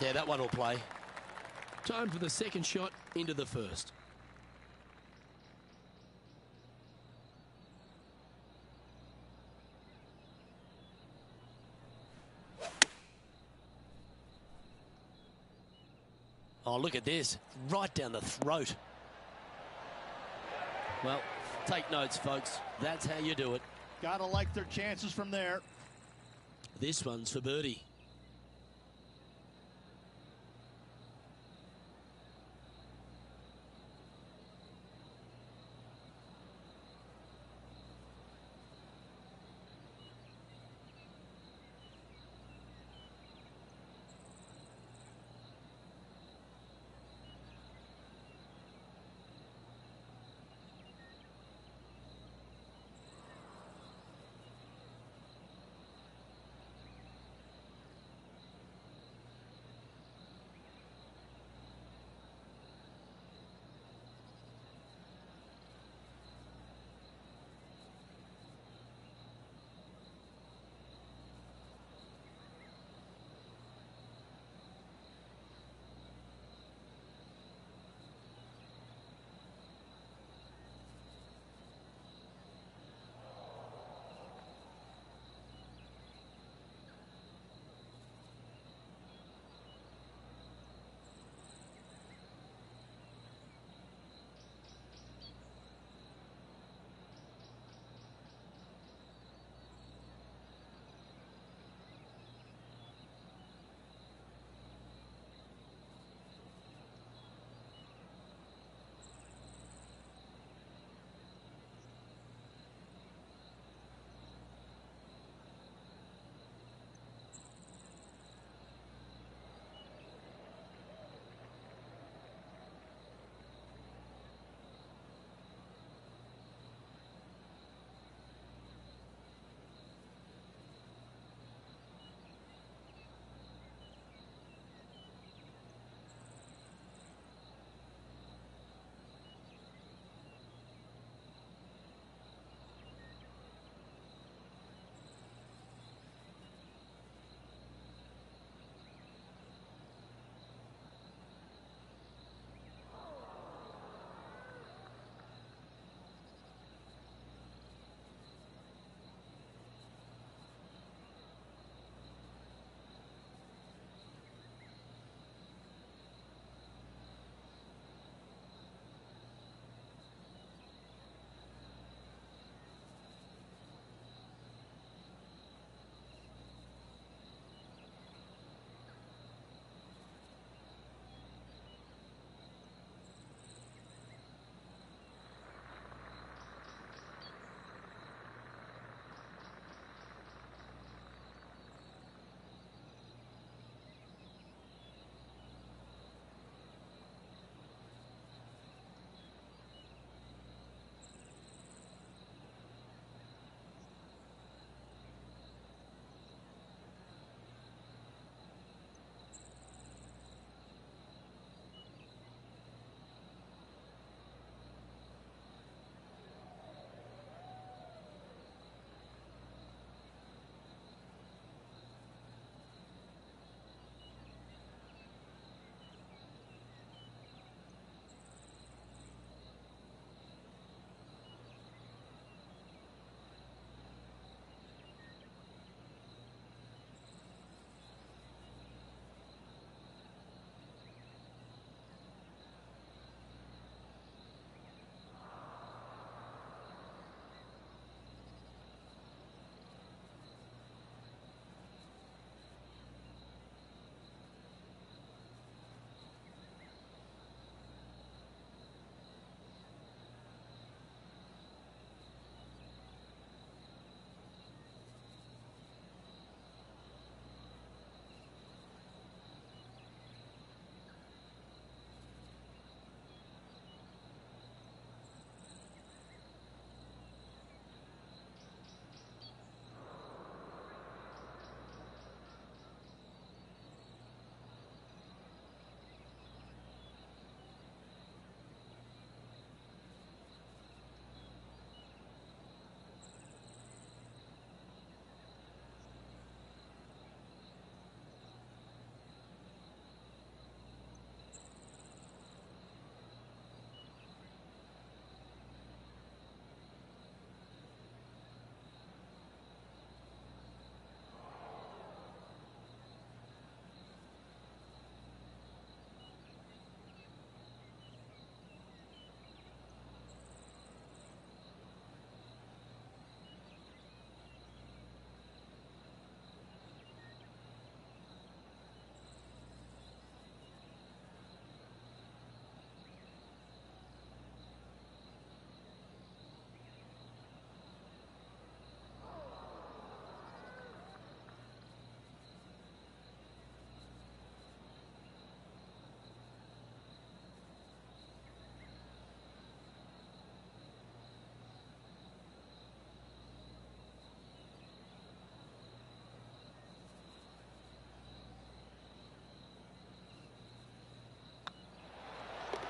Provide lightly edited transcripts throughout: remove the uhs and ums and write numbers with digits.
Yeah, that one will play. Time for the second shot into the first. Oh, look at this. Right down the throat. Well, take notes, folks. That's how you do it. Gotta like their chances from there. This one's for birdie.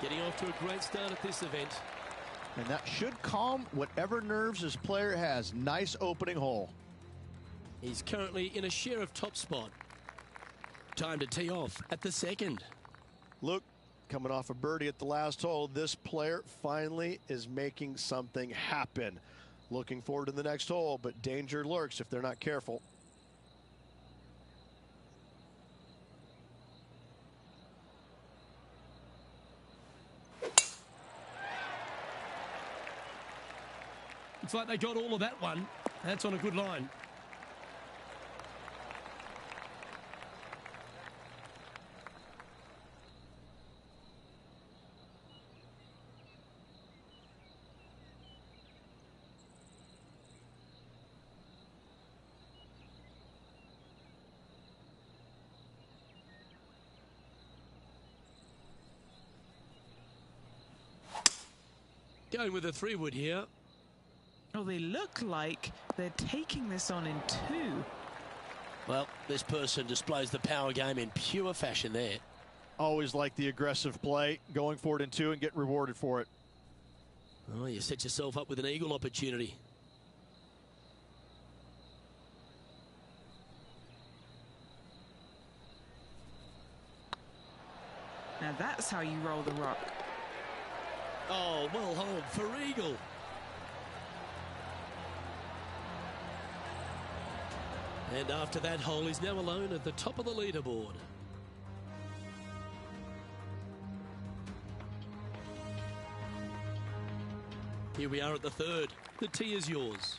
Getting off to a great start at this event. And that should calm whatever nerves his player has. Nice opening hole. He's currently in a share of top spot. Time to tee off at the second. Look, coming off a birdie at the last hole, this player finally is making something happen. Looking forward to the next hole, but danger lurks if they're not careful. Looks like they got all of that one. That's on a good line. Going with a 3-wood here. Oh, they look like they're taking this on in 2. Well, this person displays the power game in pure fashion there. Always like the aggressive play, going for it in 2 and get rewarded for it. Oh, you set yourself up with an eagle opportunity. Now that's how you roll the rock. Oh, well holed for eagle. And after that hole, he's now alone at the top of the leaderboard. Here we are at the third. The tee is yours.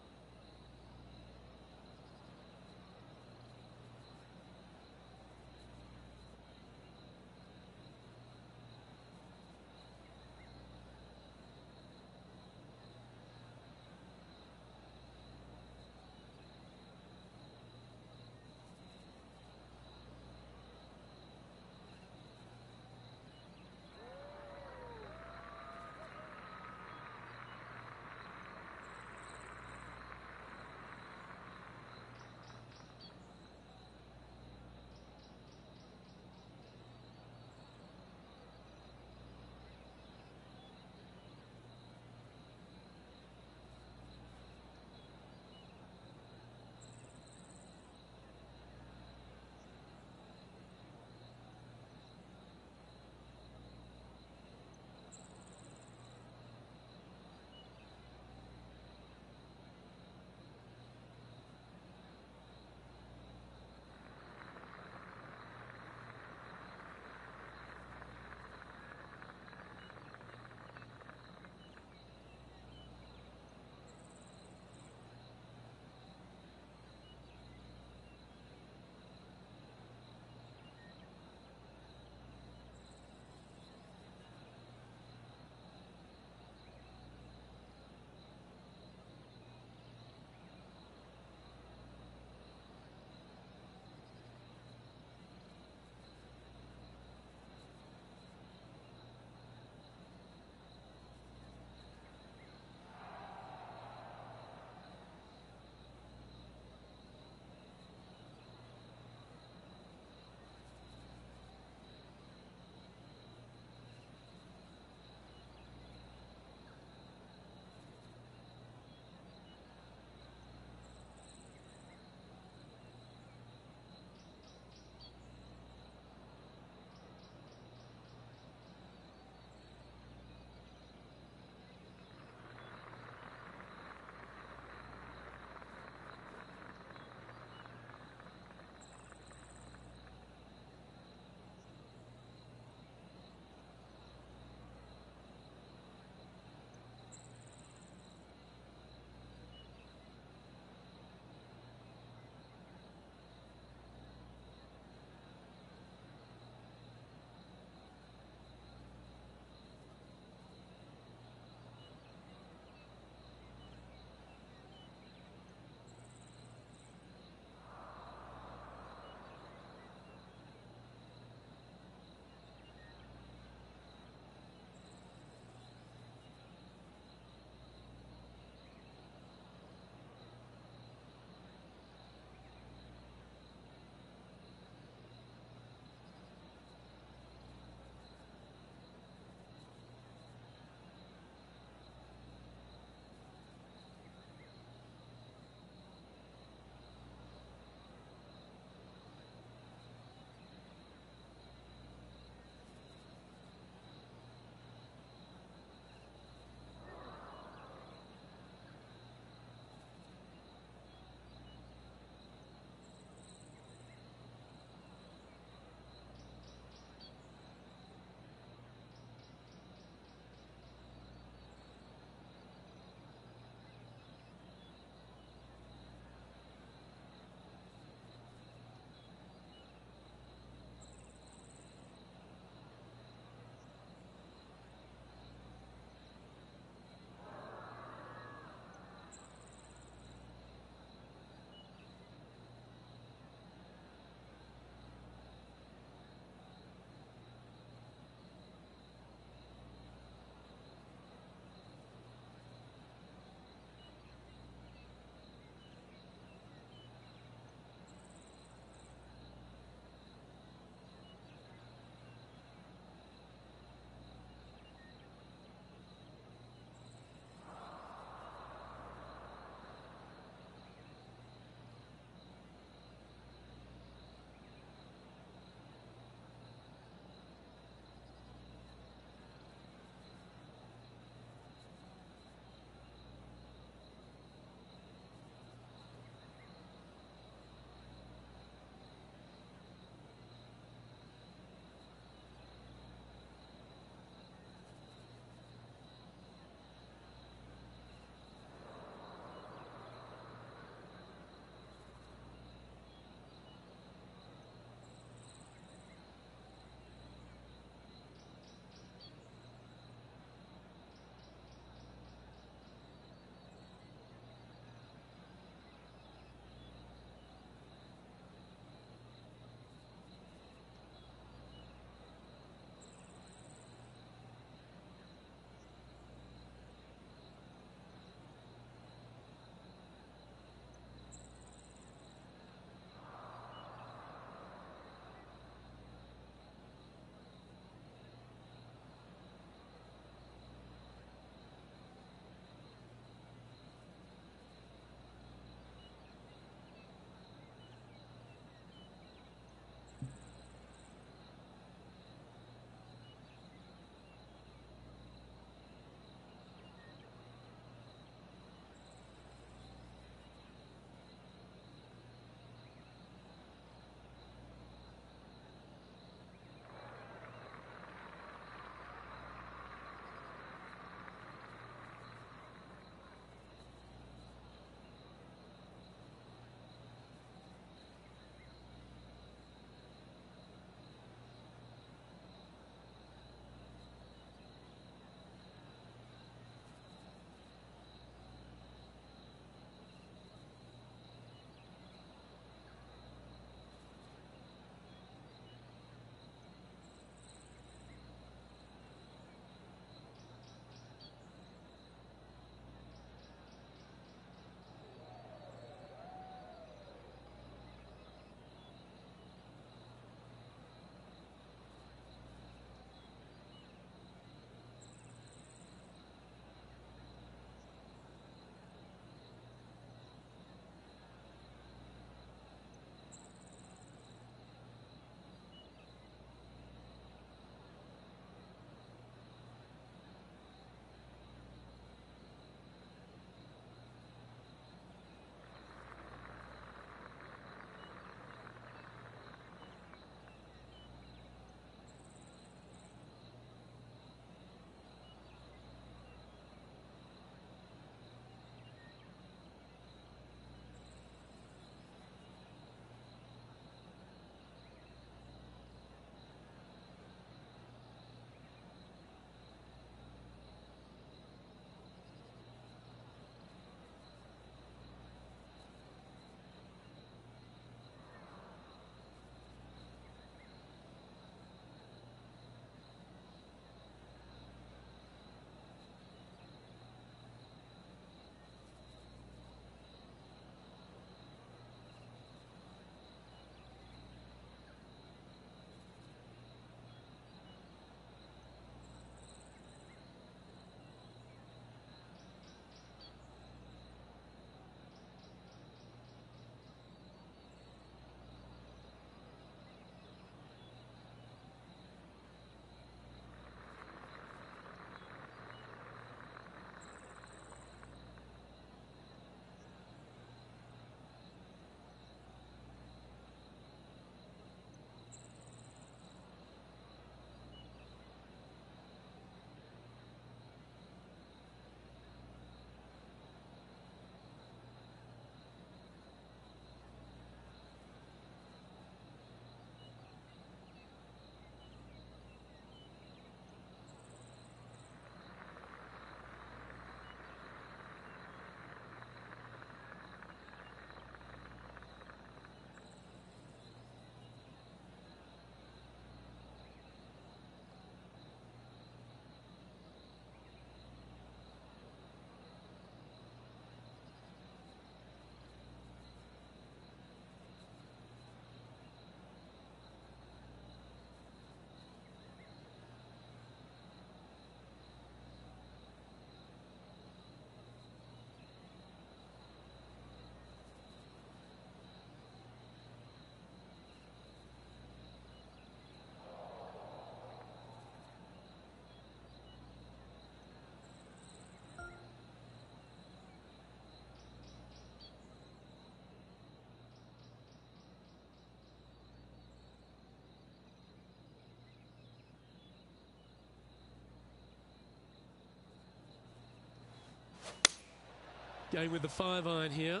Going with the 5-iron here.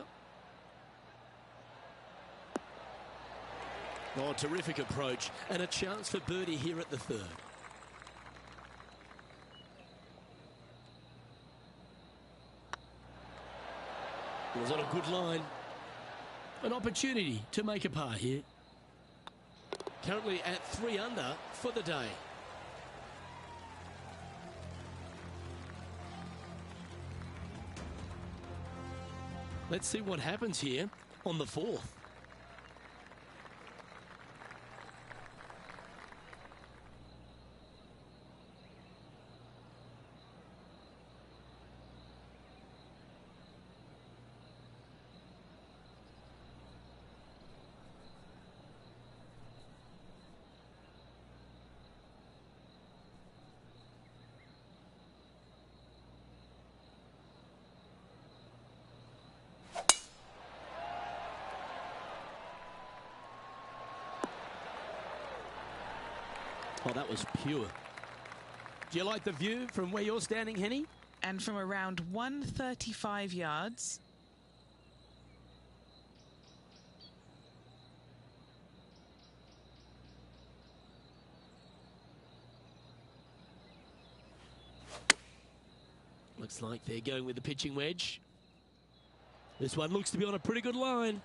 Oh, terrific approach. And a chance for birdie here at the third. It was on a good line. An opportunity to make a par here. Currently at 3 under for the day. Let's see what happens here on the 4th. Oh, that was pure. Do you like the view from where you're standing, Henny? And from around 135 yards. Looks like they're going with the pitching wedge. This one looks to be on a pretty good line.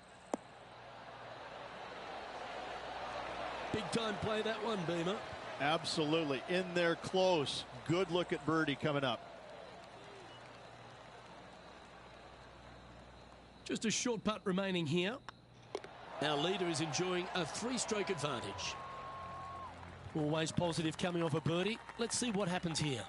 Big time play, that one, Beamer. Absolutely. In there close. Good look at birdie coming up. Just a short putt remaining here. Our leader is enjoying a 3-stroke advantage. Always positive coming off a birdie. Let's see what happens here.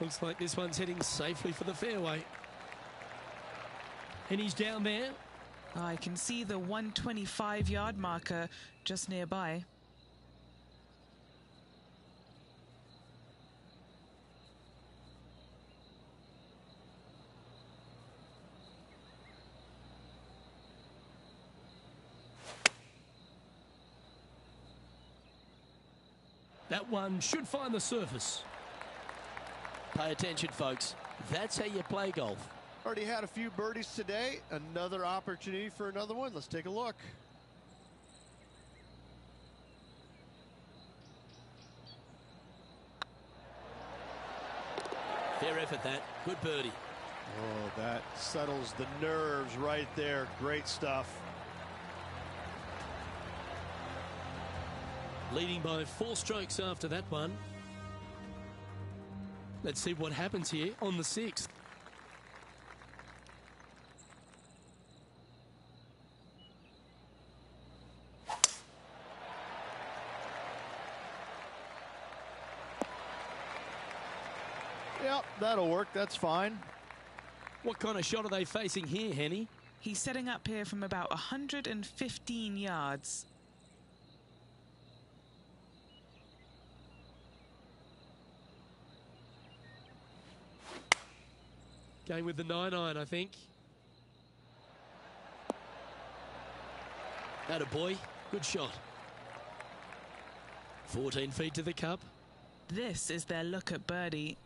Looks like this one's heading safely for the fairway. And he's down there. I can see the 125-yard marker just nearby. That one should find the surface. Pay attention, folks. That's how you play golf. Already had a few birdies today. Another opportunity for another one. Let's take a look. Fair effort, that. Good birdie. Oh, that settles the nerves right there. Great stuff. Leading by 4 strokes after that one. Let's see what happens here on the 6th. Yep, that'll work. That's fine. What kind of shot are they facing here, Henny? He's setting up here from about 115 yards. Going with the 9-iron, I think. Atta boy. Good shot. 14 feet to the cup. This is their look at birdie.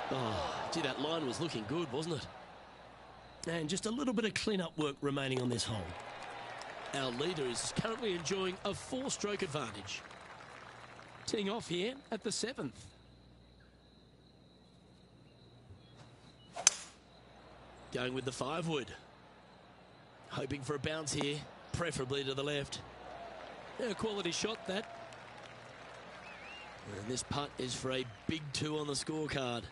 Oh, gee, that line was looking good, wasn't it? And just a little bit of clean-up work remaining on this hole. Our leader is currently enjoying a 4-stroke advantage. Teeing off here at the 7th. Going with the 5-wood. Hoping for a bounce here, preferably to the left. A quality shot, that. And this putt is for a big 2 on the scorecard.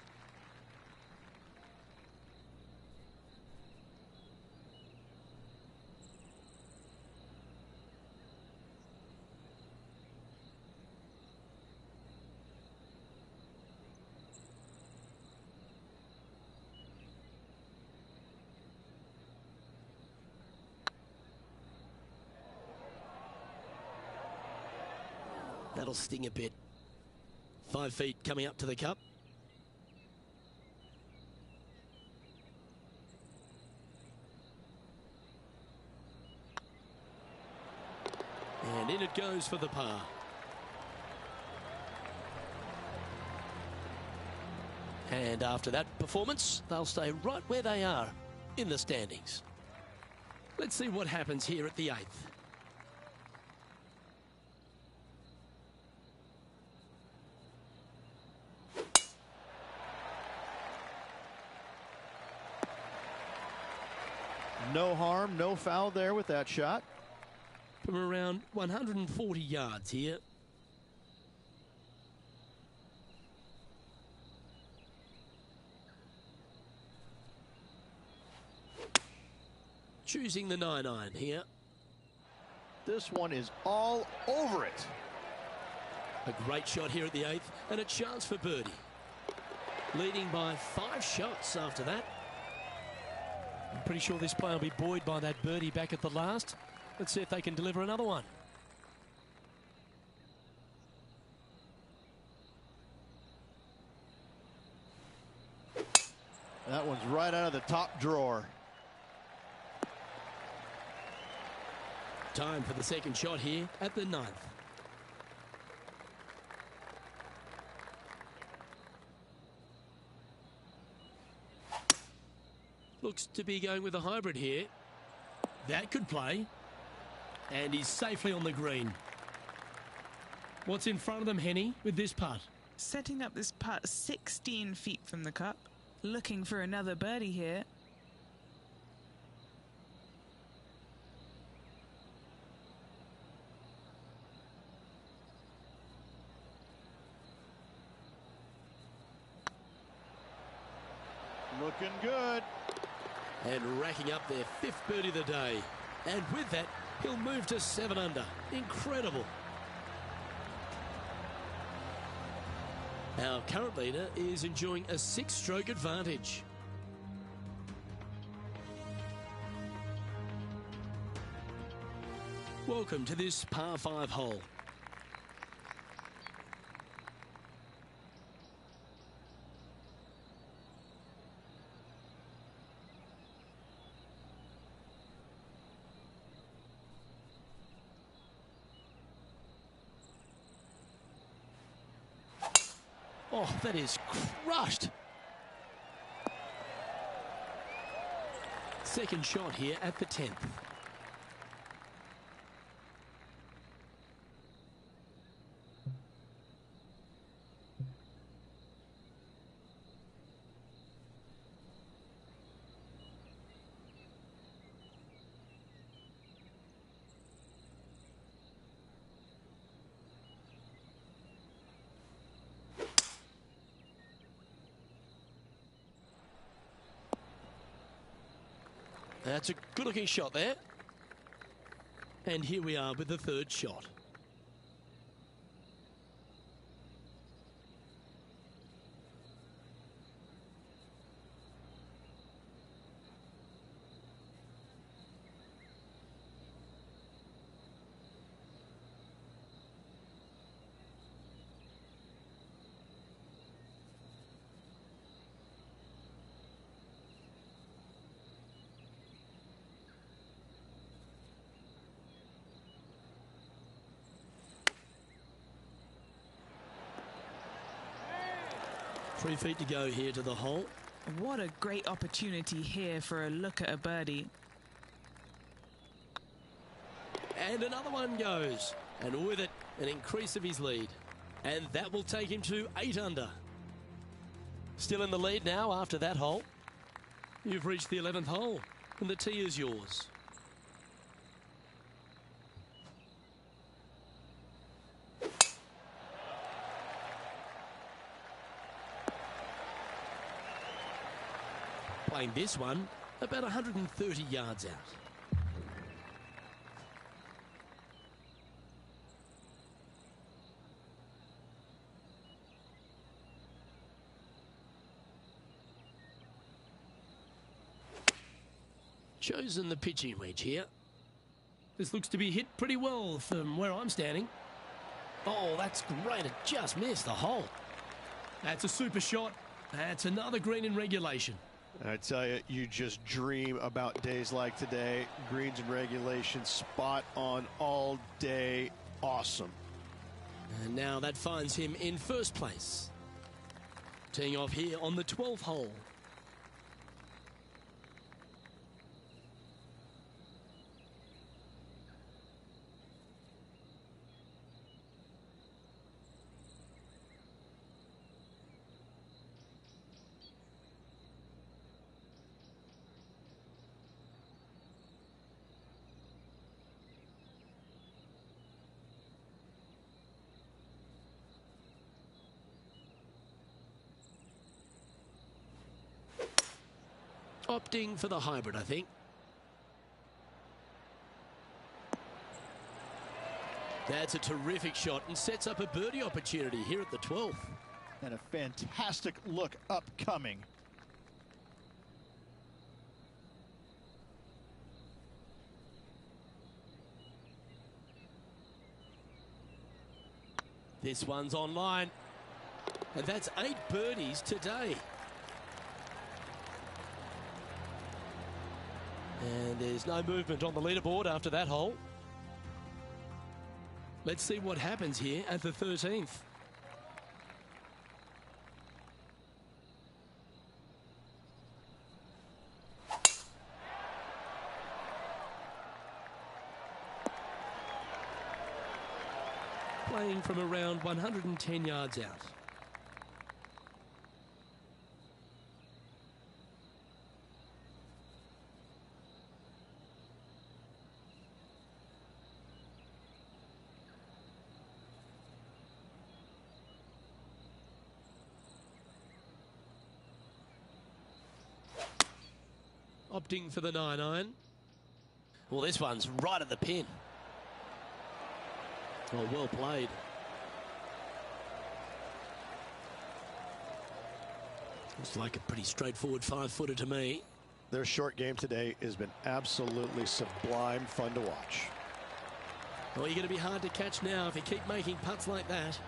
That'll sting a bit. 5 feet coming up to the cup. And in it goes for the par. And after that performance, they'll stay right where they are in the standings. Let's see what happens here at the 8th. No harm, no foul there with that shot. From around 140 yards here. Choosing the 9-iron here. This one is all over it. A great shot here at the 8th and a chance for birdie. Leading by 5 shots after that. I'm pretty sure this player will be buoyed by that birdie back at the last. Let's see if they can deliver another one. That one's right out of the top drawer. Time for the second shot here at the 9th. Looks to be going with a hybrid here. That could play. And he's safely on the green. What's in front of them, Henny, with this putt? Setting up this putt 16 feet from the cup. Looking for another birdie here. Looking good. And racking up their 5th birdie of the day. And with that, he'll move to 7 under. Incredible. Our current leader is enjoying a 6-stroke advantage. Welcome to this par 5 hole. Oh, that is crushed. Second shot here at the 10th. That's a good-looking shot there. And here we are with the 3rd shot. Three feet to go here to the hole. What a great opportunity here for a look at a birdie. And another one goes. And with it, an increase of his lead. And that will take him to 8 under. Still in the lead now after that hole. You've reached the 11th hole, and the tee is yours. Playing this one about 130 yards out. Chosen the pitching wedge here. This looks to be hit pretty well from where I'm standing. Oh, that's great. It just missed the hole. That's a super shot. That's another green in regulation. I tell you, you just dream about days like today. Greens and regulation, spot on all day. Awesome. And now that finds him in first place. Teeing off here on the 12th hole. Opting for the hybrid, I think. That's a terrific shot and sets up a birdie opportunity here at the 12th. And a fantastic look upcoming. This one's online. And that's 8 birdies today. And there's no movement on the leaderboard after that hole. Let's see what happens here at the 13th. Playing from around 110 yards out. Opting for the 9-iron. Well, this one's right at the pin. Oh, well played. Looks like a pretty straightforward 5-footer to me. Their short game today has been absolutely sublime fun to watch. Well, you're going to be hard to catch now if you keep making putts like that.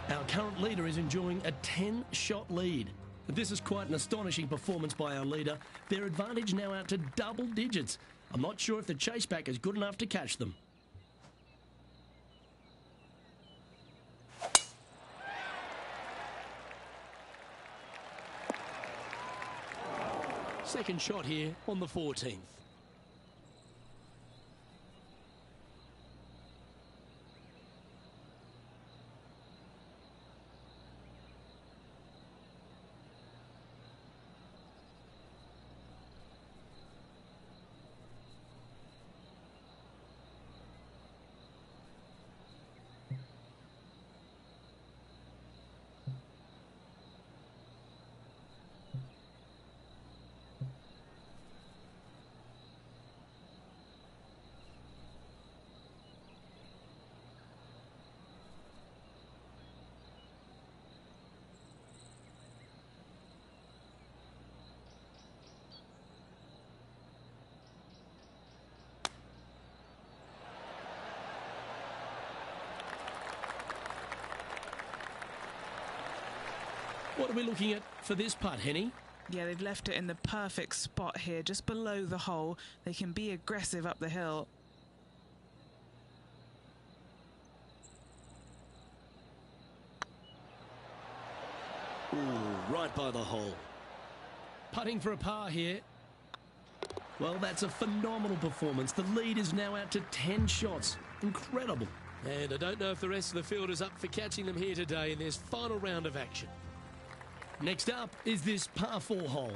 Our current leader is enjoying a 10-shot lead. This is quite an astonishing performance by our leader. Their advantage now out to double digits. I'm not sure if the chase back is good enough to catch them. Second shot here on the 14th. What are we looking at for this putt, Henny? Yeah, they've left it in the perfect spot here, just below the hole. They can be aggressive up the hill. Ooh, right by the hole. Putting for a par here. Well, that's a phenomenal performance. The lead is now out to 10 shots. Incredible. And I don't know if the rest of the field is up for catching them here today in this final round of action. Next up is this par 4 hole.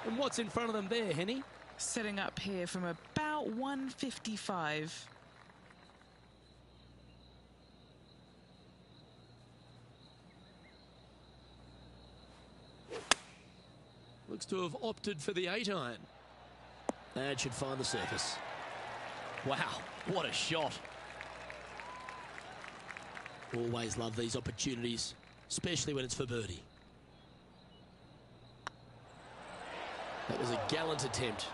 And what's in front of them there, Henny? Setting up here from about 155. Looks to have opted for the 8-iron. That should find the surface. Wow, what a shot. Always love these opportunities, especially when it's for birdie. That was a gallant attempt.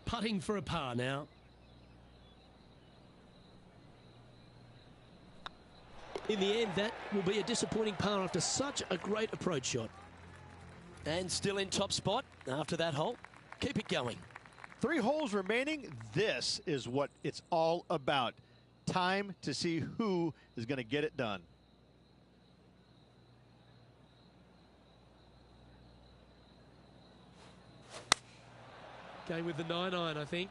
Putting for a par now. In the end, that will be a disappointing par after such a great approach shot. And still in top spot after that hole. Keep it going. 3 holes remaining. This is what it's all about. Time to see who is going to get it done. Going with the 9-iron, I think.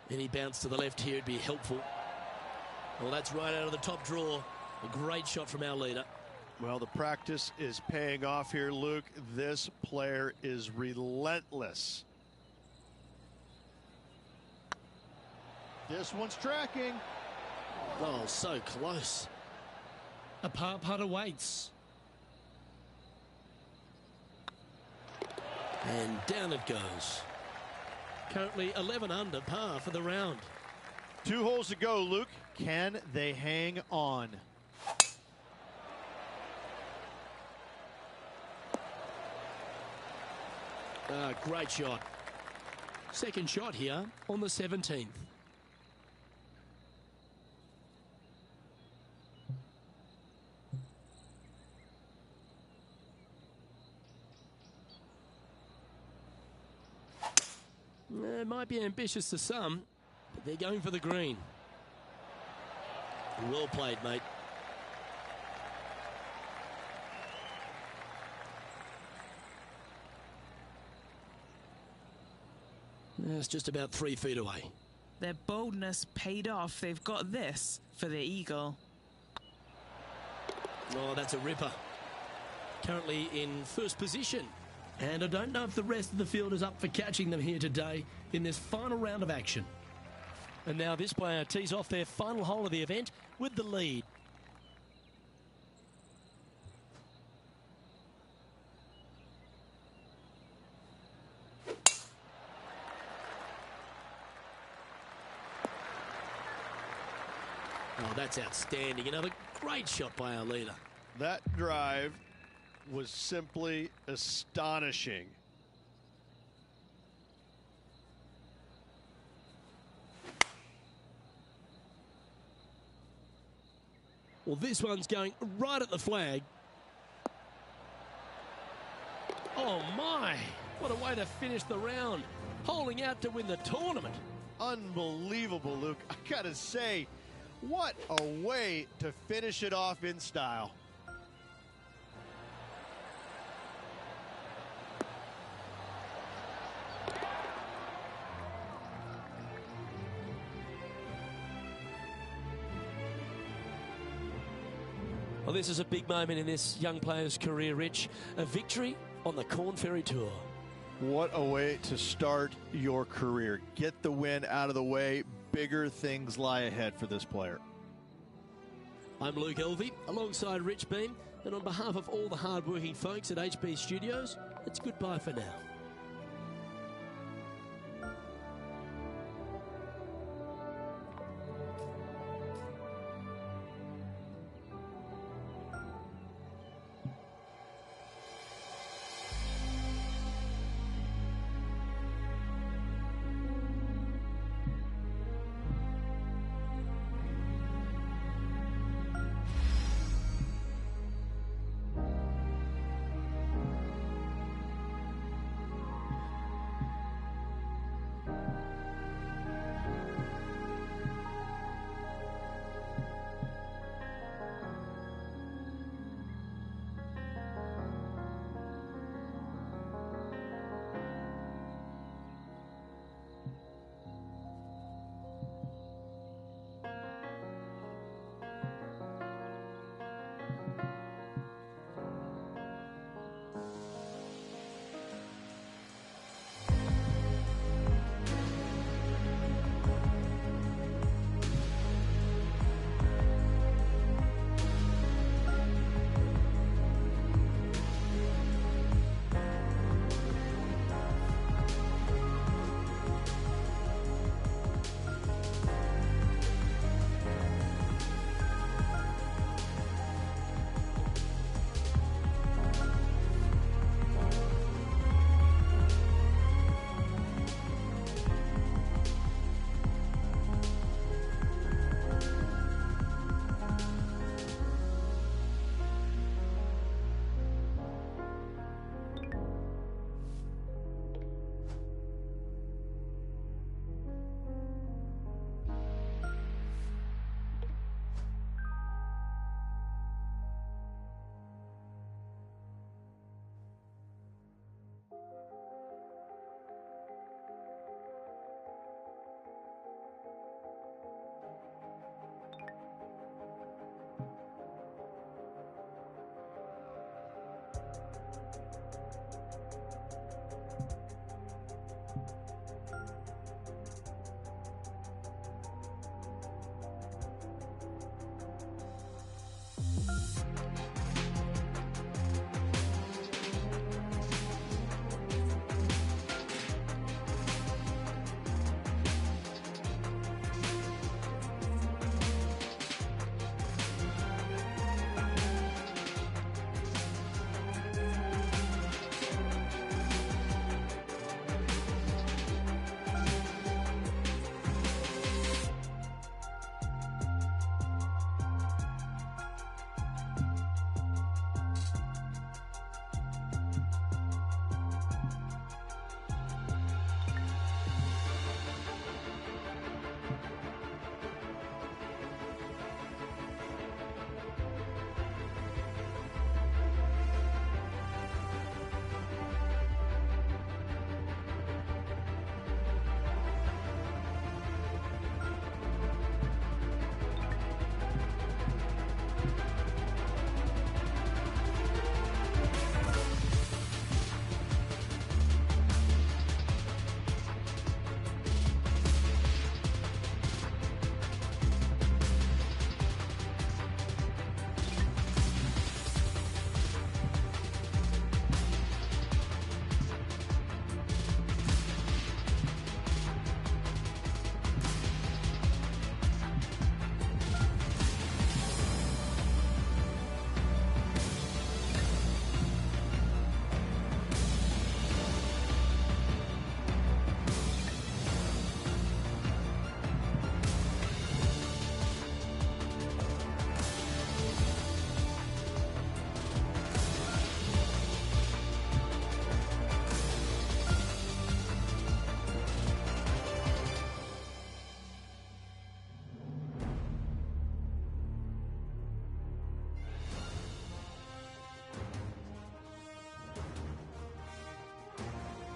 Any bounce to the left here would be helpful. Well, that's right out of the top draw. A great shot from our leader. Well, the practice is paying off here, Luke. This player is relentless. This one's tracking. Oh, so close. A par putt awaits. And down it goes. Currently 11 under par for the round. 2 holes to go, Luke. Can they hang on? Great shot. Second shot here on the 17th. It might be ambitious to some, but they're going for the green. Well played, mate. It's just about 3 feet away. Their boldness paid off. They've got this for the eagle. Oh, that's a ripper. Currently in first position. And I don't know if the rest of the field is up for catching them here today in this final round of action. And now this player tees off their final hole of the event with the lead. Oh, that's outstanding. Another great shot by our leader. That drive was simply astonishing. Well, this one's going right at the flag. Oh, my. What a way to finish the round. Holding out to win the tournament. Unbelievable, Luke. I gotta say, what a way to finish it off in style. Well, this is a big moment in this young player's career, Rich. A victory on the Corn Ferry Tour. What a way to start your career. Get the win out of the way. Bigger things lie ahead for this player. I'm Luke Elvey, alongside Rich Beam, and on behalf of all the hard-working folks at HB Studios, it's goodbye for now.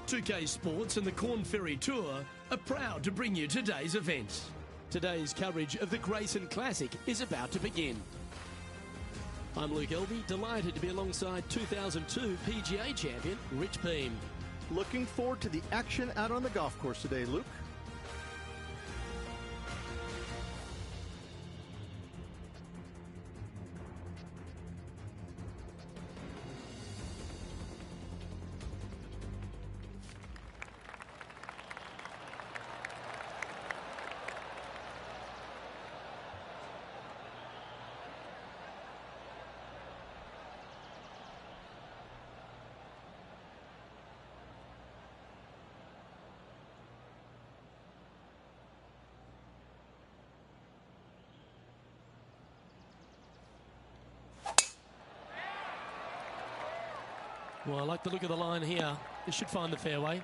2K Sports and the Corn Ferry Tour are proud to bring you today's event. Today's coverage of the Grayson Classic is about to begin. I'm Luke Elby, delighted to be alongside 2002 PGA champion Rich Beam. Looking forward to the action out on the golf course today, Luke. Well, I like the look of the line here. This should find the fairway.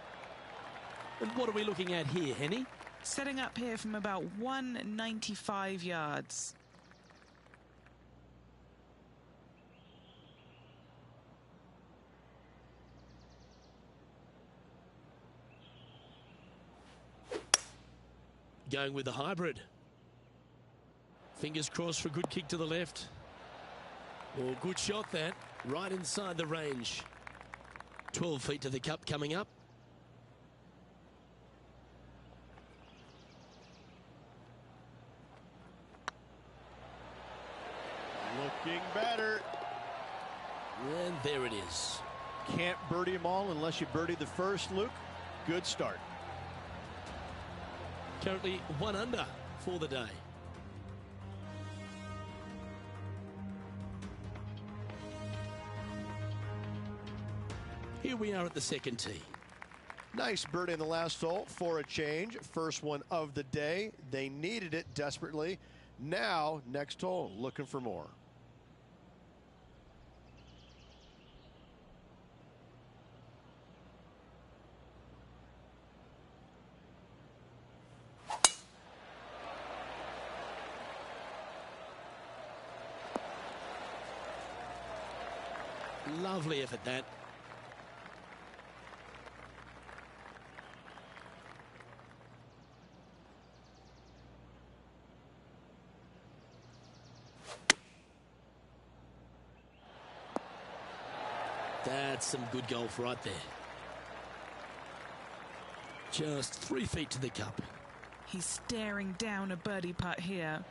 And what are we looking at here, Henny? Setting up here from about 195 yards. Going with the hybrid. Fingers crossed for a good kick to the left. Oh, good shot that. Right inside the range. 12 feet to the cup coming up. Looking better. And there it is. Can't birdie them all unless you birdie the first, Luke. Good start. Currently 1 under for the day. Here we are at the second tee. Nice birdie in the last hole for a change. First one of the day. They needed it desperately. Now, next hole, looking for more. Lovely effort that. That's some good golf right there. Just 3 feet to the cup. He's staring down a birdie putt here.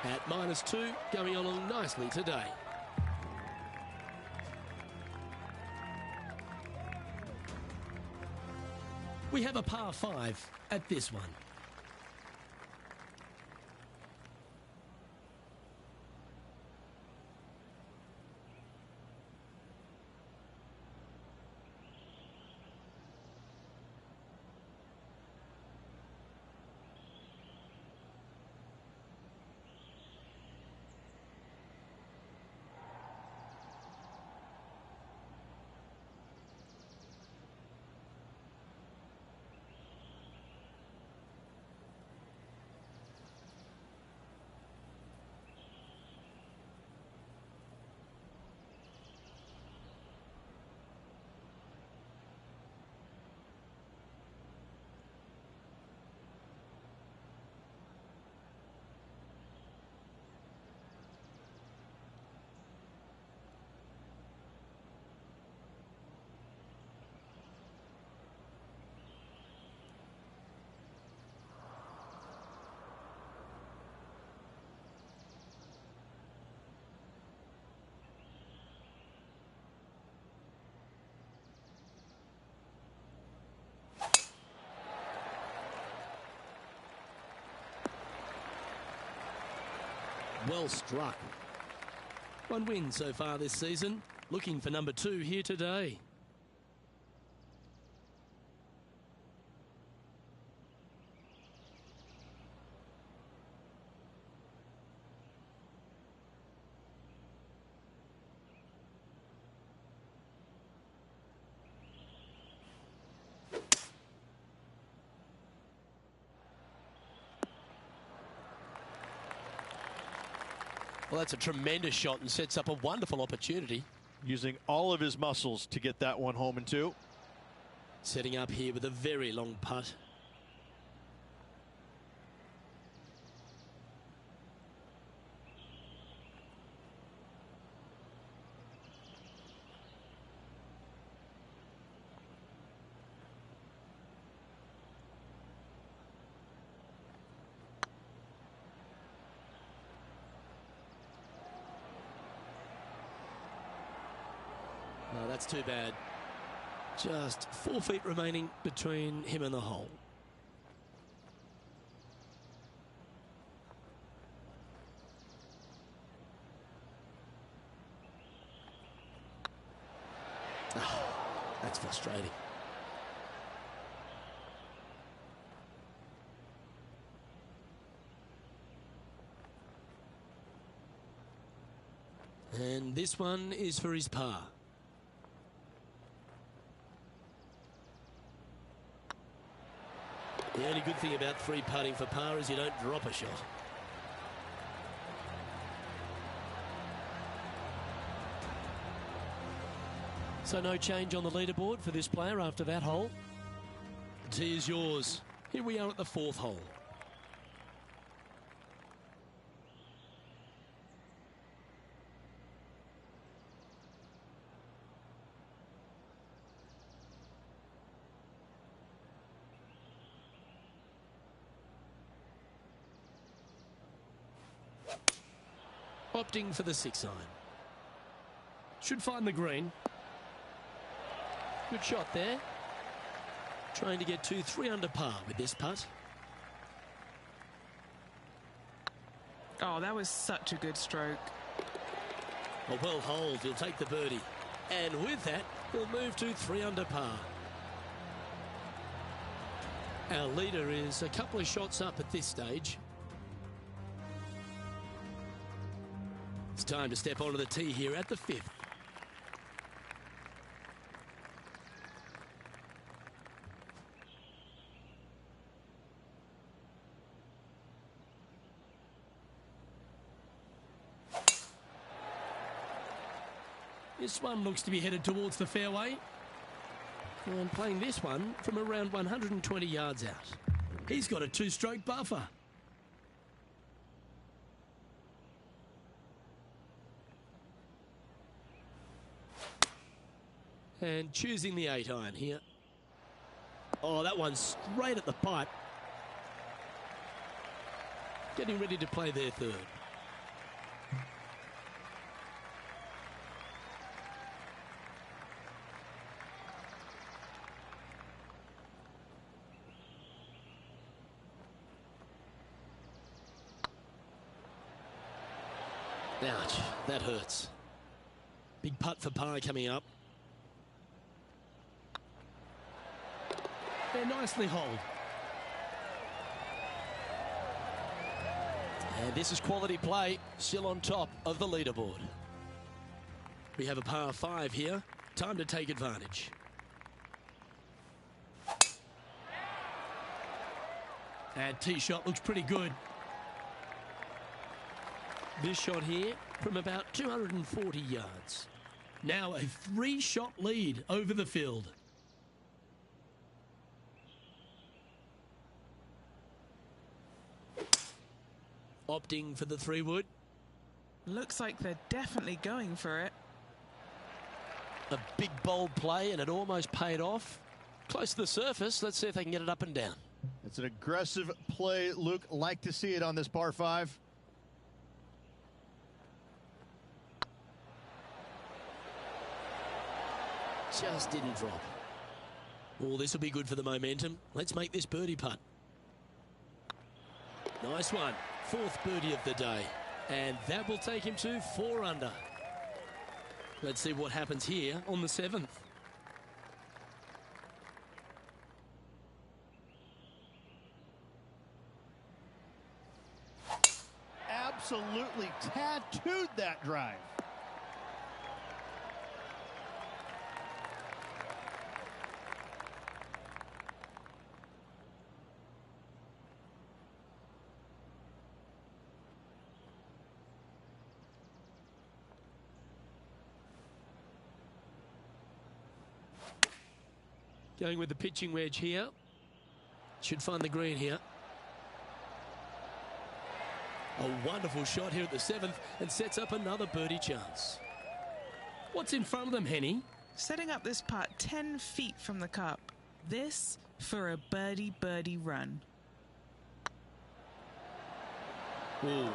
At -2, going along nicely today. We have a par 5 at this one. Well struck. 1 win so far this season. Looking for number 2 here today. Well, that's a tremendous shot and sets up a wonderful opportunity. Using all of his muscles to get that one home and 2. Setting up here with a very long putt. No, that's too bad. Just 4 feet remaining between him and the hole. Oh, that's frustrating. And this one is for his par. The only good thing about free putting for par is you don't drop a shot. So no change on the leaderboard for this player after that hole. The tee is yours. Here we are at the 4th hole. Opting for the 6 iron. Should find the green. Good shot there. Trying to get to 3 under par with this putt. Oh, that was such a good stroke. A well holed, he'll take the birdie. And with that, he'll move to 3 under par. Our leader is a couple of shots up at this stage. It's time to step onto the tee here at the 5th. This one looks to be headed towards the fairway. And playing this one from around 120 yards out. He's got a 2-stroke buffer. And choosing the 8-iron here. Oh, that one's straight at the pipe. Getting ready to play their third. Ouch, that hurts. Big putt for par coming up. They're nicely holed. And this is quality play, still on top of the leaderboard. We have a par 5 here. Time to take advantage. And tee shot looks pretty good. This shot here from about 240 yards. Now a 3-shot lead over the field. Opting for the 3-wood. Looks like they're definitely going for it. A big bold play, and it almost paid off. Close to the surface. Let's see if they can get it up and down. It's an aggressive play, Luke. Like to see it on this par 5. Just didn't drop. Oh, this will be good for the momentum. Let's make this birdie putt. Nice one. 4th birdie of the day. And that will take him to 4 under. Let's see what happens here on the 7th. Absolutely tattooed that drive. Going with the pitching wedge here. Should find the green here. A wonderful shot here at the 7th and sets up another birdie chance. What's in front of them, Henny? Setting up this putt 10 feet from the cup. This for a birdie run. Ooh.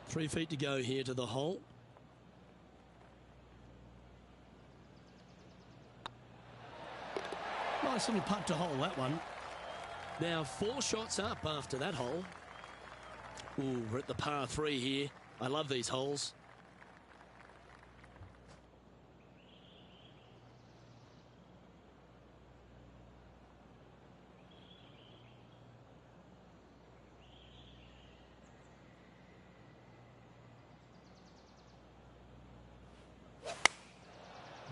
3 feet to go here to the hole. Nice little putt to hole, that one. Now 4 shots up after that hole. Ooh, we're at the par 3 here. I love these holes.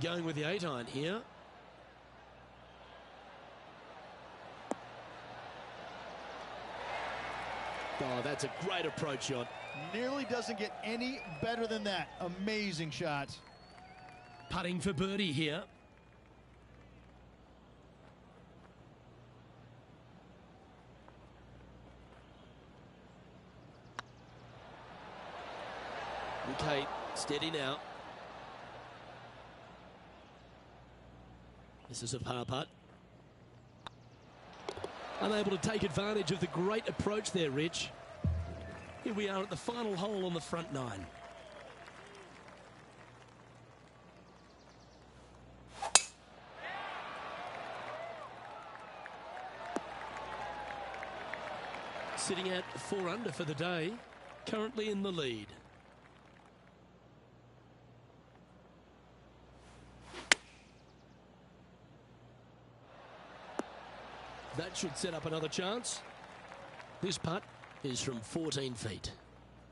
Going with the 8-iron here. Oh, that's a great approach shot. Nearly doesn't get any better than that. Amazing shot. Putting for birdie here. Okay, steady now. This is a par putt. Unable to take advantage of the great approach there, Rich. Here we are at the final hole on the front 9. Sitting at 4 under for the day, currently in the lead. That should set up another chance. This putt is from 14 feet.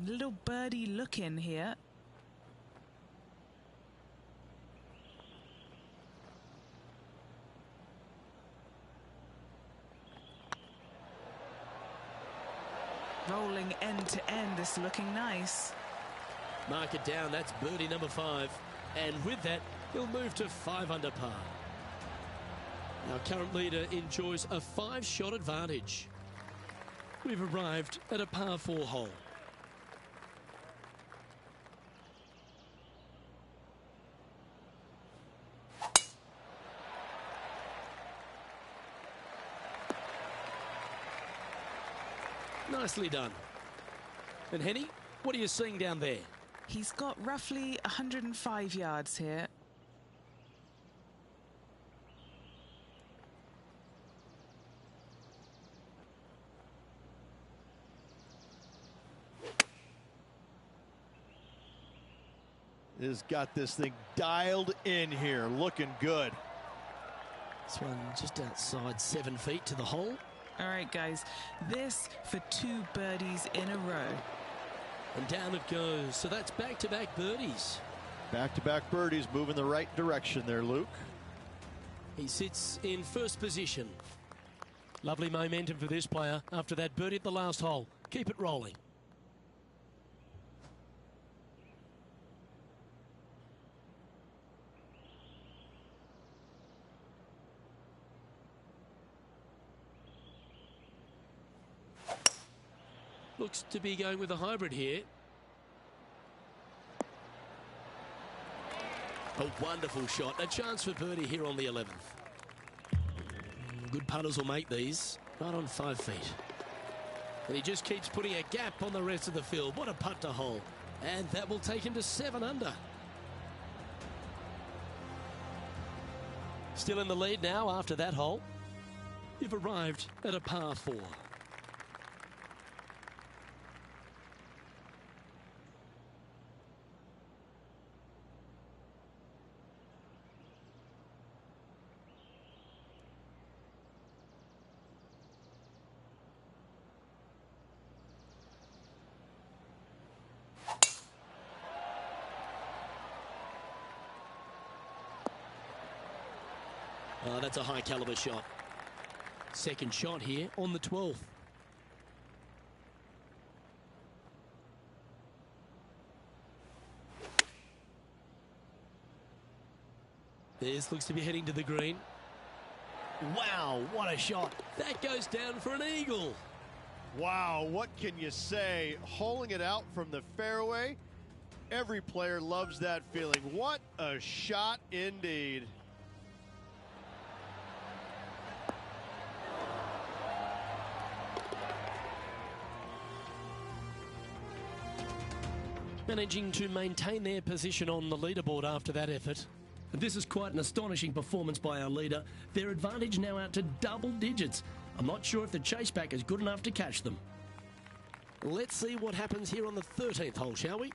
Little birdie look in here. Rolling end to end, this looking nice. Mark it down, that's birdie number 5. And with that, he'll move to 5 under par. Our current leader enjoys a 5-shot advantage. We've arrived at a par 4 hole. Nicely done. And Henny, what are you seeing down there? He's got roughly 105 yards here. Has got this thing dialed in here, looking good. This one just outside 7 feet to the hole. All right, guys, this for 2 birdies in a row. And down it goes. So that's back-to-back birdies. Back-to-back birdies, moving the right direction there, Luke. He sits in first position. Lovely momentum for this player after that birdie at the last hole. Keep it rolling. Looks to be going with a hybrid here. A wonderful shot. A chance for birdie here on the 11th. Good putters will make these. Right on 5 feet. And he just keeps putting a gap on the rest of the field. What a putt to hole. And that will take him to 7 under. Still in the lead now after that hole. You've arrived at a par 4. Oh, that's a high caliber shot. Second shot here on the 12th. This looks to be heading to the green. Wow, what a shot. That goes down for an eagle. Wow, what can you say? Holing it out from the fairway. Every player loves that feeling. What a shot indeed. Managing to maintain their position on the leaderboard after that effort. This is quite an astonishing performance by our leader. Their advantage now out to double digits. I'm not sure if the chase back is good enough to catch them. Let's see what happens here on the 13th hole, shall we?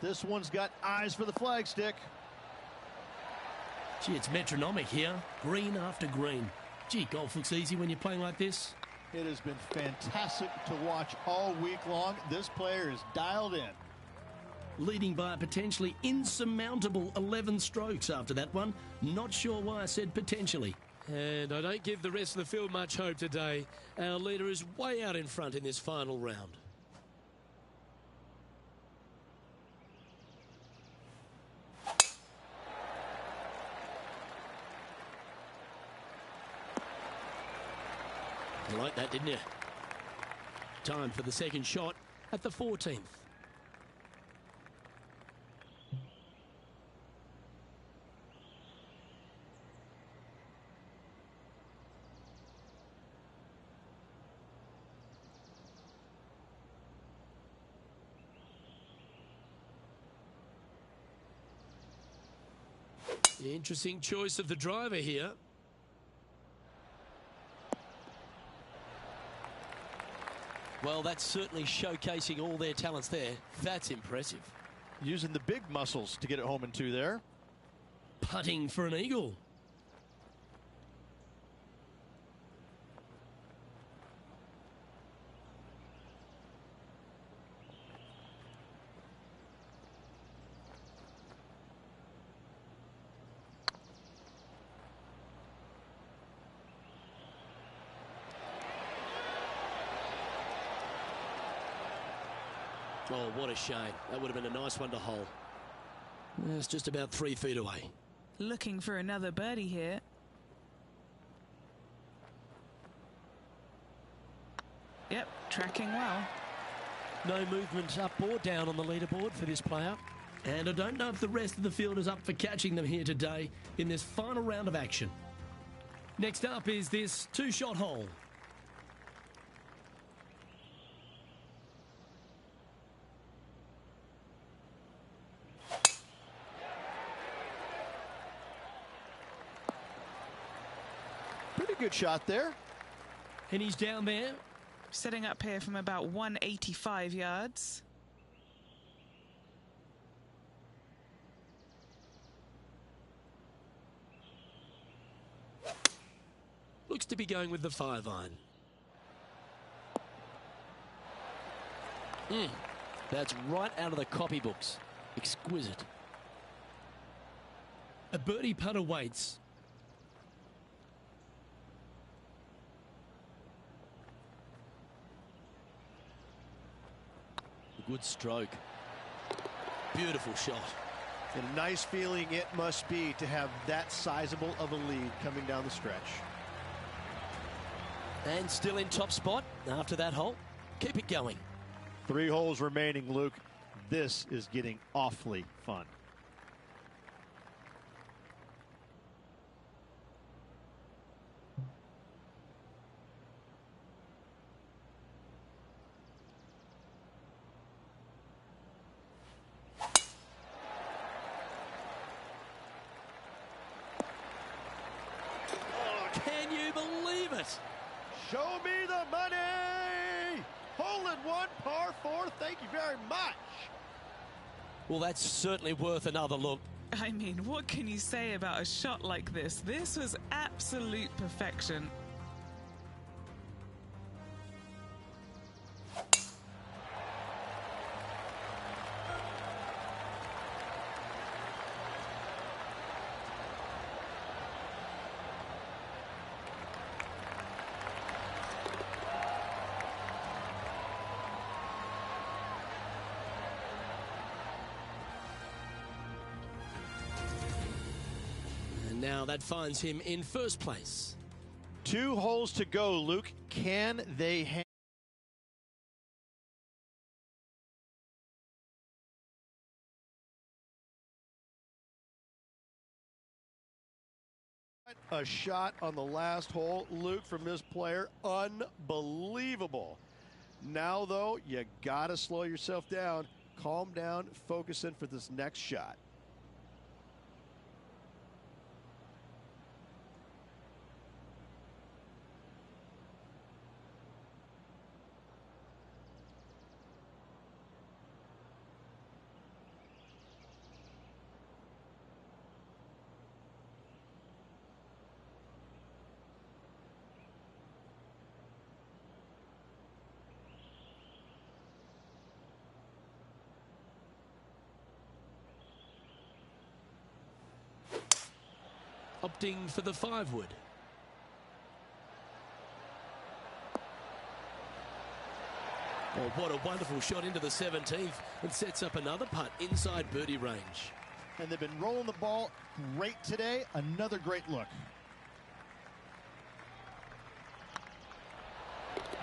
This one's got eyes for the flagstick. Gee, it's metronomic here. Green after green. Gee, golf looks easy when you're playing like this. It has been fantastic to watch all week long. This player is dialed in. Leading by a potentially insurmountable 11 strokes after that one. Not sure why I said potentially. And I don't give the rest of the field much hope today. Our leader is way out in front in this final round. You like that, didn't you? Time for the second shot at the 14th. Interesting choice of the driver here. Well, that's certainly showcasing all their talents there. That's impressive. Using the big muscles to get it home in 2 there. Putting for an eagle. Oh, what a shame. That would have been a nice one to hole. It's just about 3 feet away. Looking for another birdie here. Yep, tracking well. No movement up or down on the leaderboard for this player. And I don't know if the rest of the field is up for catching them here today in this final round of action. Next up is this two-shot hole. Pretty good shot there. And he's down there. Setting up here from about 185 yards. Looks to be going with the 5-iron. That's right out of the copybooks. Exquisite. A birdie putt awaits. A good stroke. Beautiful shot. And a nice feeling it must be to have that sizable of a lead coming down the stretch. And still in top spot after that hole. Keep it going. 3 holes remaining, Luke. This is getting awfully fun. Can you believe it? Show me the money! Hole in one, par 4. Thank you very much. Well, that's certainly worth another look. I mean, what can you say about a shot like this? This was absolute perfection. And now that finds him in first place. 2 holes to go, Luke. Can they hang? A shot on the last hole, Luke, from this player. Unbelievable. Now, though, you got to slow yourself down, calm down, focus in for this next shot. Opting for the 5-wood. Oh, what a wonderful shot into the 17th and sets up another putt inside birdie range. And they've been rolling the ball great today. Another great look.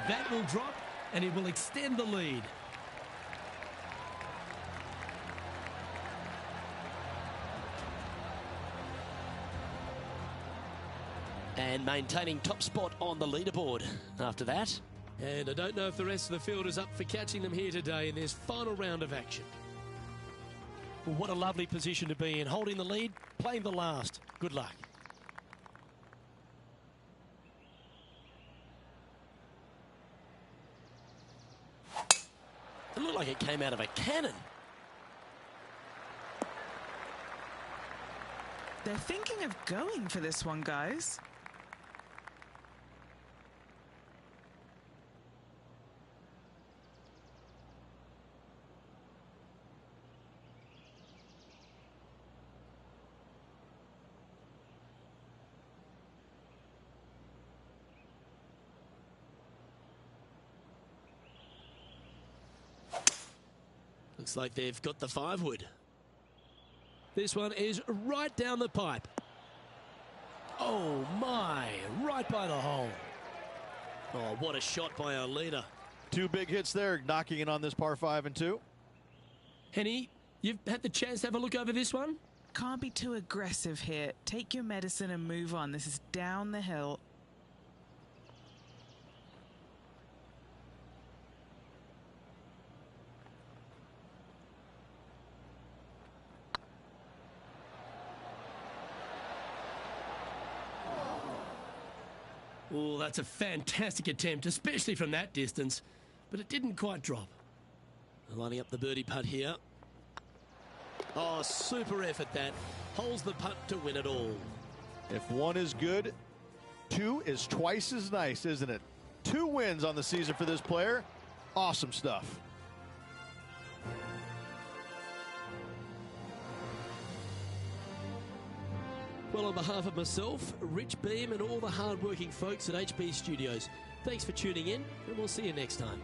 That will drop, and it will extend the lead. And maintaining top spot on the leaderboard after that. And I don't know if the rest of the field is up for catching them here today in this final round of action. Well, what a lovely position to be in. Holding the lead, playing the last. Good luck. It looked like it came out of a cannon. They're thinking of going for this one, guys. Looks like they've got the 5-wood. This one is right down the pipe. Oh my, right by the hole. Oh, what a shot by our leader. 2 big hits there, knocking in on this par 5 and 2. Henny, you've had the chance to have a look over this one? Can't be too aggressive here. Take your medicine and move on. This is down the hill. Oh, that's a fantastic attempt, especially from that distance. But it didn't quite drop. Lining up the birdie putt here. Oh, super effort that. Holds the putt to win it all. If 1 is good, 2 is twice as nice, isn't it? 2 wins on the season for this player. Awesome stuff. Well, on behalf of myself, Rich Beam, and all the hard-working folks at HB Studios, thanks for tuning in, and we'll see you next time.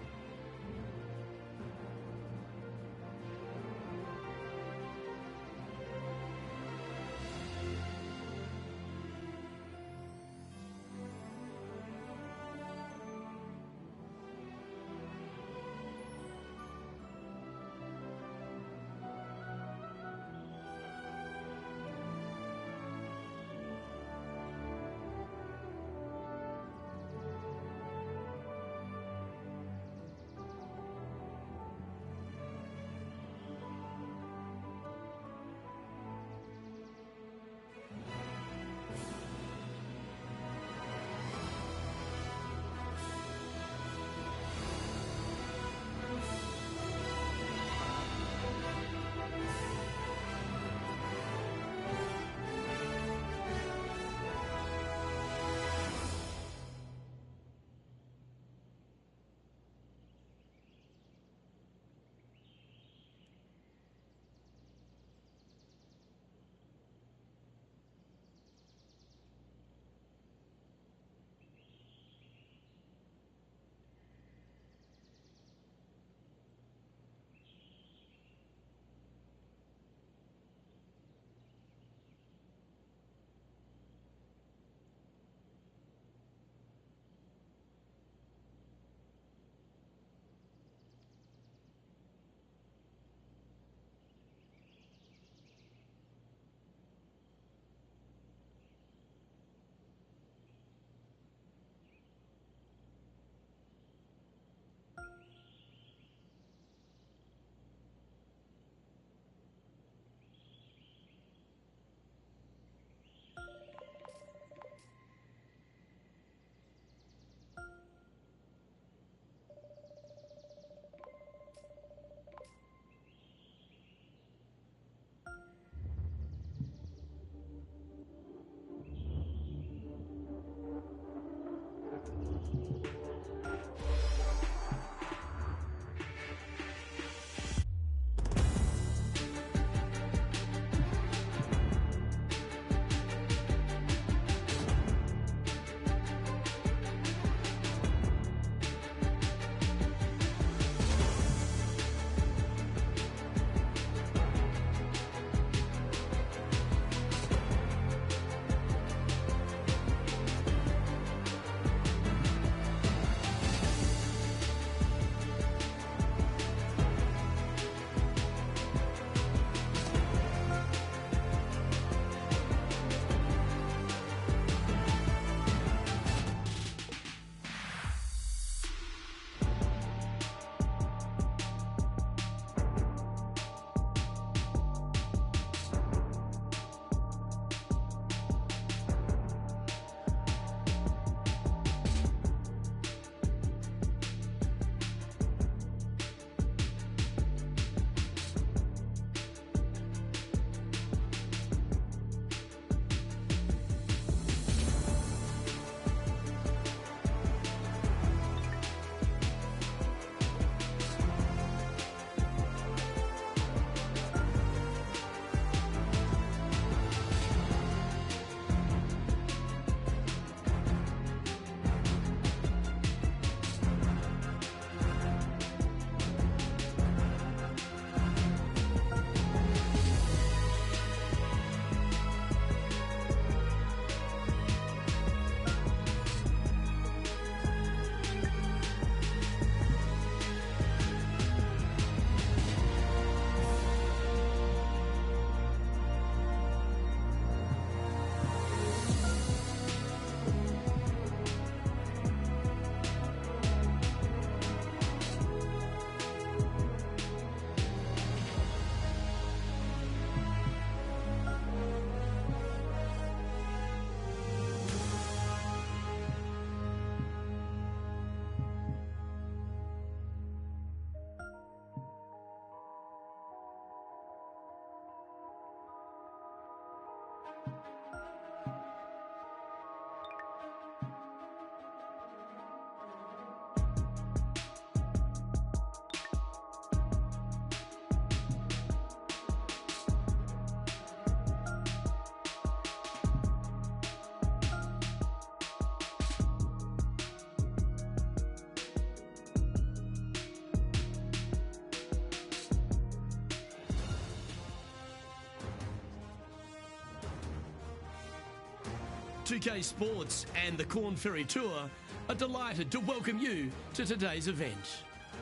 2K Sports and the Corn Ferry Tour are delighted to welcome you to today's event.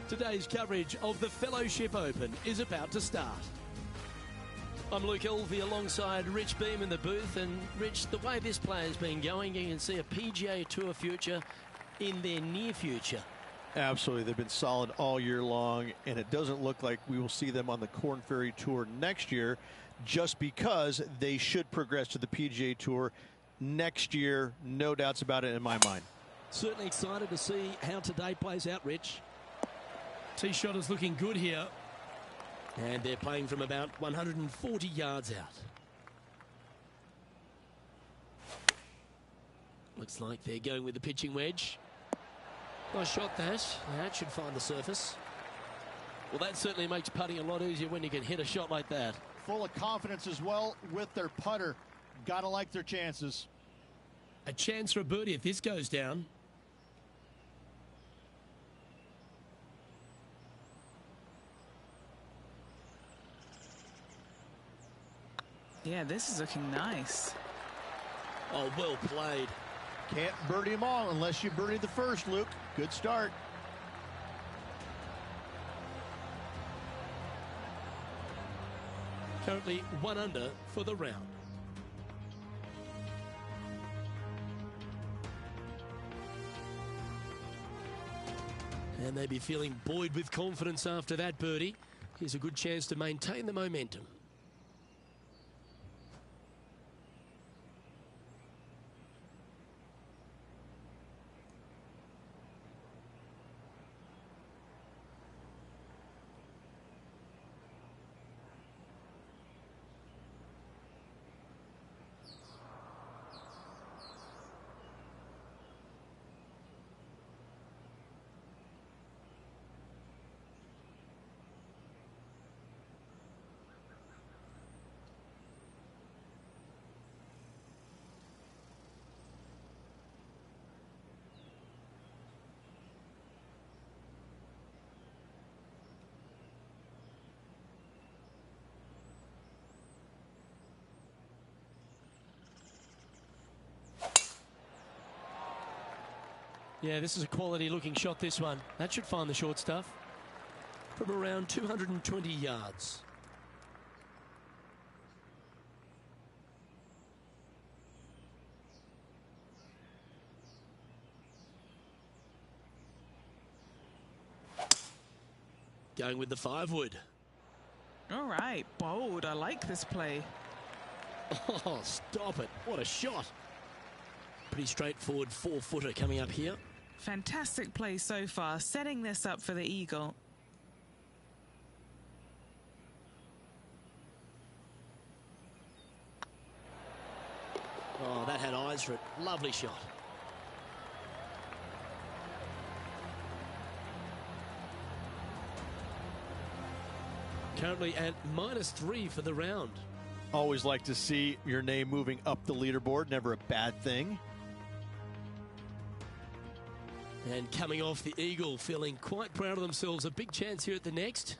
Today's coverage of the Fellowship Open is about to start. I'm Luke Elvey alongside Rich Beam in the booth. And Rich, the way this player's been going, you can see a PGA Tour future in their near future. Absolutely. They've been solid all year long, and it doesn't look like we will see them on the Corn Ferry Tour next year, just because they should progress to the PGA Tour next year. No doubts about it in my mind. Certainly excited to see how today plays out, Rich. Tee shot is looking good here. And they're playing from about 140 yards out. Looks like they're going with the pitching wedge. Nice shot that. That should find the surface. Well, that certainly makes putting a lot easier when you can hit a shot like that. Full of confidence as well with their putter. Gotta like their chances. A chance for a birdie if this goes down. Yeah, this is looking nice. Oh, well played. Can't birdie them all unless you birdie the first, Luke. Good start. Currently 1 under for the round. And they'd be feeling buoyed with confidence after that birdie. Here's a good chance to maintain the momentum. Yeah, this is a quality looking shot, this one. That should find the short stuff from around 220 yards. Going with the 5-wood. All right, bold. I like this play. Oh, stop it. What a shot. Pretty straightforward 4-footer coming up here. Fantastic play so far, setting this up for the eagle. Oh, that had eyes for it. Lovely shot. Currently at -3 for the round. Always like to see your name moving up the leaderboard. Never a bad thing. And coming off the eagle, feeling quite proud of themselves. A big chance here at the next.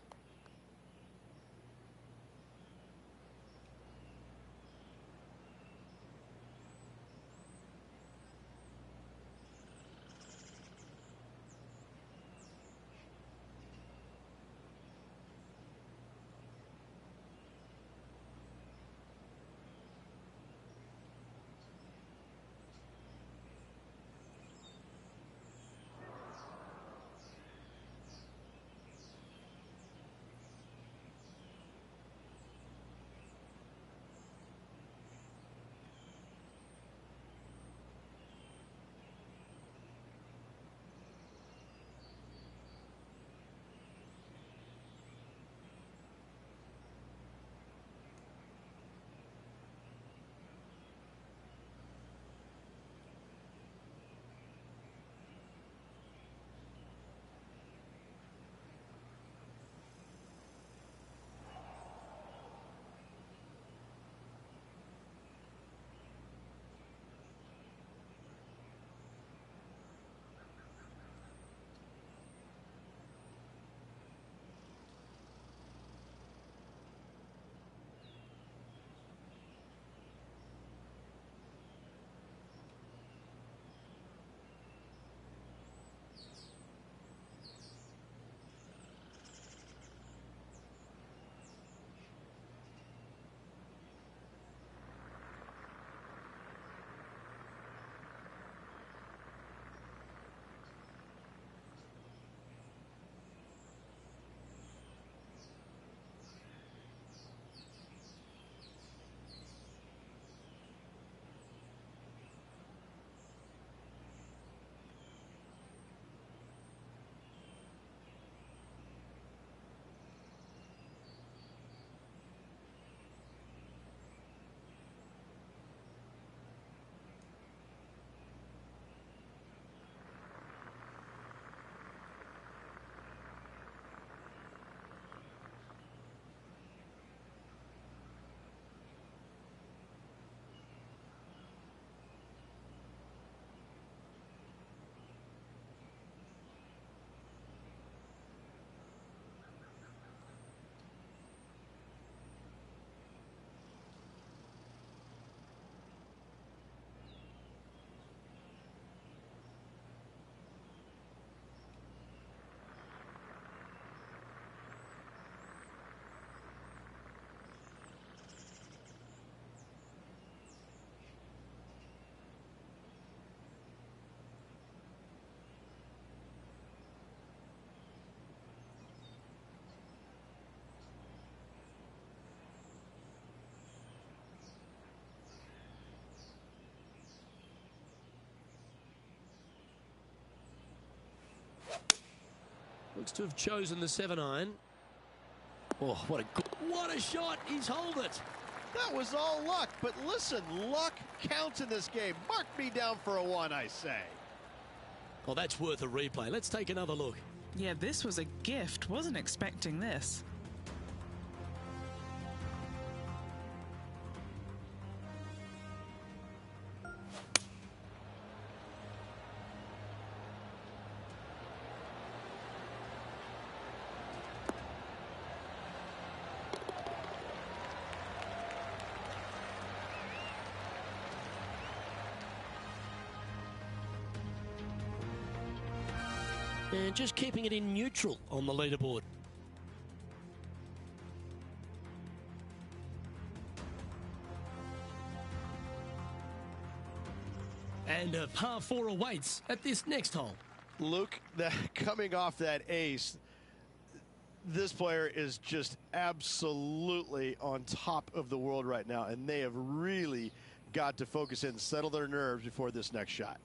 Looks to have chosen the 7-iron. Oh, what a shot. He's holed it. That was all luck, but listen, luck counts in this game. Mark me down for a 1, I say. Well, that's worth a replay. Let's take another look. Yeah, this was a gift. Wasn't expecting this. And just keeping it in neutral on the leaderboard. And a par 4 awaits at this next hole. Luke, coming off that ace, this player is just absolutely on top of the world right now, and they have really got to focus in and settle their nerves before this next shot.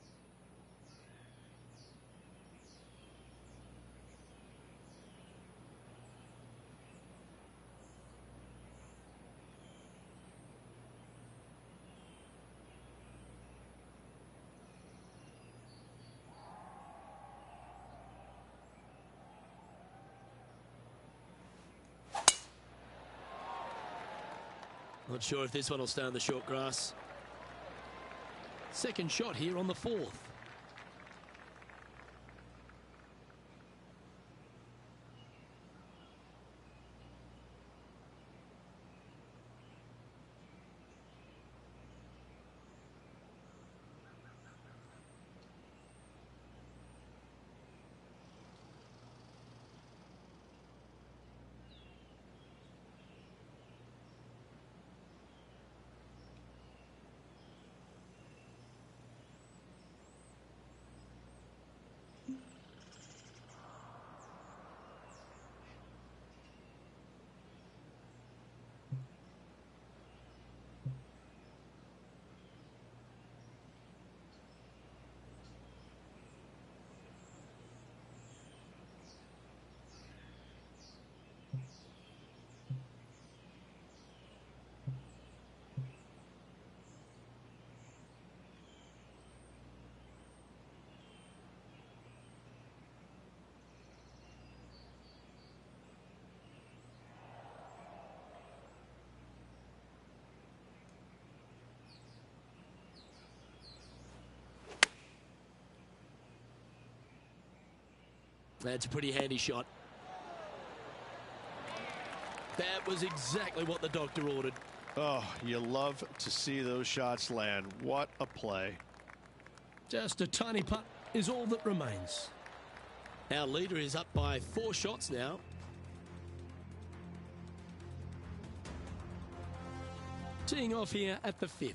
Not sure if this one will stay on the short grass. Second shot here on the 4th. That's a pretty handy shot. That was exactly what the doctor ordered. Oh, you love to see those shots land. What a play. Just a tiny putt is all that remains. Our leader is up by 4 shots now. Teeing off here at the 5th.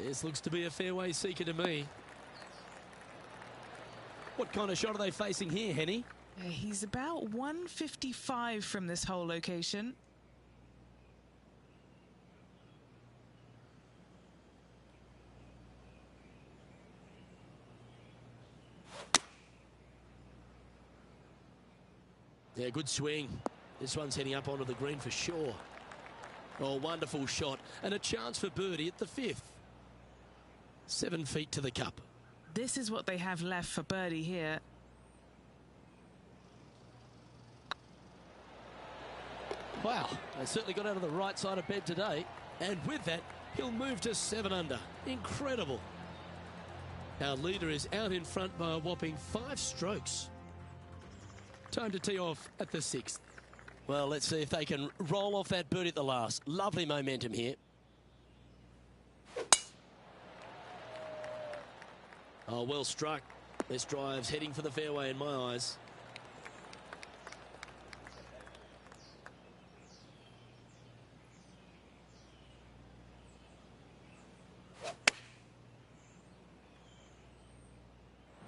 This looks to be a fairway seeker to me. What kind of shot are they facing here, Henny? He's about 155 from this hole location. Yeah, good swing. This one's heading up onto the green for sure. Oh, wonderful shot. And a chance for birdie at the 5th. 7 feet to the cup. This is what they have left for birdie here. Wow, they certainly got out of the right side of bed today. And with that, he'll move to 7 under. Incredible. Our leader is out in front by a whopping 5 strokes. Time to tee off at the 6th. Well, let's see if they can roll off that birdie at the last. Lovely momentum here. Oh, well struck. This drive's heading for the fairway in my eyes.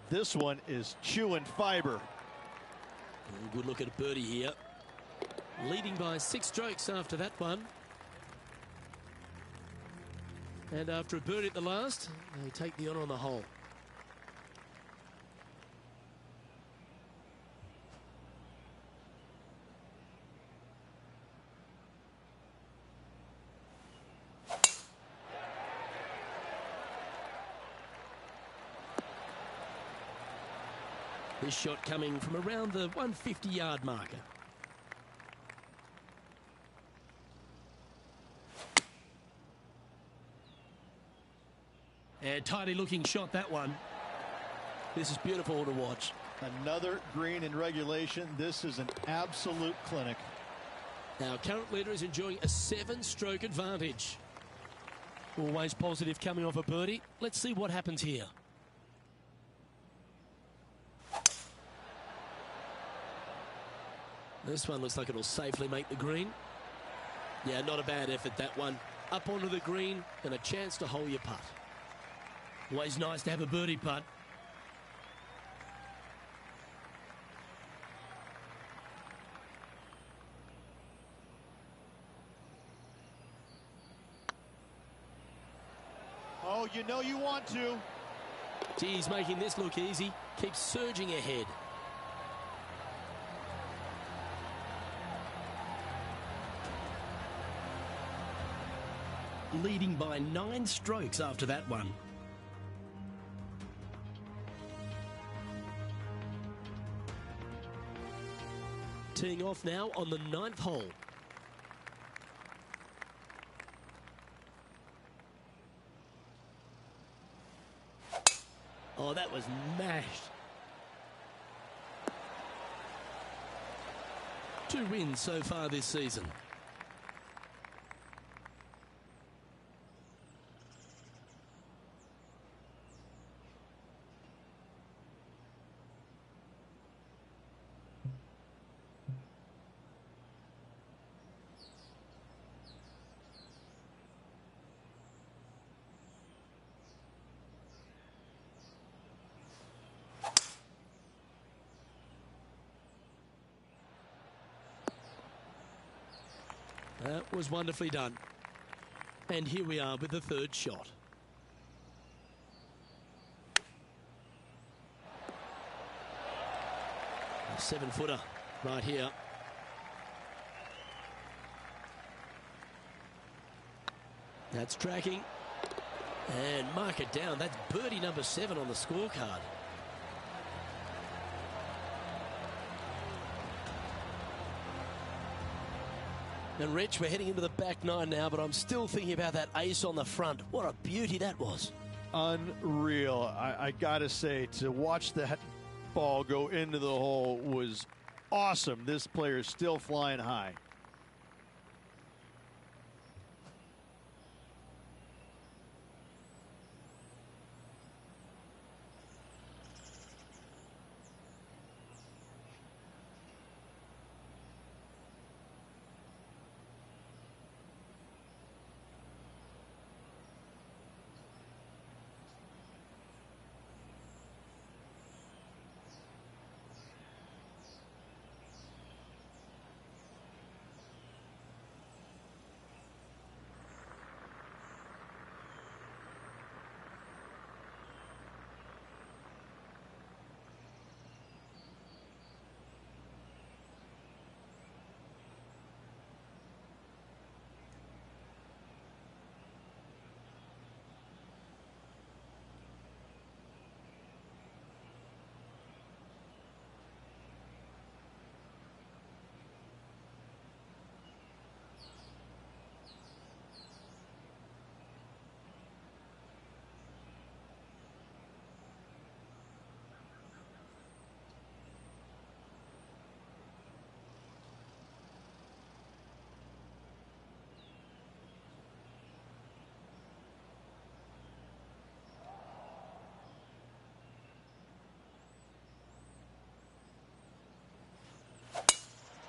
This one is chewing fiber. Good look at a birdie here. Leading by 6 strokes after that one. And after a birdie at the last, they take the honour on the hole. This shot coming from around the 150-yard marker. And tidy looking shot, that one. This is beautiful to watch. Another green in regulation. This is an absolute clinic. Our current leader is enjoying a 7-stroke advantage. Always positive coming off a birdie. Let's see what happens here. This one looks like it'll safely make the green. Yeah, not a bad effort, that one. Up onto the green and a chance to hole your putt. Always nice to have a birdie putt. Oh, you know you want to. Geez, making this look easy. Keeps surging ahead. Leading by 9 strokes after that one. Teeing off now on the 9th hole. Oh, that was mashed. 2 wins so far this season. That was wonderfully done. And here we are with the 3rd shot. A 7-footer right here. That's tracking. And mark it down. That's birdie number 7 on the scorecard. And Rich, we're heading into the back 9 now, but I'm still thinking about that ace on the front. What a beauty that was. Unreal. I gotta say, to watch that ball go into the hole was awesome. This player is still flying high.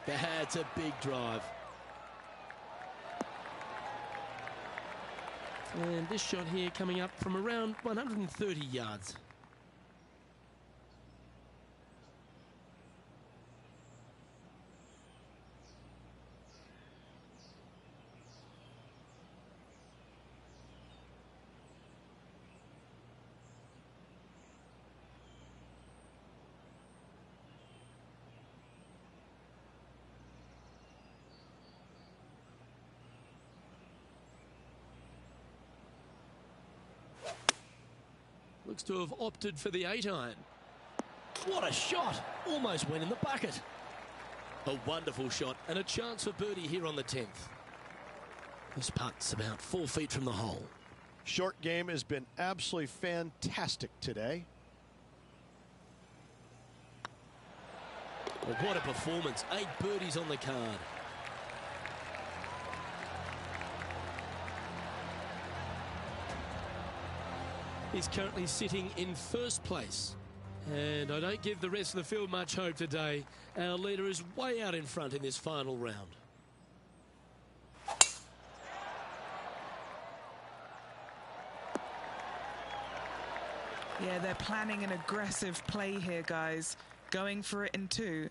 That's a big drive. And this shot here coming up from around 130 yards. Looks to have opted for the 8-iron. What a shot! Almost went in the bucket. A wonderful shot and a chance for birdie here on the 10th. This putt's about 4 feet from the hole. Short game has been absolutely fantastic today. Well, what a performance. 8 birdies on the card. He's currently sitting in first place. And I don't give the rest of the field much hope today. Our leader is way out in front in this final round. Yeah, they're planning an aggressive play here, guys. Going for it in 2.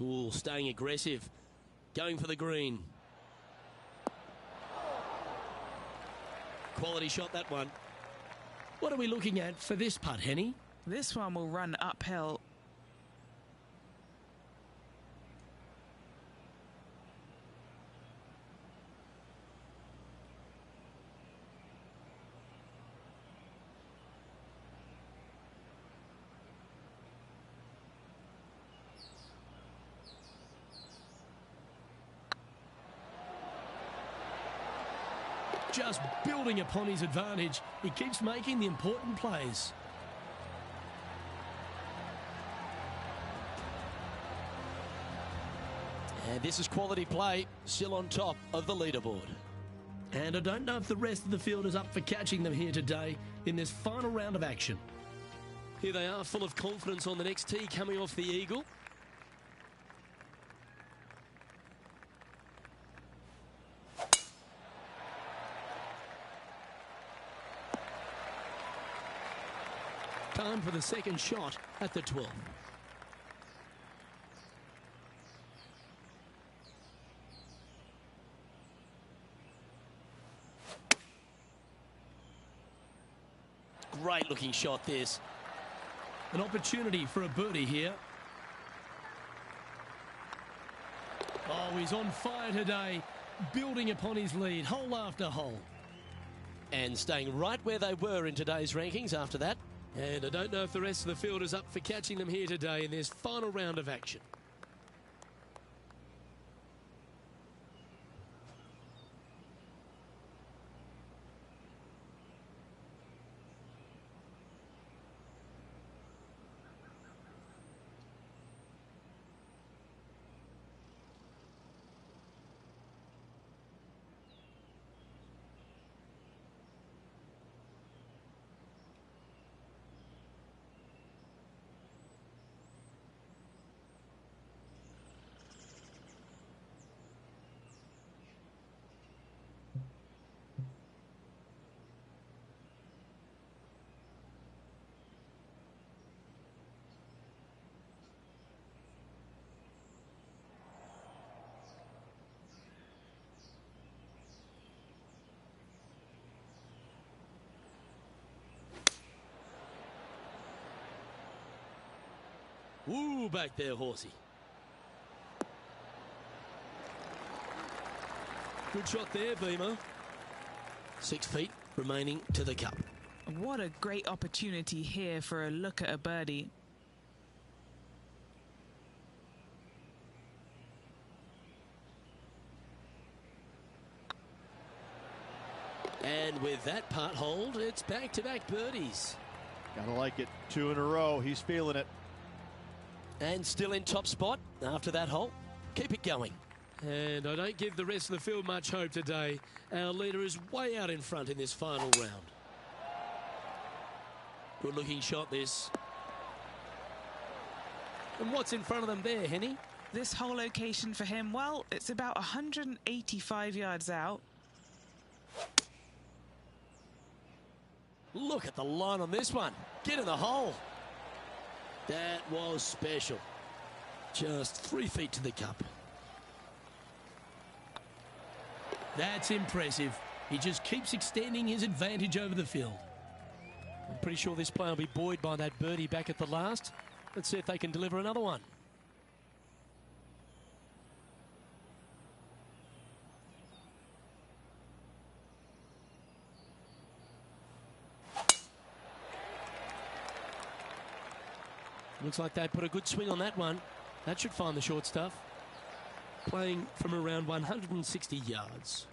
Ooh, staying aggressive. Going for the green. Quality shot, that one. What are we looking at for this putt, Henny? This one will run uphill. Just building upon his advantage. He keeps making the important plays. And this is quality play, still on top of the leaderboard. And I don't know if the rest of the field is up for catching them here today in this final round of action. Here they are, full of confidence on the next tee, coming off the eagle. Time for the second shot at the 12th. Great looking shot this. An opportunity for a birdie here. Oh, he's on fire today, building upon his lead, hole after hole. And staying right where they were in today's rankings after that. And I don't know if the rest of the field is up for catching them here today in this final round of action. Ooh, back there, horsey. Good shot there, Beamer. 6 feet remaining to the cup. What a great opportunity here for a look at a birdie. And with that putt hold, it's back-to-back birdies. Gotta like it. 2 in a row. He's feeling it. And still in top spot after that hole. Keep it going. And I don't give the rest of the field much hope today. Our leader is way out in front in this final round. Good looking shot this. And what's in front of them there, Henny? This whole location for him, well, it's about 185 yards out. Look at the line on this one. Get in the hole. That was special. Just 3 feet to the cup. That's impressive. He just keeps extending his advantage over the field. I'm pretty sure this player will be buoyed by that birdie back at the last. Let's see if they can deliver another one. Looks like they put a good swing on that one. That should find the short stuff. Playing from around 160 yards.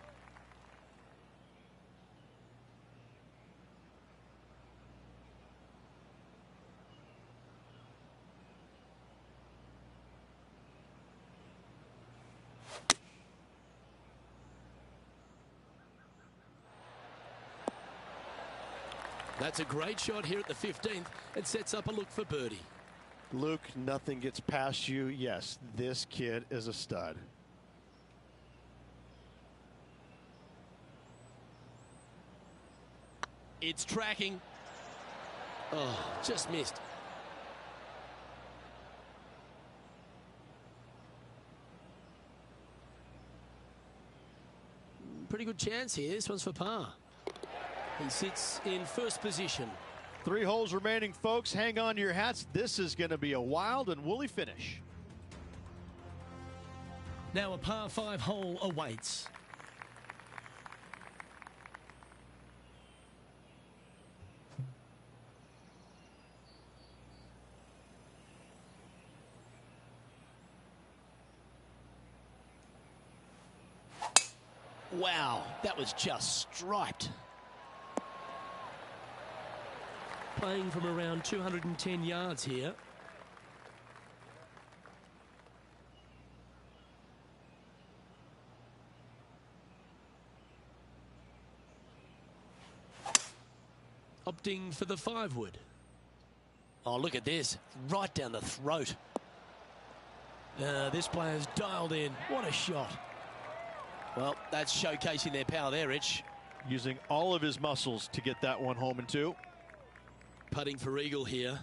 That's a great shot here at the 15th. It sets up a look for birdie. Luke, nothing gets past you. Yes, this kid is a stud. It's tracking. Oh, just missed. Pretty good chance here. This one's for par. He sits in first position. 3 holes remaining, folks. Hang on to your hats. This is going to be a wild and woolly finish. Now a par 5 hole awaits. Wow, that was just striped. Playing from around 210 yards here. Opting for the 5-wood. Oh, look at this. Right down the throat. This player's dialed in. What a shot. Well, that's showcasing their power there, Rich. Using all of his muscles to get that one home and 2. Putting for eagle here.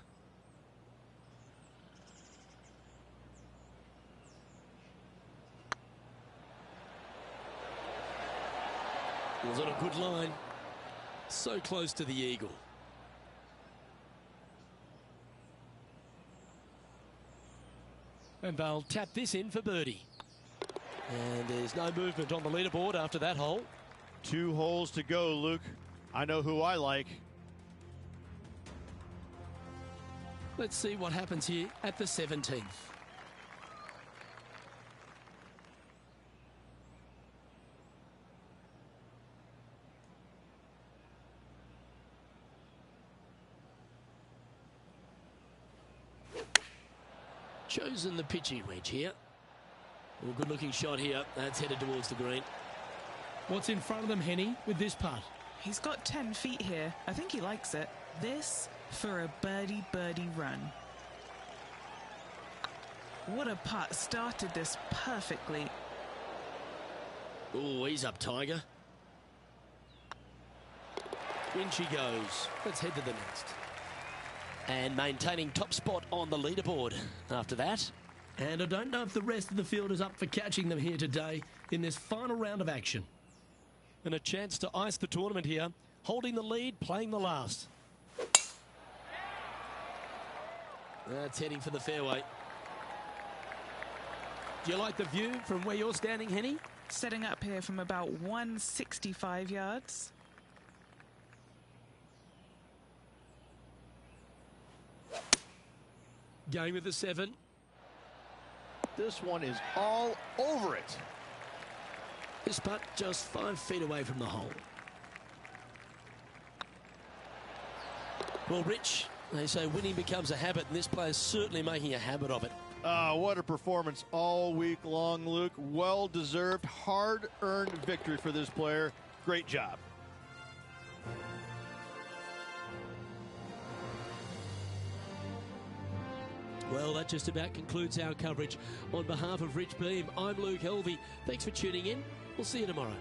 Was on a good line. So close to the eagle. And they'll tap this in for birdie. And there's no movement on the leaderboard after that hole. 2 holes to go, Luke. I know who I like. Let's see what happens here at the 17th. Chosen the pitching wedge here. Well, good looking shot here. That's headed towards the green. What's in front of them, Henny, with this putt? He's got 10 feet here. I think he likes it. This for a birdie run. What a putt. Started this perfectly. Oh, he's up, Tiger. In she goes. Let's head to the next. And maintaining top spot on the leaderboard after that. And I don't know if the rest of the field is up for catching them here today in this final round of action. And a chance to ice the tournament here. Holding the lead, playing the last. That's heading for the fairway. Do you like the view from where you're standing, Henny? Setting up here from about 165 yards. Going with the 7. This one is all over it. This putt just 5 feet away from the hole. Well, Rich, they say winning becomes a habit, and this player's certainly making a habit of it. What a performance all week long, Luke. Well-deserved, hard-earned victory for this player. Great job. Well, that just about concludes our coverage. On behalf of Rich Beam, I'm Luke Helvey. Thanks for tuning in. We'll see you tomorrow.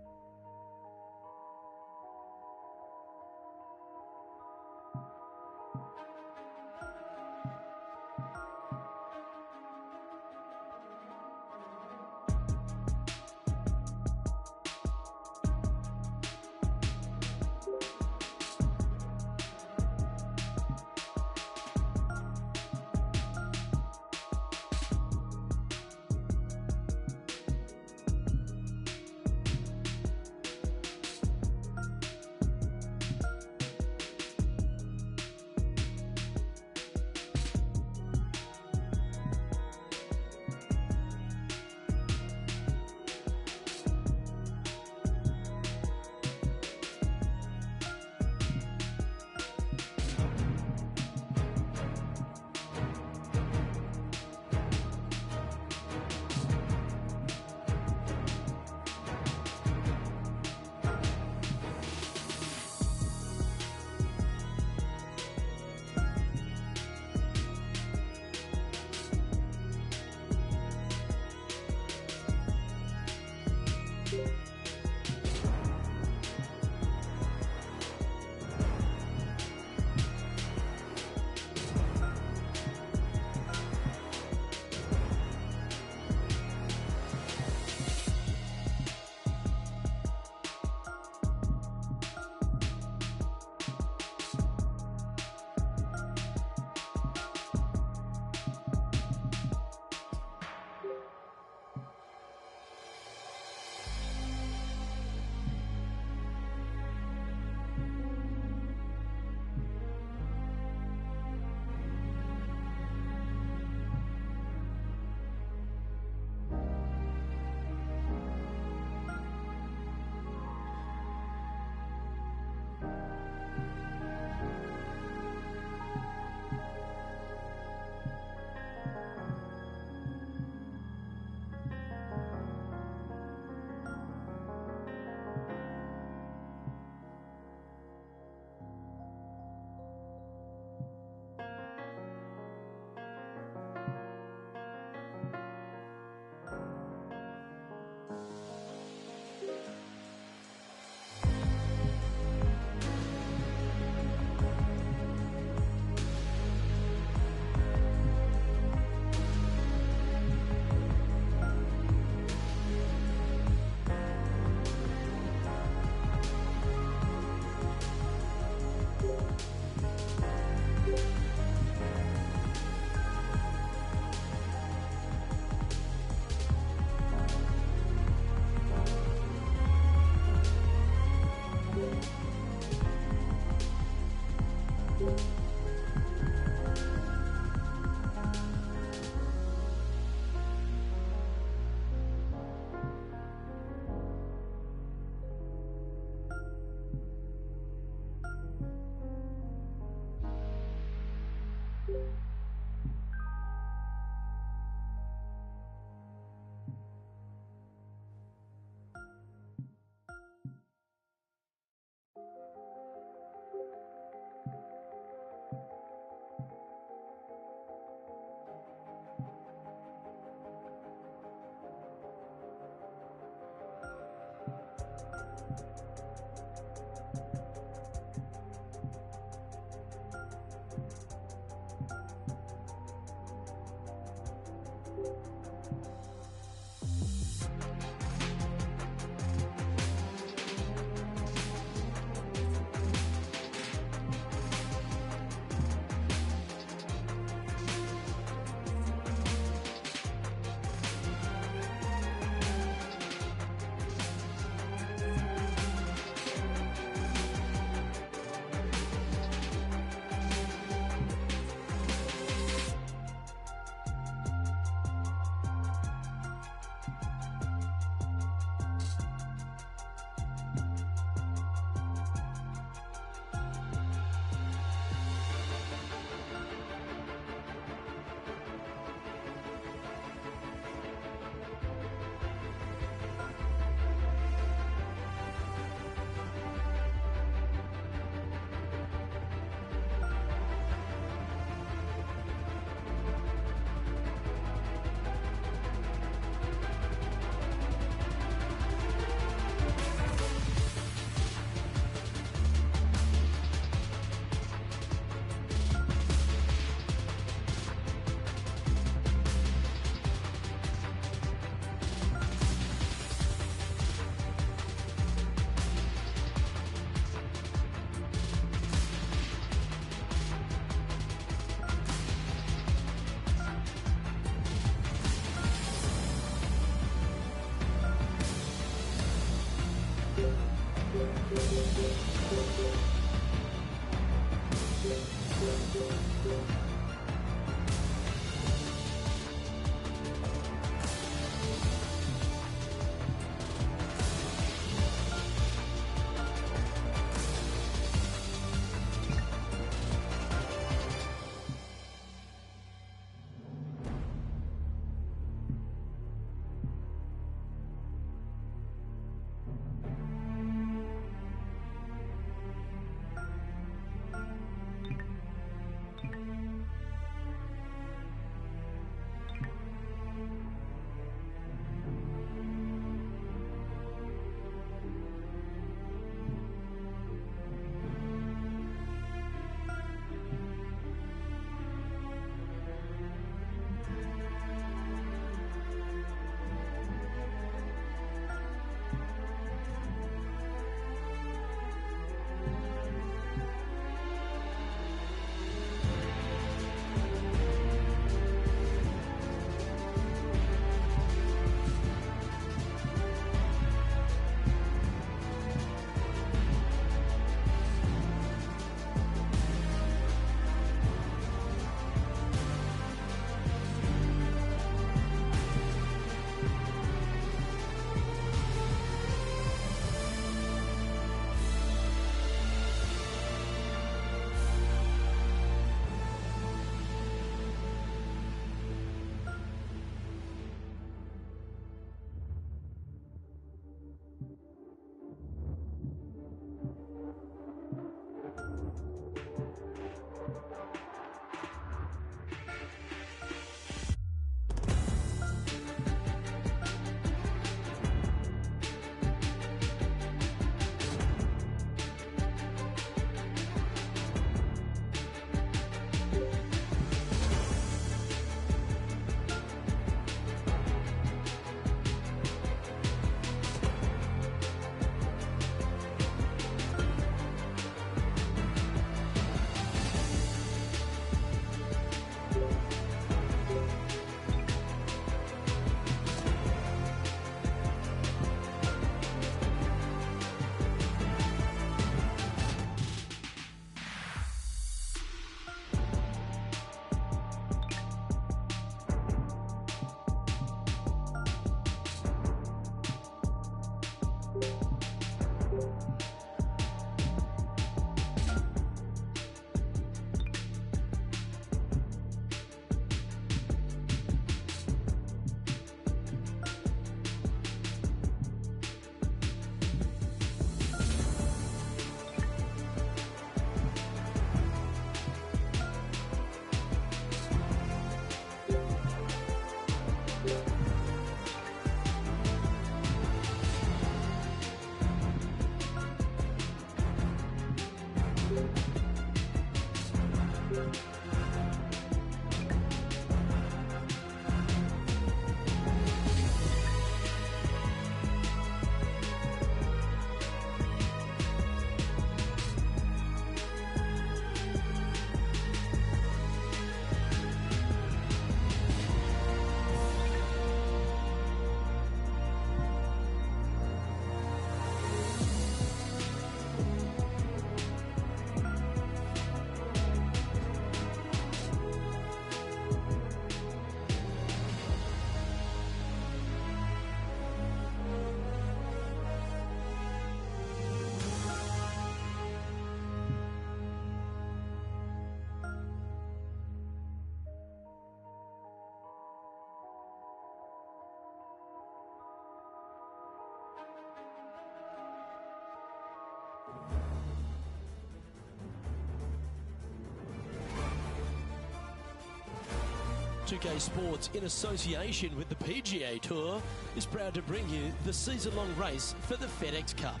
2K Sports, in association with the PGA Tour, is proud to bring you the season-long race for the FedEx Cup.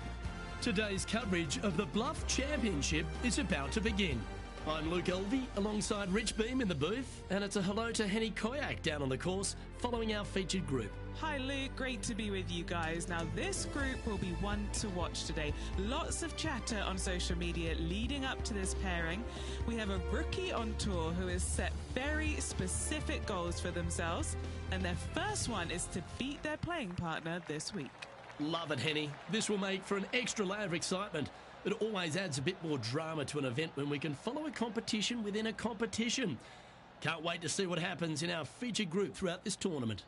Today's coverage of the Bluff Championship is about to begin. I'm Luke Elvey alongside Rich Beam in the booth, and it's a hello to Henny Koyak down on the course following our featured group. Hi Luke, great to be with you guys. Now this group will be one to watch today. Lots of chatter on social media leading up to this pairing. We have a rookie on tour who has set very specific goals for themselves, and their first one is to beat their playing partner this week. Love it, Henny. This will make for an extra layer of excitement. It always adds a bit more drama to an event when we can follow a competition within a competition. Can't wait to see what happens in our featured group throughout this tournament.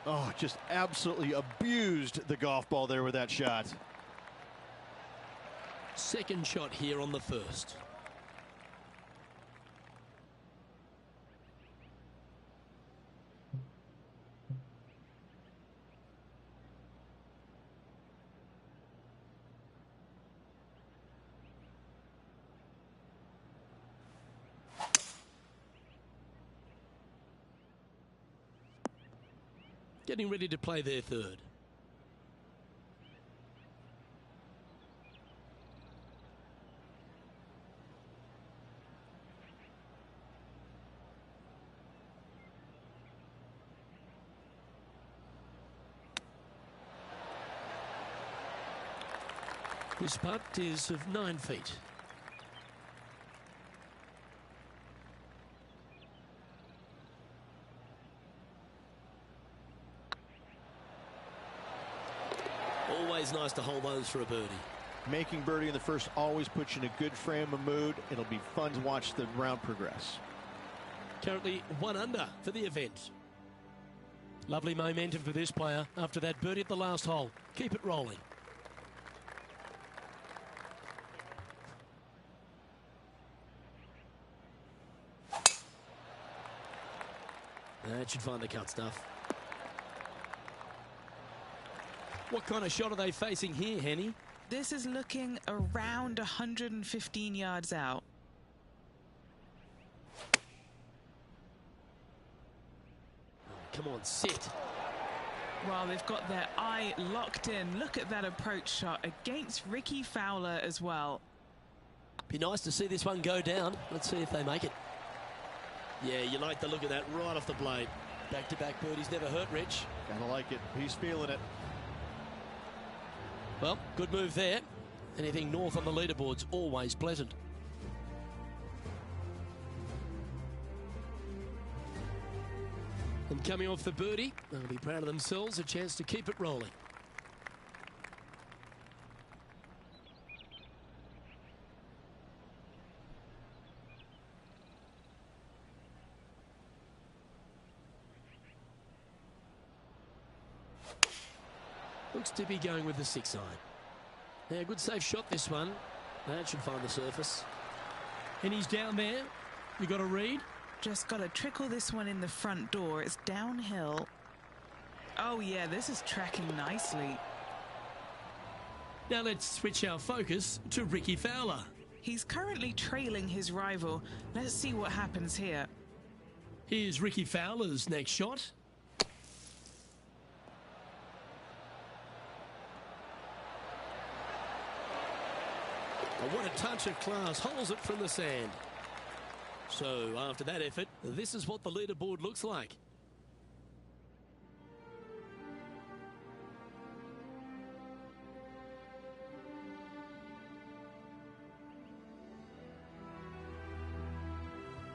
Oh, just absolutely abused the golf ball there with that shot. Second shot here on the first. Getting ready to play their third. This putt is of 9 feet. Always nice to hold those for a birdie. Making birdie in the first always puts you in a good frame of mood. It'll be fun to watch the round progress. Currently 1 under for the event. Lovely momentum for this player after that birdie at the last hole. Keep it rolling. That should find the cut stuff. What kind of shot are they facing here, Henny? This is looking around 115 yards out. Come on, sit. Well, they've got their eye locked in. Look at that approach shot against Ricky Fowler as well. Be nice to see this one go down. Let's see if they make it. Yeah, you like the look of that right off the blade. Back-to-back birdies never hurt, Rich. Kinda like it. He's feeling it. Well, good move there. Anything north on the leaderboard's always pleasant. And coming off the birdie, they'll be proud of themselves, a chance to keep it rolling. Looks to be going with the 6 iron. Yeah, good safe shot this one. That should find the surface. And he's down there. You got a read? Just got to trickle this one in the front door. It's downhill. Oh, yeah, this is tracking nicely. Now let's switch our focus to Ricky Fowler. He's currently trailing his rival. Let's see what happens here. Here's Ricky Fowler's next shot. Oh, what a touch of class. Holds it from the sand. So after that effort, this is what the leaderboard looks like.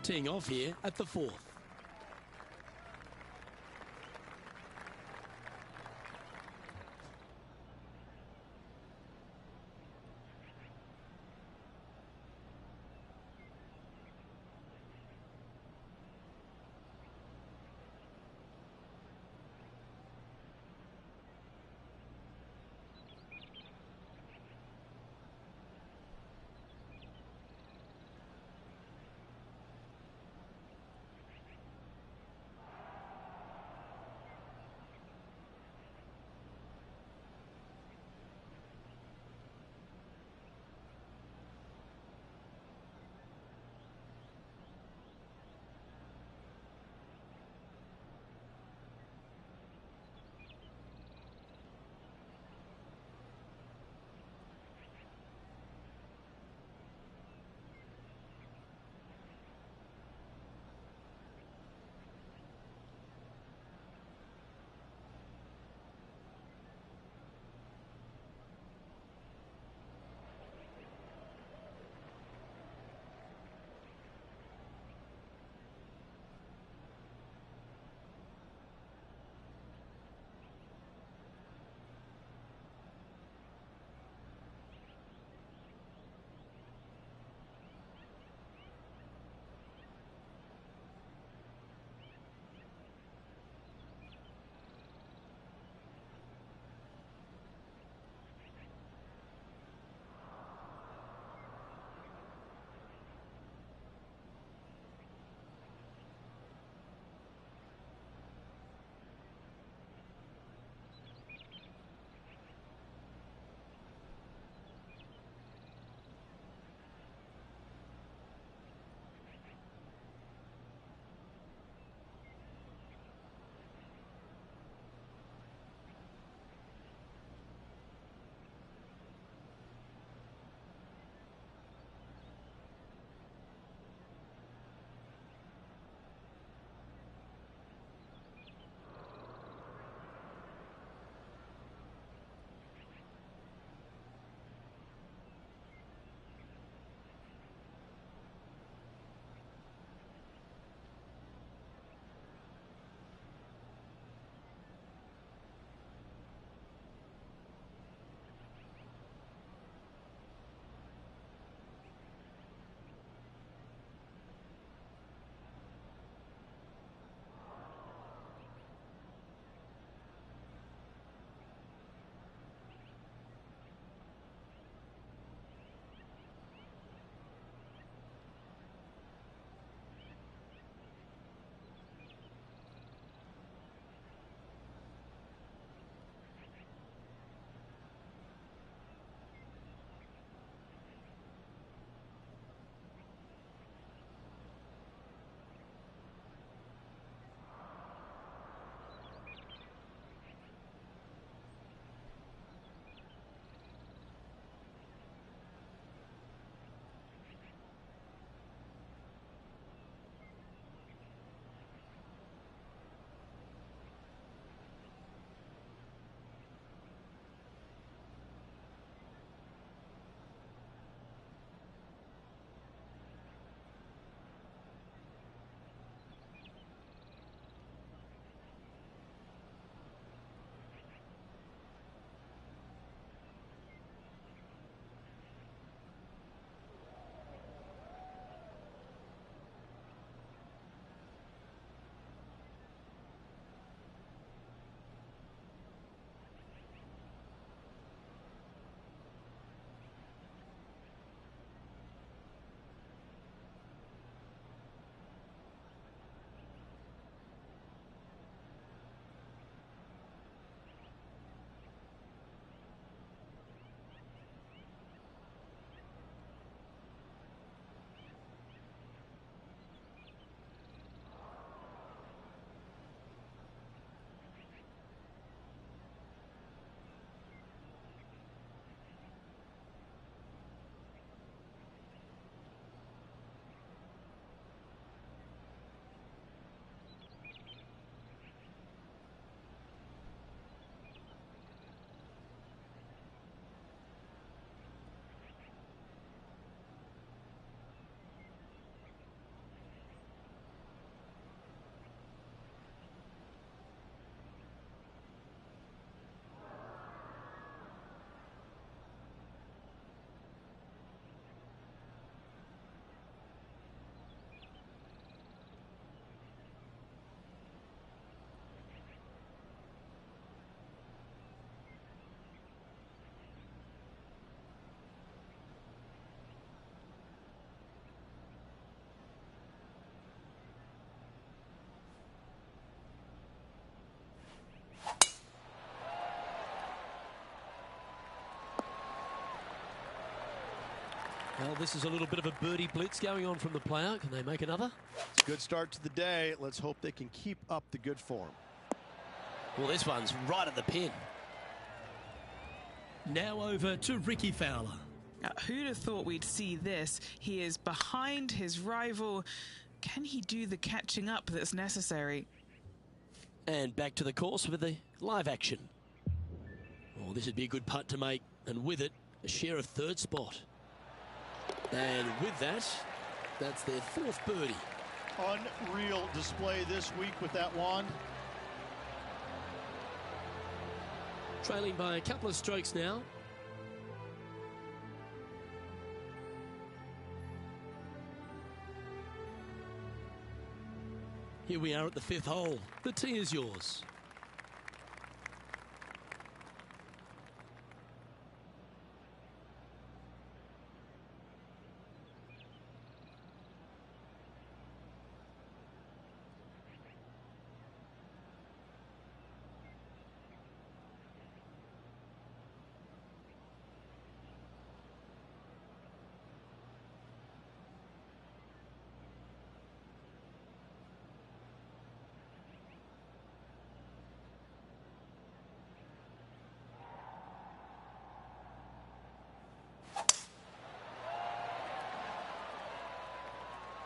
Teeing off here at the 4th. Well, this is a little bit of a birdie blitz going on from the player. Can they make another? It's a good start to the day. Let's hope they can keep up the good form. Well, this one's right at the pin. Now over to Ricky Fowler. Who'd have thought we'd see this? He is behind his rival. Can he do the catching up that's necessary? And back to the course with the live action. Oh, this would be a good putt to make. And with it, a share of third spot. And with that, that's their fourth birdie. Unreal display this week with that wand. Trailing by a couple of strokes now. Here we are at the fifth hole. The tee is yours.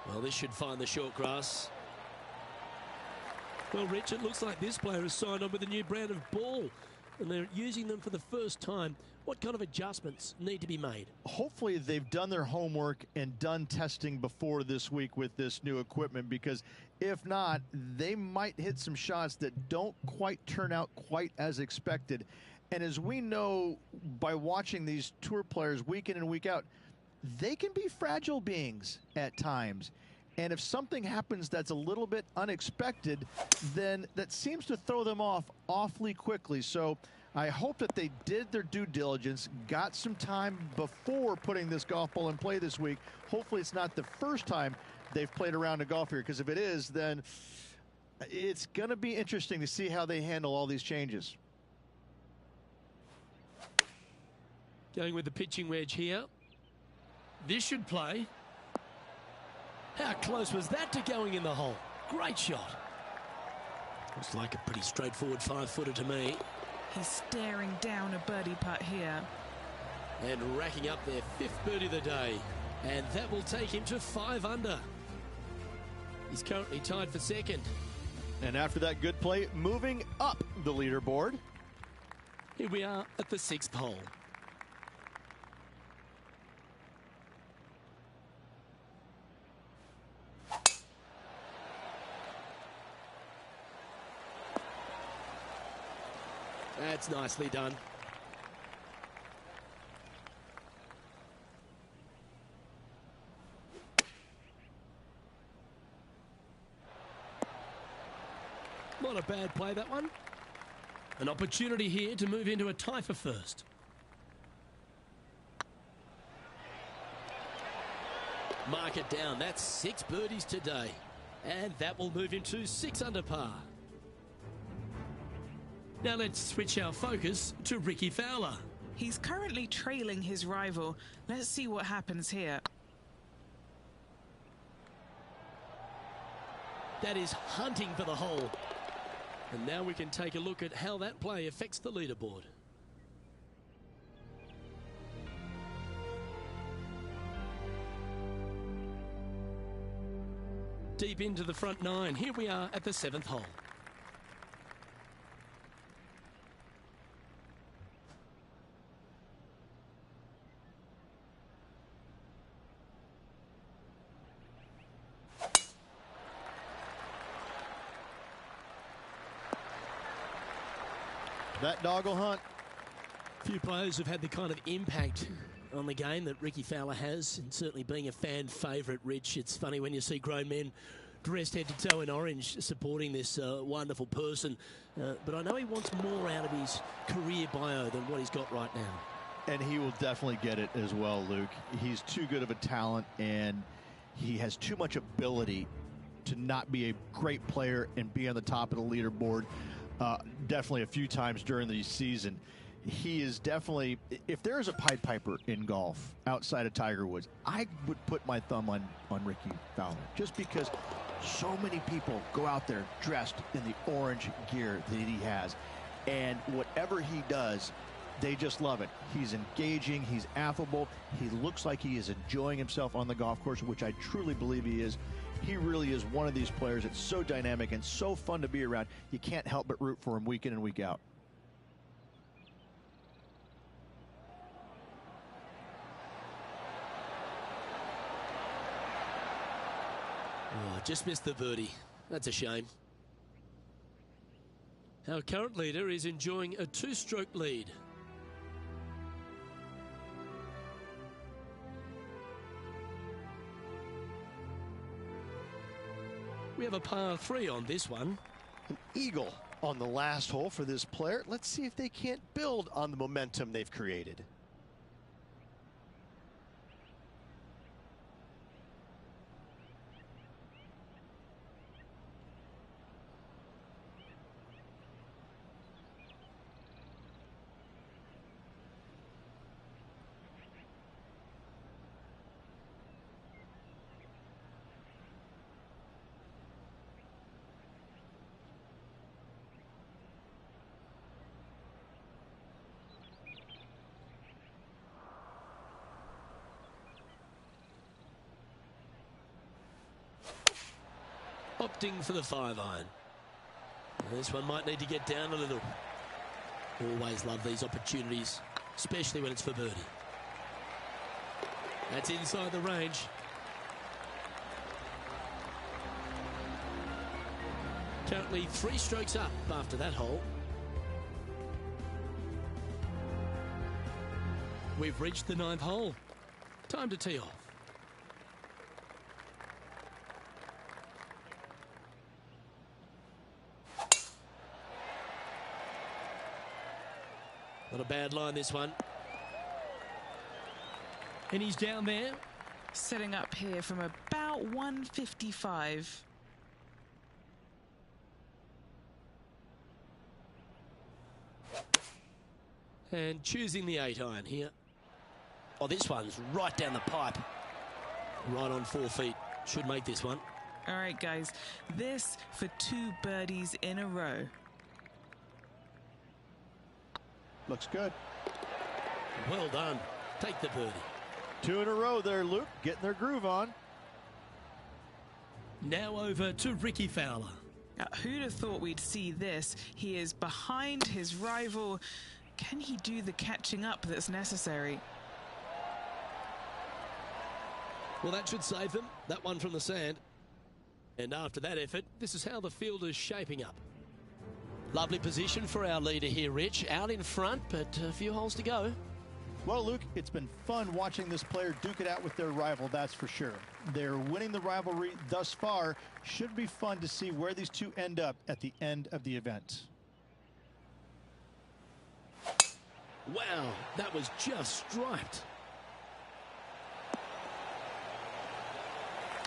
Well, this should find the short grass. Well, Rich, it looks like this player has signed on with a new brand of ball, and they're using them for the first time. What kind of adjustments need to be made? Hopefully they've done their homework and done testing before this week with this new equipment, because if not, they might hit some shots that don't quite turn out quite as expected. And as we know by watching these tour players week in and week out, they can be fragile beings at times. And if something happens that's a little bit unexpected, then that seems to throw them off awfully quickly. So I hope that they did their due diligence, got some time before putting this golf ball in play this week. Hopefully it's not the first time they've played around a golf here, because if it is, then it's going to be interesting to see how they handle all these changes. Going with the pitching wedge here. This should play. How close was that to going in the hole? Great shot. Looks like a pretty straightforward 5-footer to me. He's staring down a birdie putt here. And racking up their fifth birdie of the day. And that will take him to 5 under. He's currently tied for second. And after that good play, moving up the leaderboard. Here we are at the 6th hole. That's nicely done. Not a bad play, that one. An opportunity here to move into a tie for first. Mark it down. That's 6 birdies today. And that will move him to 6 under par. Now let's switch our focus to Ricky Fowler. He's currently trailing his rival. Let's see what happens here. That is hunting for the hole. And now we can take a look at how that play affects the leaderboard. Deep into the front 9. Here we are at the 7th hole. That dog will hunt. Few players have had the kind of impact on the game that Ricky Fowler has, and certainly being a fan favourite, Rich. It's funny when you see grown men dressed head to toe in orange supporting this wonderful person. But I know he wants more out of his career bio than what he's got right now. And he will definitely get it as well, Luke. He's too good of a talent, and he has too much ability to not be a great player and be on the top of the leaderboard definitely a few times during the season. he is definitely, if there is a Pied Piper in golf outside of Tiger Woods, I would put my thumb on Ricky Fowler, just because so many people go out there dressed in the orange gear that he has, and whatever he does, they just love it. He's engaging, he's affable, he looks like he is enjoying himself on the golf course, which I truly believe he is. He really is one of these players that's so dynamic and so fun to be around. You can't help but root for him week in and week out. Oh, just missed the birdie. That's a shame. Our current leader is enjoying a 2-stroke lead. We have a par 3 on this one. An eagle on the last hole for this player. Let's see if they can't build on the momentum they've created. Opting for the 5-iron. This one might need to get down a little. Always love these opportunities, especially when it's for birdie. That's inside the range. Currently 3 strokes up after that hole. We've reached the 9th hole. Time to tee off. Not a bad line, this one. And he's down there. Setting up here from about 155. And choosing the 8-iron here. Oh, this one's right down the pipe. Right on 4 feet. Should make this one. All right, guys. This for 2 birdies in a row. Looks good. Well done. Take the birdie. 2 in a row there, Luke. Getting their groove on. Now over to Ricky Fowler. Now, who'd have thought we'd see this? He is behind his rival. Can he do the catching up that's necessary? Well, that should save them. That one from the sand. And after that effort, this is how the field is shaping up. Lovely position for our leader here, Rich. Out in front, but a few holes to go. Well, Luke, it's been fun watching this player duke it out with their rival, that's for sure. They're winning the rivalry thus far. Should be fun to see where these two end up at the end of the event. Wow, that was just striped.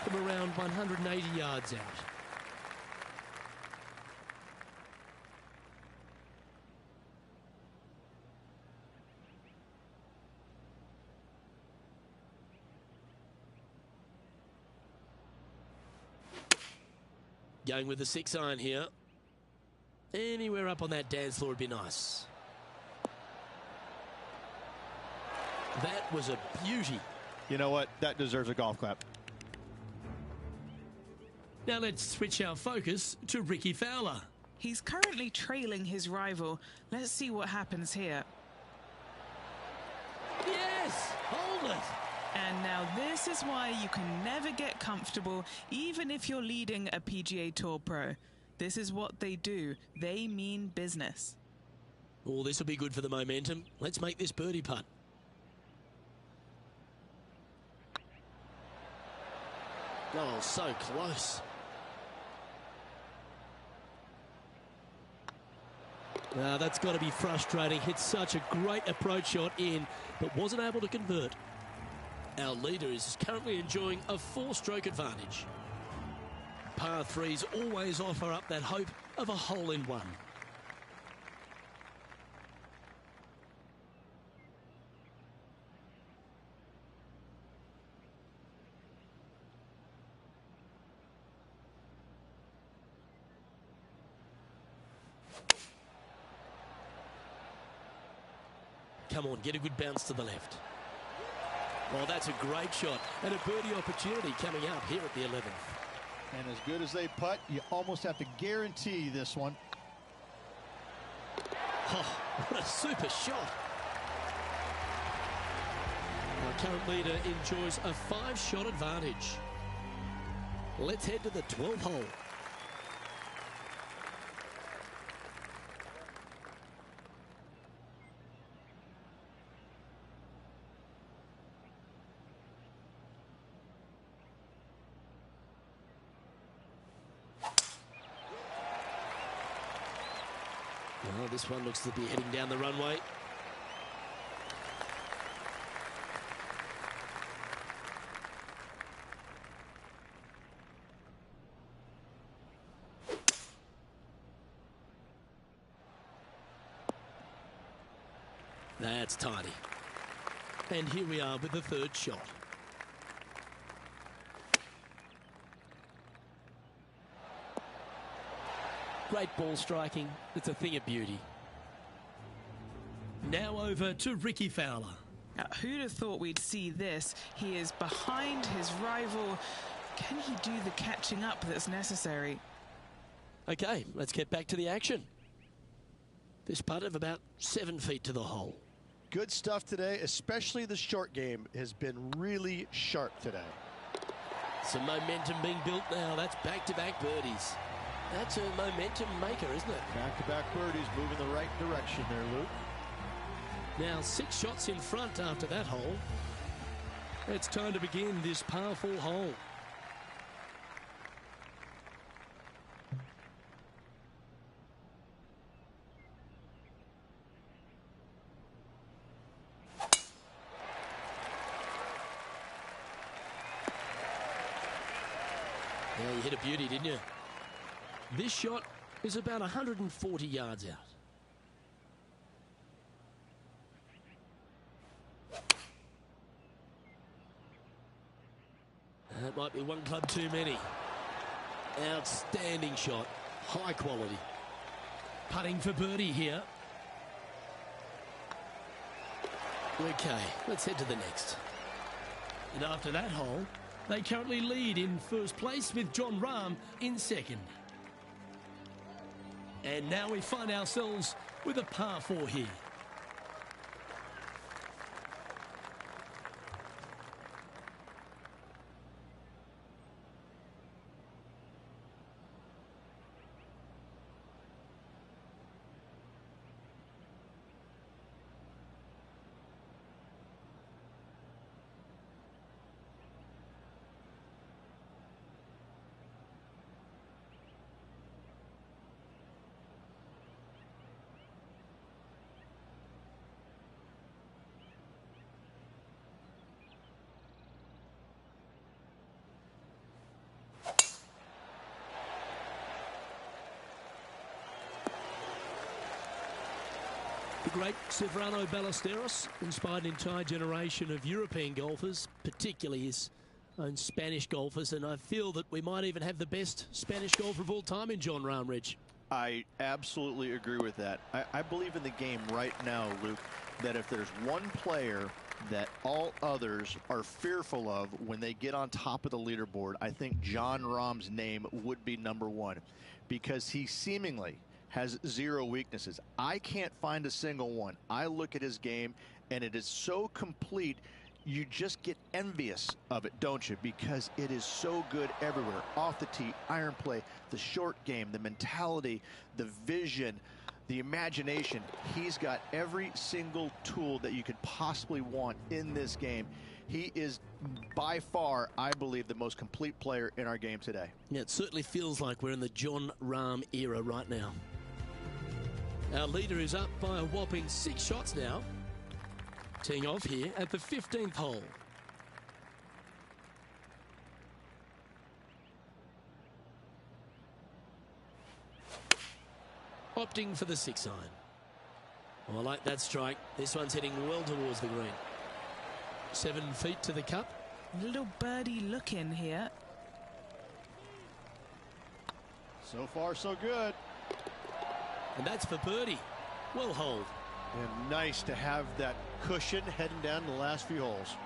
From around 180 yards out. Going with the 6-iron here. Anywhere up on that dance floor would be nice. That was a beauty. You know what? That deserves a golf clap. Now let's switch our focus to Ricky Fowler. He's currently trailing his rival. Let's see what happens here. Yes! Hold it! And now this is why you can never get comfortable, even if you're leading a PGA Tour pro. This is what they do. They mean business. Oh, this will be good for the momentum. Let's make this birdie putt. Oh, so close. That's got to be frustrating. Hit such a great approach shot in, but wasn't able to convert. Our leader is currently enjoying a 4-stroke advantage. Par 3s always offer up that hope of a hole-in-one. come on, get a good bounce to the left. Well, that's a great shot and a birdie opportunity coming up here at the 11th. And as good as they putt, you almost have to guarantee this one. Oh, what a super shot. Our current leader enjoys a 5-shot advantage. Let's head to the 12th hole. Well, this one looks to be heading down the runway. That's tidy. And here we are with the 3rd shot. Great ball striking. It's a thing of beauty. Now over to Ricky Fowler. Now, who'd have thought we'd see this? He is behind his rival. Can he do the catching up that's necessary? Okay, let's get back to the action. This putt of about 7 feet to the hole. Good stuff today, especially the short game has been really sharp today. Some momentum being built now. That's back-to-back birdies. That's a momentum maker, isn't it? Back-to-back birdies moving the right direction there, Luke. Now 6 shots in front after that hole. It's time to begin this powerful hole. Yeah, you hit a beauty, didn't you? This shot is about 140 yards out. That might be one club too many. Outstanding shot. High quality. Putting for birdie here. Okay, let's head to the next. And after that hole, they currently lead in 1st place with Jon Rahm in 2nd. And now we find ourselves with a par 4 here. The great Severano Ballesteros inspired an entire generation of European golfers, particularly his own Spanish golfers, and I feel that we might even have the best Spanish golfer of all time in Jon Rahm, Rich. I absolutely agree with that. I believe in the game right now, Luke, that if there's one player that all others are fearful of when they get on top of the leaderboard, I think Jon Rahm's name would be #1, because he seemingly has 0 weaknesses. I can't find a single one. I look at his game, and it is so complete, you just get envious of it, don't you? Because it is so good everywhere. Off the tee, iron play, the short game, the mentality, the vision, the imagination. He's got every single tool that you could possibly want in this game. He is by far, I believe, the most complete player in our game today. Yeah, it certainly feels like we're in the Jon Rahm era right now. Our leader is up by a whopping 6 shots now. Teeing off here at the 15th hole. Opting for the 6 iron. Oh, I like that strike. This one's heading well towards the green. 7 feet to the cup. Little birdie look in here. So far, so good. And that's for birdie. Well holed. And nice to have that cushion heading down the last few holes.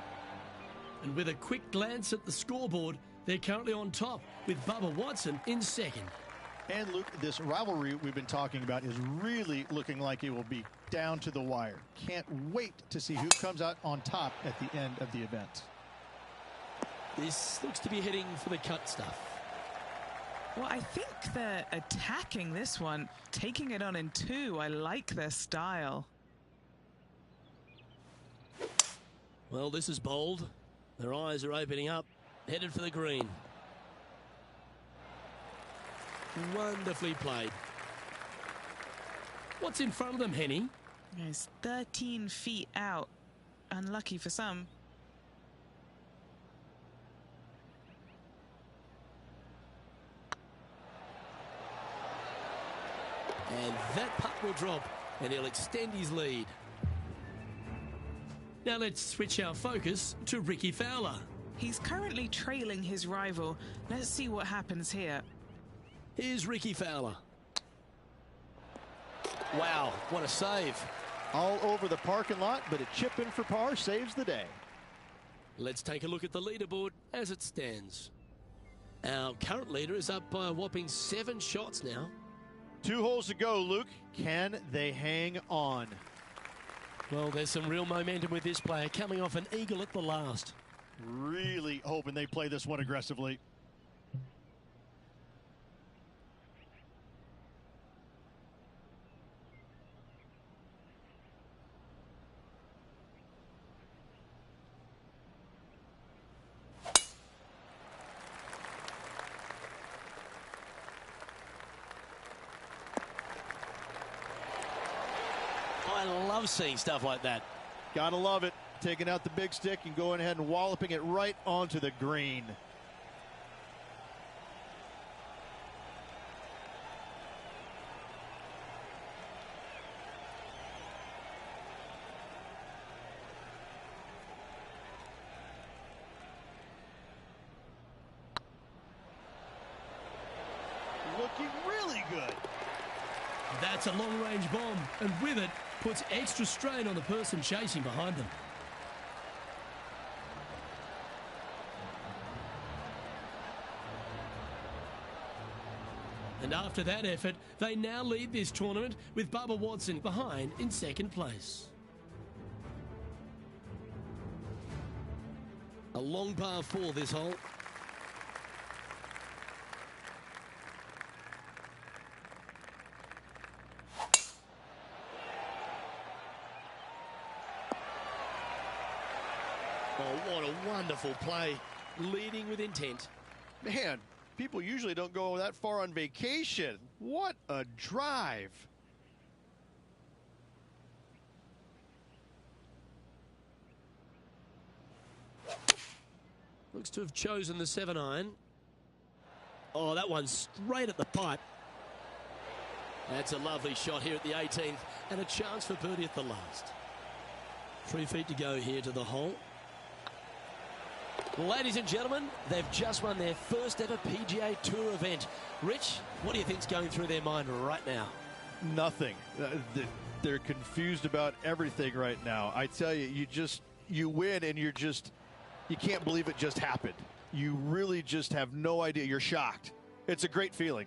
And with a quick glance at the scoreboard, they're currently on top with Bubba Watson in second. And Luke, this rivalry we've been talking about is really looking like it will be down to the wire. Can't wait to see who comes out on top at the end of the event. This looks to be heading for the cut stuff. Well, I think they're attacking this one, taking it on in two. I like their style. Well, this is bold. Their eyes are opening up, headed for the green. Wonderfully played. What's in front of them, Henny? He's 13 feet out. Unlucky for some. And that putt will drop, and he'll extend his lead. Now let's switch our focus to Ricky Fowler. He's currently trailing his rival. Let's see what happens here. Here's Ricky Fowler. Wow, what a save. All over the parking lot, but a chip in for par saves the day. Let's take a look at the leaderboard as it stands. Our current leader is up by a whopping 7 shots now. 2 holes to go, Luke. Can they hang on? Well, there's some real momentum with this player coming off an eagle at the last. Really hoping they play this one aggressively. I love seeing stuff like that. Gotta love it. Taking out the big stick and going ahead and walloping it right onto the green. Looking really good. That's a long-range bomb, and with it, puts extra strain on the person chasing behind them. And after that effort, they now lead this tournament with Bubba Watson behind in second place. A long par 4 this hole. Oh, what a wonderful play. Leading with intent. Man, people usually don't go that far on vacation. What a drive. Looks to have chosen the 7-iron. Oh, that one's straight at the pipe. That's a lovely shot here at the 18th, and a chance for birdie at the last. 3 feet to go here to the hole. Ladies and gentlemen, they've just won their first ever PGA Tour event. Rich, what do you think's going through their mind right now? Nothing. They're confused about everything right now. I tell you, you win and you can't believe it just happened. You really just have no idea. You're shocked. It's a great feeling.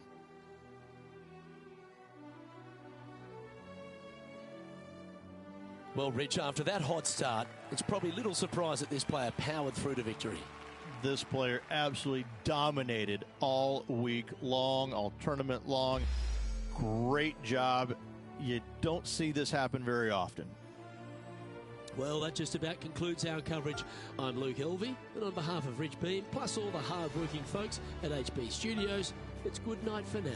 Well, Rich, after that hot start, it's probably little surprise that this player powered through to victory. This player absolutely dominated all week long, all tournament long. Great job. You don't see this happen very often. Well, that just about concludes our coverage. I'm Luke Elvey, and on behalf of Rich Beam, plus all the hard-working folks at HB Studios, it's good night for now.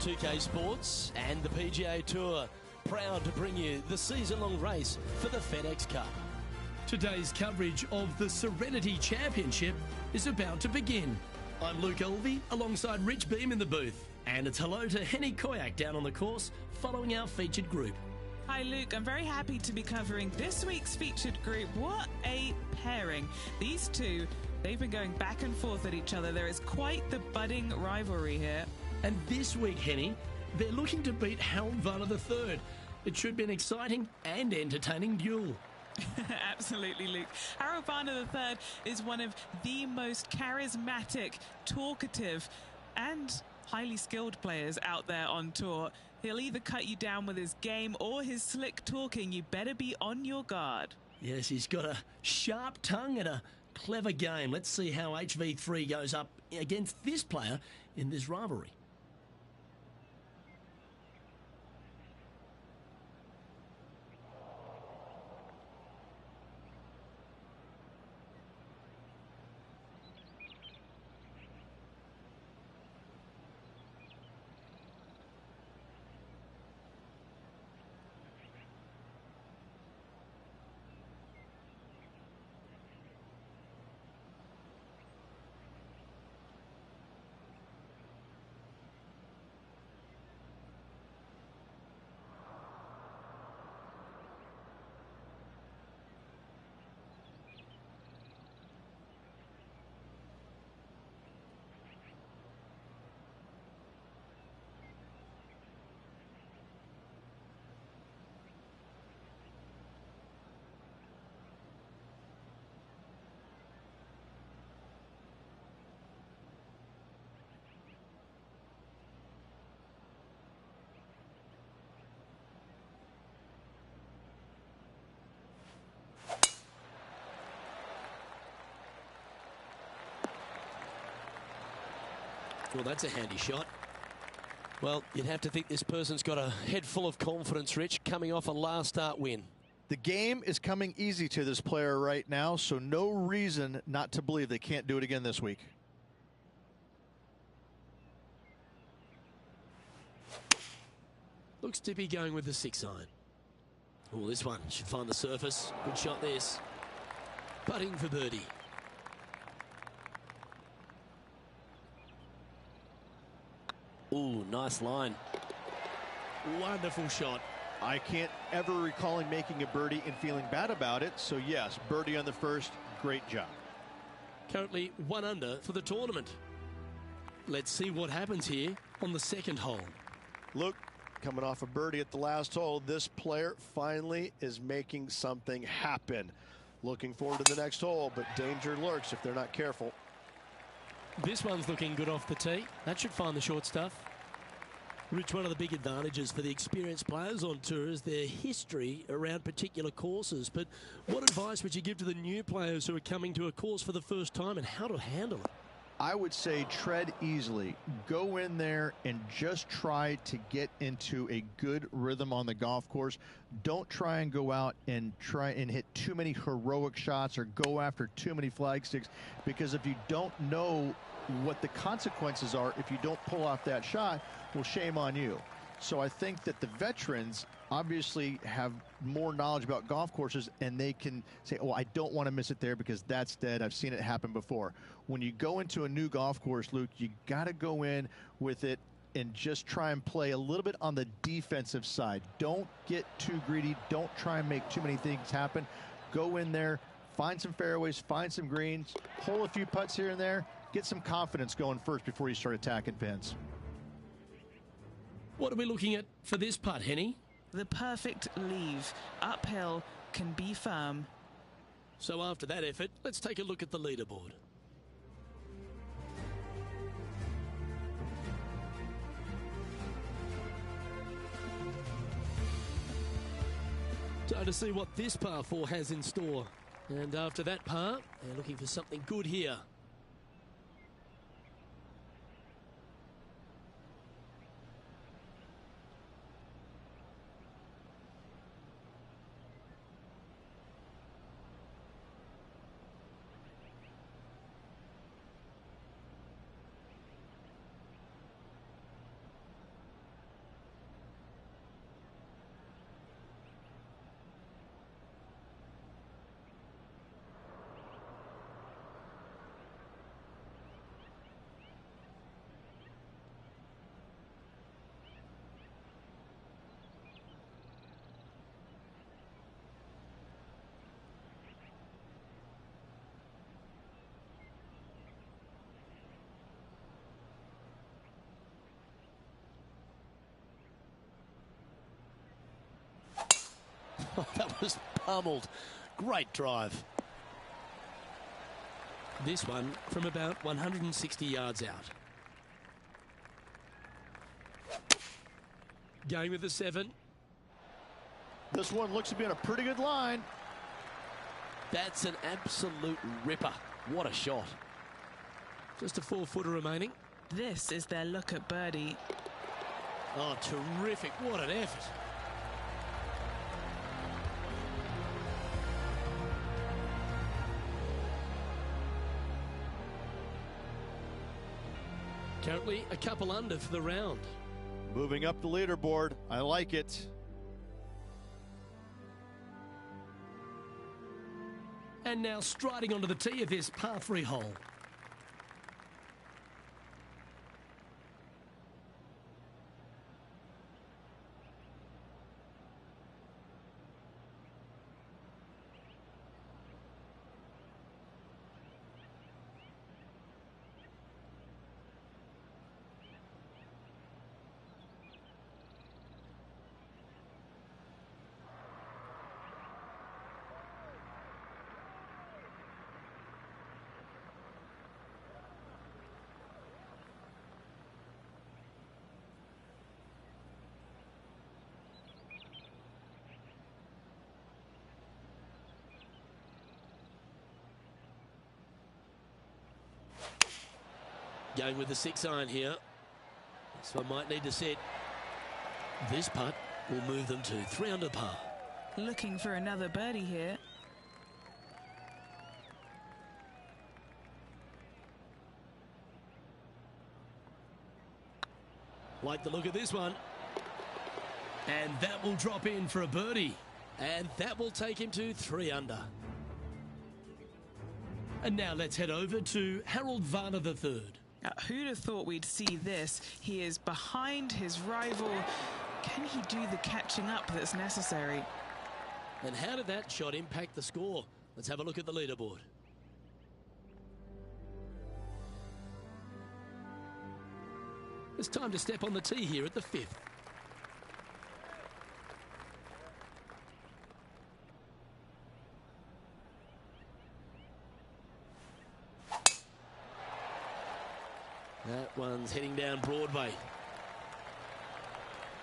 2K Sports and the PGA Tour, proud to bring you the season-long race for the FedEx Cup. Today's coverage of the Serenity Championship is about to begin. I'm Luke Elvey alongside Rich Beam in the booth. And it's hello to Henny Koyak down on the course following our featured group. Hi Luke, I'm very happy to be covering this week's featured group. What a pairing. These two, they've been going back and forth at each other. There is quite the budding rivalry here. And this week, Henny, they're looking to beat Harold Varner III. It should be an exciting and entertaining duel. Absolutely, Luke. Harold Varner III is one of the most charismatic, talkative, and highly skilled players out there on tour. He'll either cut you down with his game or his slick talking. You better be on your guard. Yes, he's got a sharp tongue and a clever game. Let's see how HV3 goes up against this player in this rivalry. Well, that's a handy shot. Well, you'd have to think this person's got a head full of confidence, Rich, coming off a last start win. The game is coming easy to this player right now, so no reason not to believe they can't do it again this week. Looks to be going with the 6-iron. Oh, this one should find the surface. Good shot, this. Putting for birdie. Ooh, nice line. Wonderful shot. I can't ever recall him making a birdie and feeling bad about it, so yes, birdie on the first, great job. Currently 1 under for the tournament. Let's see what happens here on the second hole. Luke, coming off a birdie at the last hole, this player finally is making something happen. Looking forward to the next hole, but danger lurks if they're not careful. This one's looking good off the tee. That should find the short stuff. Rich, one of the big advantages for the experienced players on tour is their history around particular courses. But what advice would you give to the new players who are coming to a course for the first time and how to handle it? I would say tread easily. Go in there and just try to get into a good rhythm on the golf course. Don't try and go out and hit too many heroic shots or go after too many flag sticks, because if you don't know what the consequences are if you don't pull off that shot, well, shame on you. So I think that the veterans obviously have more knowledge about golf courses, and they can say, oh, I don't want to miss it there because that's dead. I've seen it happen before. When you go into a new golf course, Luke, you got to go in with it and just try and play a little bit on the defensive side. Don't get too greedy. Don't try and make too many things happen. Go in there, find some fairways, find some greens, hole a few putts here and there, get some confidence going first before you start attacking pins. What are we looking at for this putt, Henny? The perfect leave. Uphill, can be firm. So after that effort, let's take a look at the leaderboard. Time to see what this par 4 has in store. And after that par, they're looking for something good here. Oh, that was pummeled. Great drive. This one from about 160 yards out. Going with the 7. This one looks to be on a pretty good line. That's an absolute ripper. What a shot. Just a 4-footer remaining. This is their look at birdie. Oh, terrific. What an effort. Currently a couple under for the round. Moving up the leaderboard. I like it. And now striding onto the tee of this par 3 hole. Going with the 6-iron here. So I might need to set. This putt will move them to 3 under par. Looking for another birdie here. Like the look of this one. And that will drop in for a birdie. And that will take him to 3 under. And now let's head over to Harold Varner III. Who'd have thought we'd see this? He is behind his rival. Can he do the catching up that's necessary? And how did that shot impact the score? Let's have a look at the leaderboard. It's time to step on the tee here at the 5th. That one's heading down Broadway.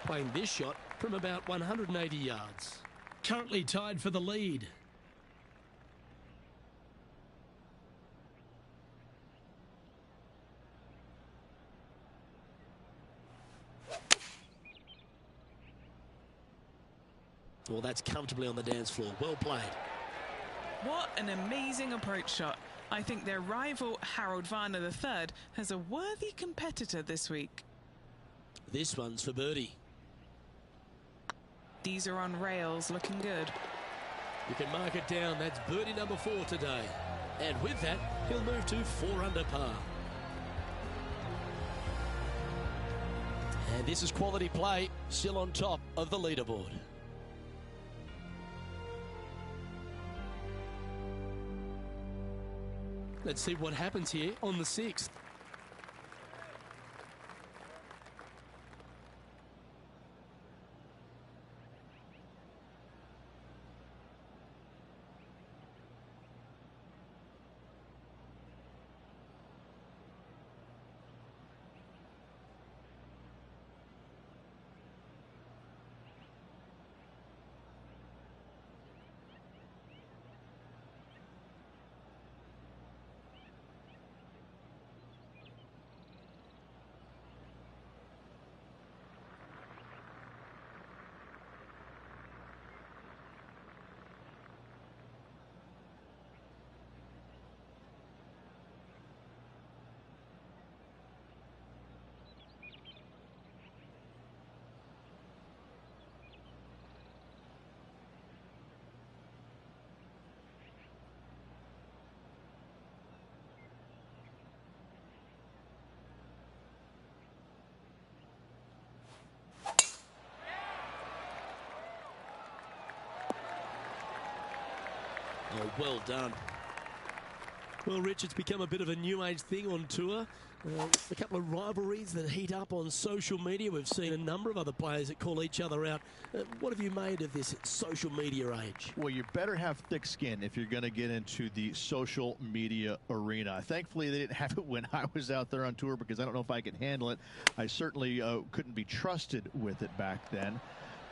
Playing this shot from about 180 yards. Currently tied for the lead. Well, that's comfortably on the dance floor. Well played. What an amazing approach shot. I think their rival, Harold Varner III, has a worthy competitor this week. This one's for birdie. These are on rails, looking good. You can mark it down. That's birdie number 4 today. And with that, he'll move to 4 under par. And this is quality play, still on top of the leaderboard. Let's see what happens here on the 6th. Oh, well done. Well, Rich, it's become a bit of a new age thing on tour. A couple of rivalries that heat up on social media. We've seen a number of other players that call each other out. What have you made of this social media age? Well, you better have thick skin if you're going to get into the social media arena. Thankfully, they didn't have it when I was out there on tour because I don't know if I could handle it. I certainly couldn't be trusted with it back then.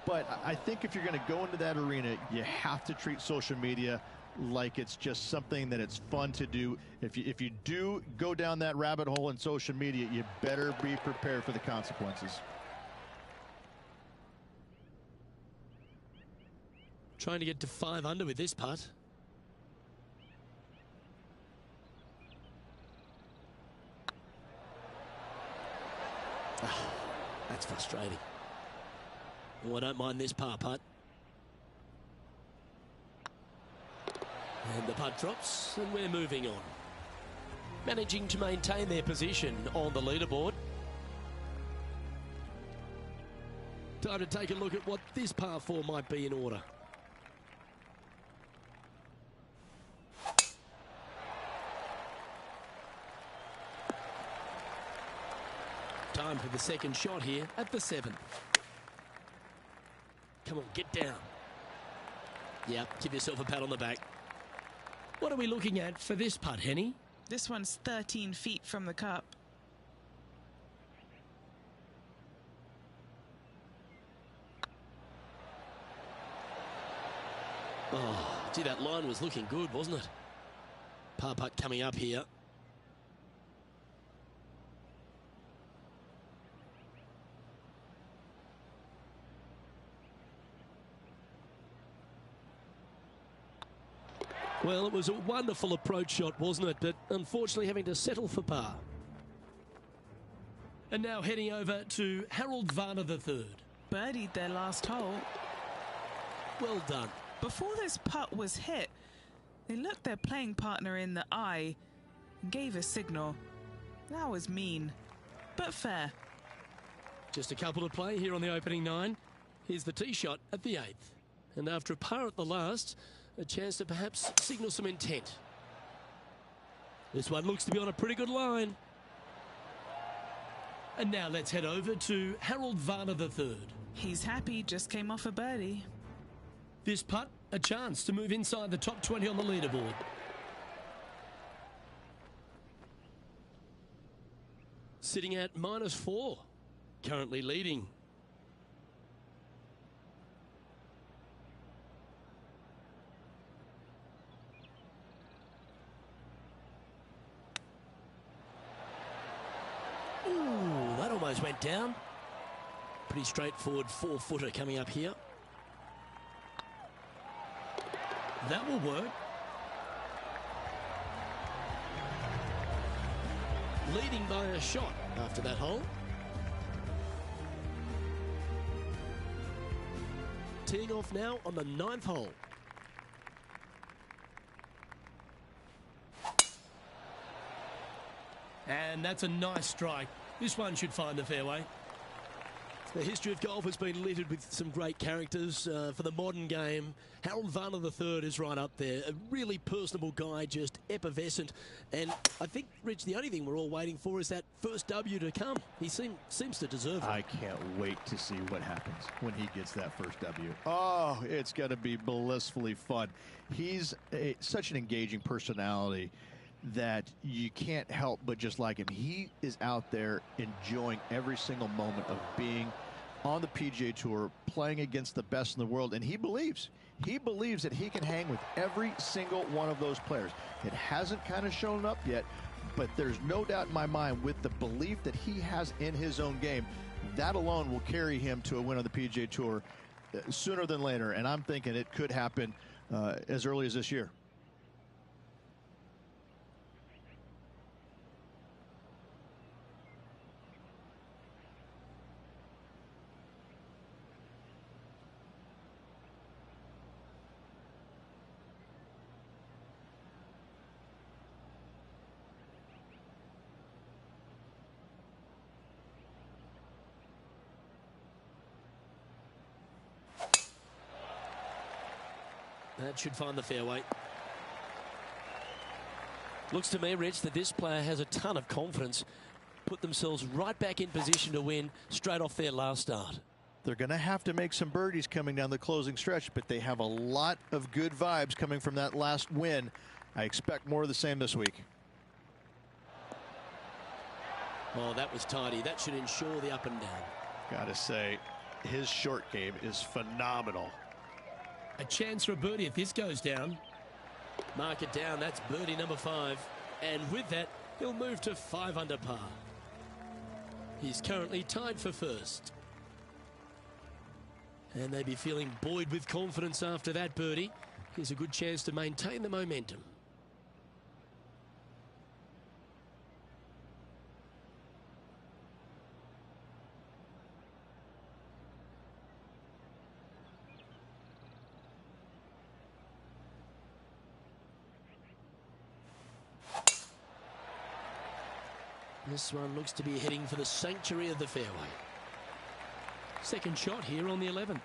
But I think if you're going to go into that arena, you have to treat social media like it's just something that it's fun to do. If you do go down that rabbit hole in social media, you better be prepared for the consequences. Trying to get to 5 under with this putt. Oh, that's frustrating. Oh, I don't mind this par putt. And the putt drops, and we're moving on. Managing to maintain their position on the leaderboard. Time to take a look at what this par 4 might be in order. Time for the second shot here at the 7th. Come on, get down. Yeah, give yourself a pat on the back. What are we looking at for this putt, Henny? This one's 13 feet from the cup. Oh, gee, that line was looking good, wasn't it? Par putt coming up here. Well, it was a wonderful approach shot, wasn't it? But unfortunately having to settle for par. And now heading over to Harold Varner III. Birdied their last hole. Well done. Before this putt was hit, they looked their playing partner in the eye and gave a signal. That was mean, but fair. Just a couple to play here on the opening 9. Here's the tee shot at the 8th. And after a par at the last, a chance to perhaps signal some intent. This one looks to be on a pretty good line. And now let's head over to Harold Varner III. He's happy, just came off a birdie. This putt, a chance to move inside the top 20 on the leaderboard. Sitting at -4, currently leading. Ooh, that almost went down. Pretty straightforward 4-footer coming up here. That will work. Leading by a shot after that hole. Teeing off now on the 9th hole. And that's a nice strike. This one should find the fairway. The history of golf has been littered with some great characters for the modern game. Harold Varner III is right up there. A really personable guy, just effervescent. And I think, Rich, the only thing we're all waiting for is that first W to come. He seems to deserve it. I can't wait to see what happens when he gets that first W. Oh, it's going to be blissfully fun. He's such an engaging personality that you can't help but just like him. He is out there enjoying every single moment of being on the PGA Tour, playing against the best in the world, and he believes that he can hang with every single one of those players. It hasn't kind of shown up yet, but there's no doubt in my mind with the belief that he has in his own game, that alone will carry him to a win on the PGA Tour sooner than later, and I'm thinking it could happen as early as this year. That should find the fairway. Looks to me, Rich, that this player has a ton of confidence. Put themselves right back in position to win straight off their last start. They're going to have to make some birdies coming down the closing stretch, but they have a lot of good vibes coming from that last win. I expect more of the same this week. Oh, that was tidy. That should ensure the up and down. Gotta say, his short game is phenomenal. A chance for a birdie if this goes down. Mark it down. That's birdie number 5. And with that, he'll move to 5 under par. He's currently tied for first. And they'd be feeling buoyed with confidence after that birdie. Here's a good chance to maintain the momentum. This one looks to be heading for the sanctuary of the fairway. Second shot here on the 11th.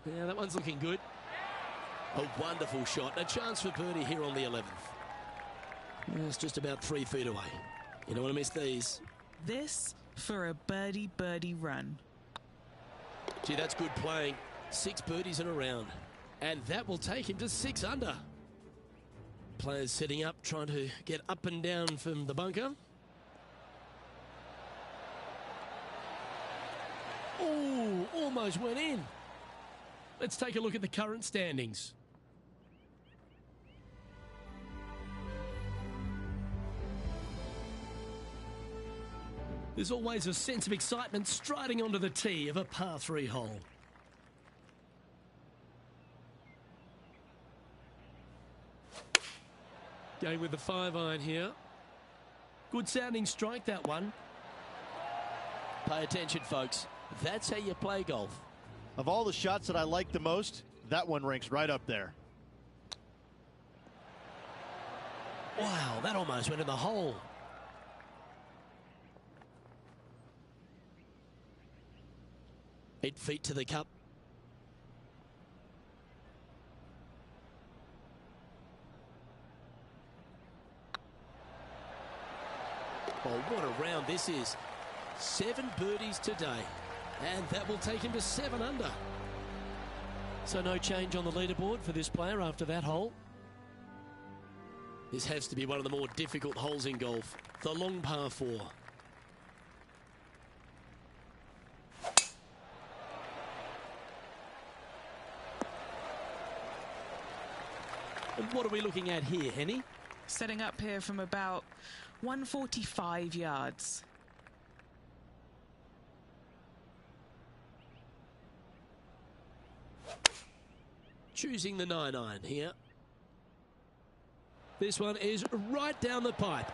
Yeah, that one's looking good. A wonderful shot. A chance for birdie here on the 11th. It's just about 3 feet away. You don't want to miss these. This for a birdie run. Gee, that's good playing. 6 birdies in a round. And that will take him to 6 under. Players setting up, trying to get up and down from the bunker. Oh, almost went in. Let's take a look at the current standings. There's always a sense of excitement striding onto the tee of a par 3 hole. Going with the 5-iron here. Good sounding strike, that one. Pay attention, folks. That's how you play golf. Of all the shots that I like the most, that one ranks right up there. Wow, that almost went in the hole. Eight feet to the cup. Oh, what a round this is. 7 birdies today. And that will take him to 7 under. So no change on the leaderboard for this player after that hole. This has to be one of the more difficult holes in golf. The long par 4. And what are we looking at here, Henny? Setting up here from about 145 yards. Choosing the 9-iron here. This one is right down the pipe.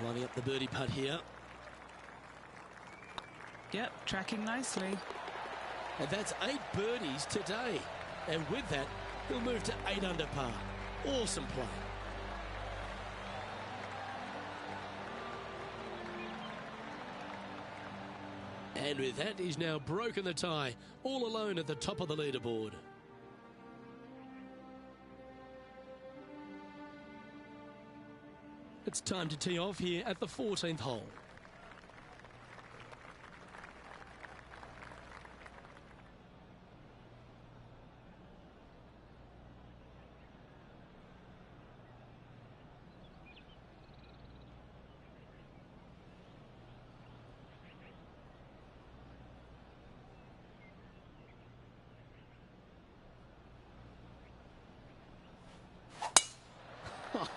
Lining up the birdie putt here. Yep, tracking nicely. And that's 8 birdies today. And with that, he'll move to 8 under par. Awesome play. And with that, he's now broken the tie, all alone at the top of the leaderboard. It's time to tee off here at the 14th hole.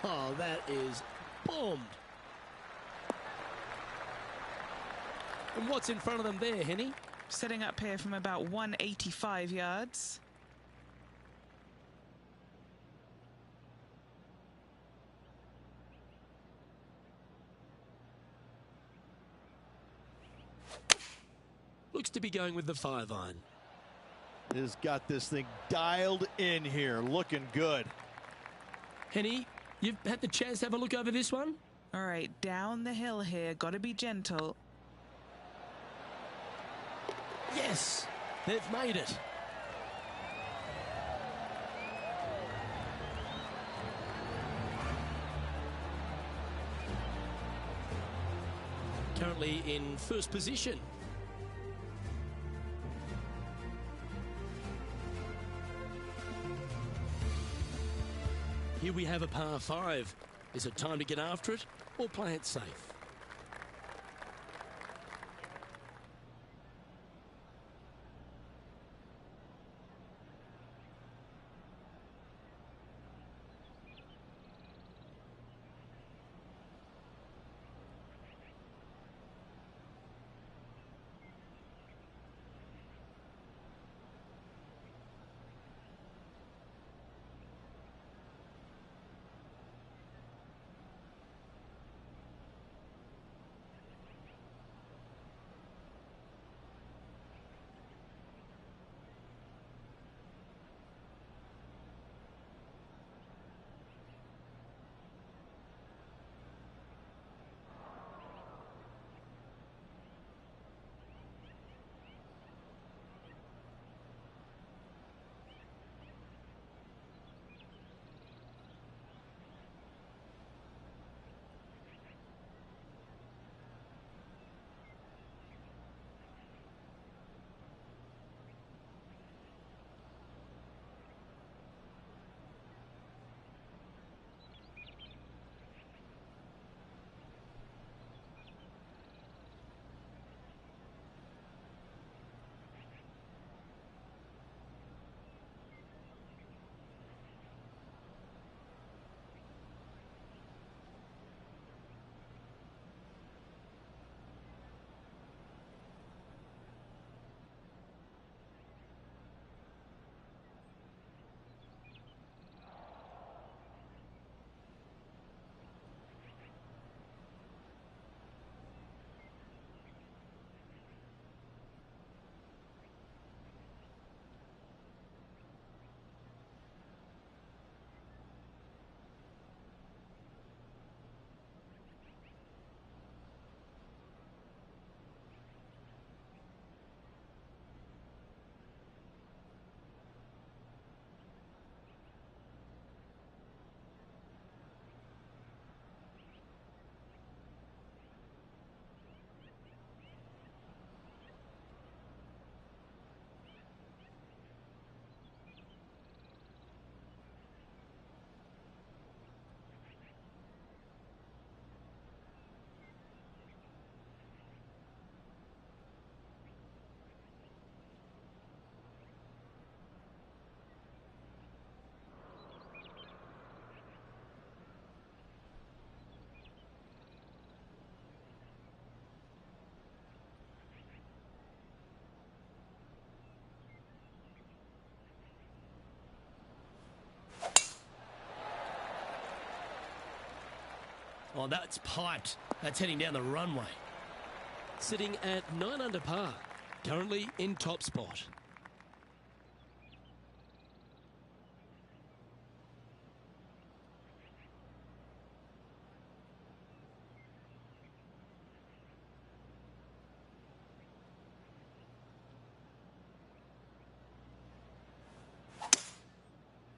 Oh, that is bombed. And what's in front of them there, Henny? Setting up here from about 185 yards. Looks to be going with the 5-iron. Has got this thing dialed in here, looking good. Henny, you've had the chance to have a look over this one? All right, down the hill here. Got to be gentle. Yes, they've made it. Currently in first position. Here we have a par 5. Is it time to get after it or play it safe? Oh, that's piped. That's heading down the runway. Sitting at 9 under par, currently in top spot.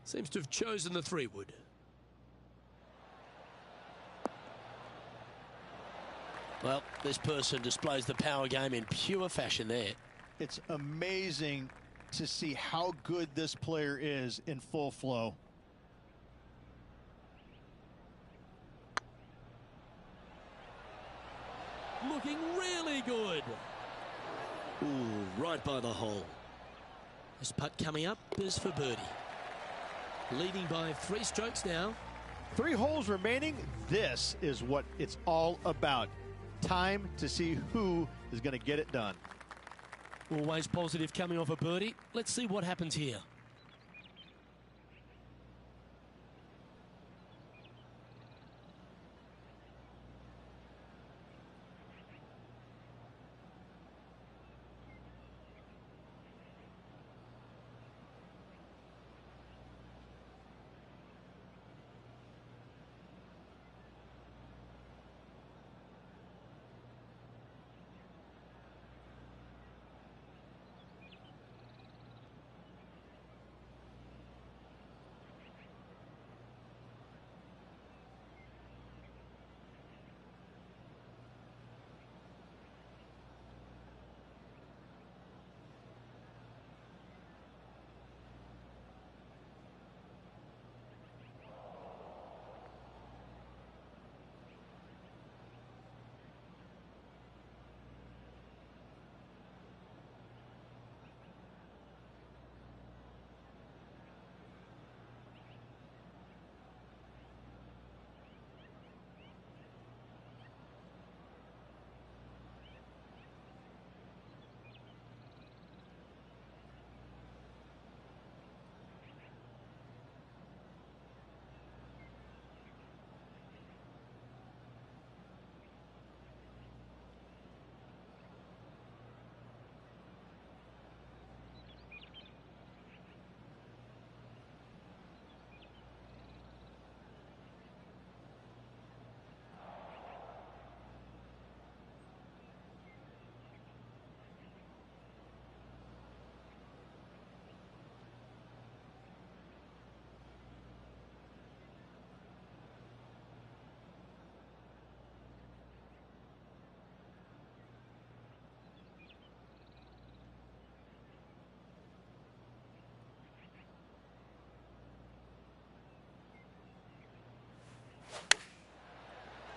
Seems to have chosen the 3-wood. Well, this person displays the power game in pure fashion there. It's amazing to see how good this player is in full flow. Looking really good. Ooh, right by the hole. This putt coming up is for birdie. Leading by 3 strokes now. 3 holes remaining. This is what it's all about. Time to see who is going to get it done. Always positive coming off a birdie. Let's see what happens here.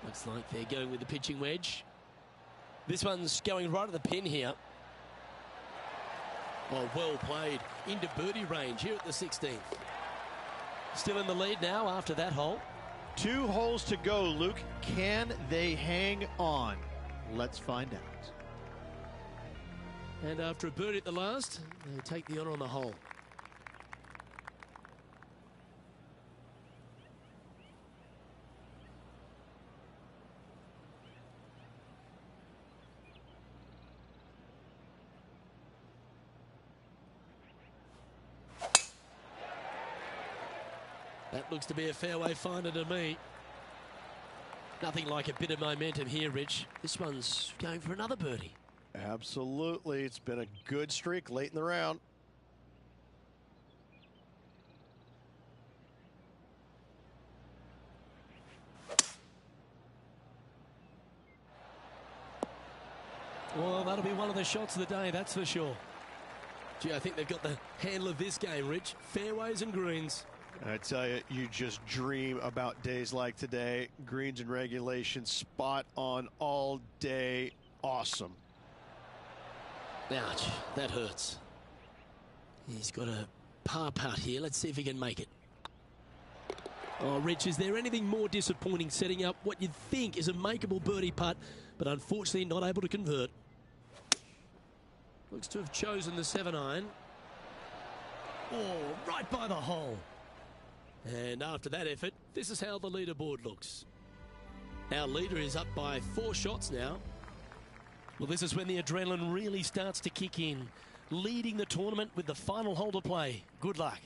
Looks like they're going with the pitching wedge. This one's going right at the pin here. Oh, well played. Into birdie range here at the 16th. Still in the lead now after that hole. 2 holes to go, Luke. Can they hang on? Let's find out. And after a birdie at the last, they take the honour on the hole. That looks to be a fairway finder to me. Nothing like a bit of momentum here, Rich. This one's going for another birdie. Absolutely. It's been a good streak late in the round. Well, that'll be one of the shots of the day, that's for sure. Gee, I think they've got the handle of this game, Rich. Fairways and greens. I tell you, you just dream about days like today. Greens and regulation, spot on all day. Awesome. Ouch, that hurts. He's got a par putt here. Let's see if he can make it. Oh, Rich, is there anything more disappointing setting up what you'd think is a makeable birdie putt, but unfortunately not able to convert? Looks to have chosen the 7-iron. Oh, right by the hole. And after that effort, this is how the leaderboard looks. Our leader is up by 4 shots now. Well, this is when the adrenaline really starts to kick in. Leading the tournament with the final hole to play. Good luck.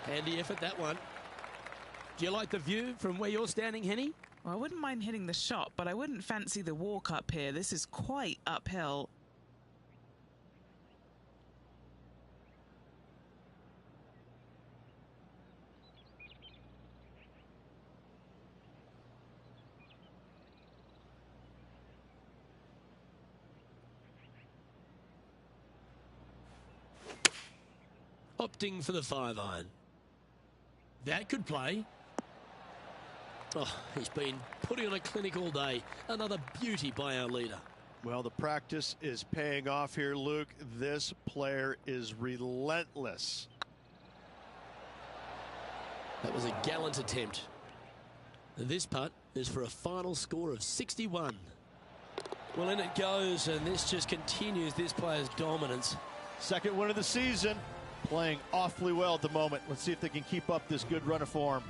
Handy effort, that one. Do you like the view from where you're standing, Henny? Well, I wouldn't mind hitting the shot, but I wouldn't fancy the walk up here. This is quite uphill. Opting for the 5-iron. That could play. Oh, he's been putting on a clinic all day. Another beauty by our leader. Well, the practice is paying off here, Luke. This player is relentless. That was a gallant attempt. This putt is for a final score of 61. Well, in it goes, and this just continues this player's dominance. Second win of the season. Playing awfully well at the moment. Let's see if they can keep up this good run of form.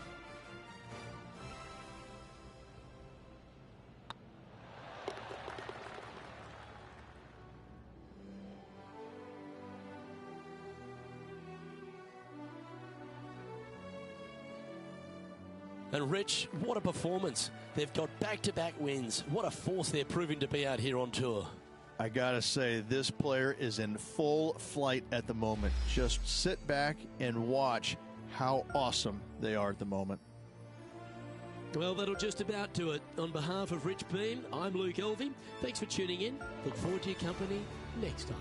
And Rich, what a performance. They've got back-to-back wins. What a force they're proving to be out here on tour. I gotta say, this player is in full flight at the moment. Just sit back and watch how awesome they are at the moment. Well, that'll just about do it. On behalf of Rich Beam, I'm Luke Elvey. Thanks for tuning in. Look forward to your company next time.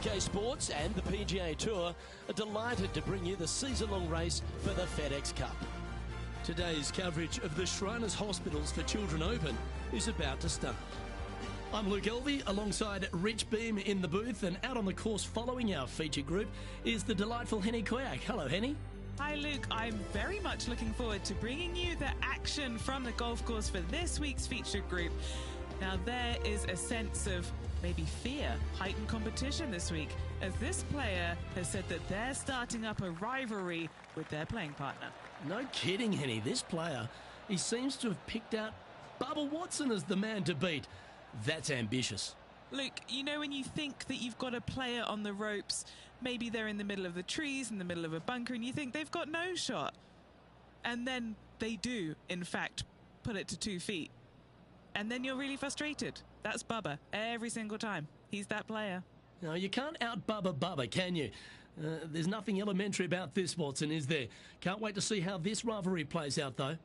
2K Sports and the PGA Tour are delighted to bring you the season-long race for the FedEx Cup. Today's coverage of the Shriners Hospitals for Children Open is about to start. I'm Luke Elvey alongside Rich Beam in the booth, and out on the course following our feature group is the delightful Henny Koyak. Hello, Henny. Hi Luke, I'm very much looking forward to bringing you the action from the golf course for this week's featured group. Now there is a sense of maybe fear, heightened competition this week, as this player has said that they're starting up a rivalry with their playing partner. No kidding, Henny. This player, he seems to have picked out Bubba Watson as the man to beat. That's ambitious. Luke, you know when you think that you've got a player on the ropes, maybe they're in the middle of the trees, in the middle of a bunker, and you think they've got no shot. And then they do, in fact, put it to 2 feet. And then you're really frustrated. That's Bubba, every single time. He's that player. No, you can't out-Bubba Bubba, can you? There's nothing elementary about this, Watson, is there? Can't wait to see how this rivalry plays out, though.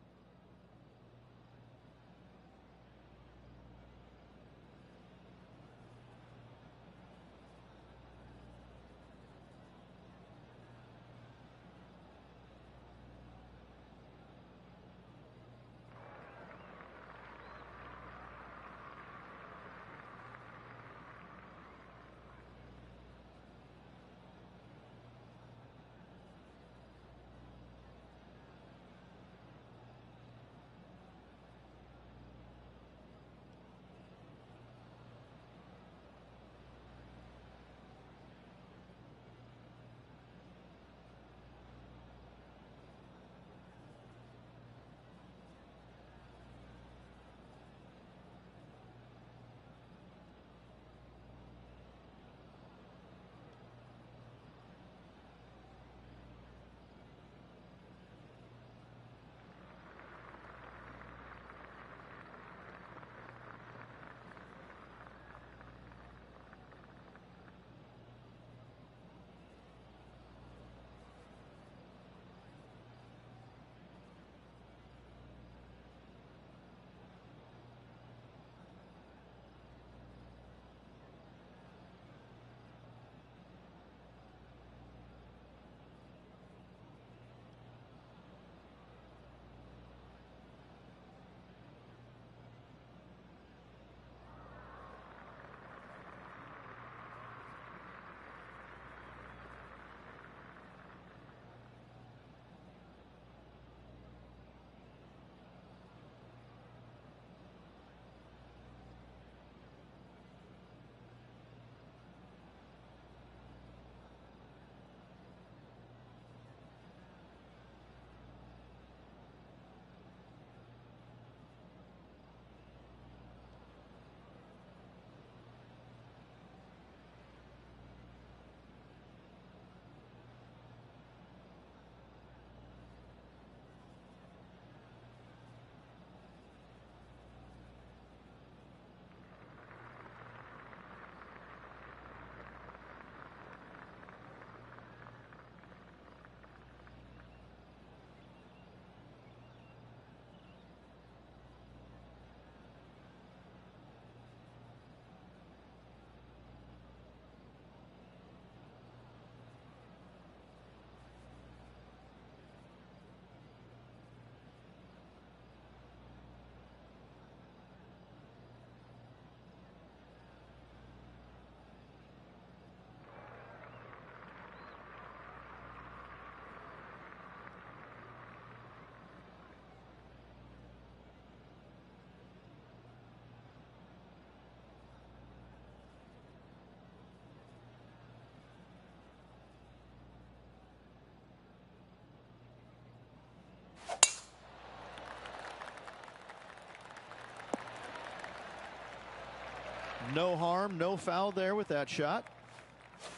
No harm, no foul there with that shot.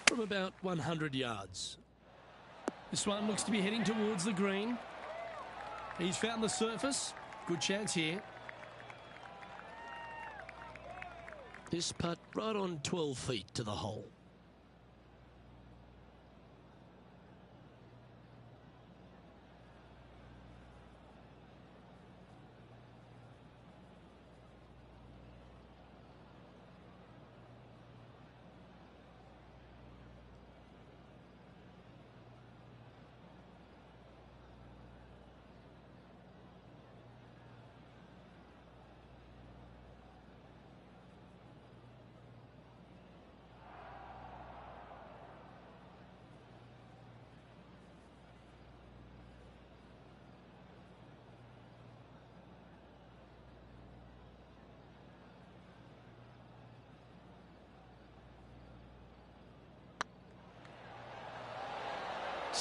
From about 100 yards. This one looks to be heading towards the green. He's found the surface. Good chance here. This putt right on 12 feet to the hole.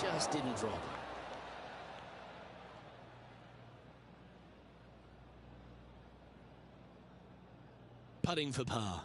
just didn't drop. Putting for par.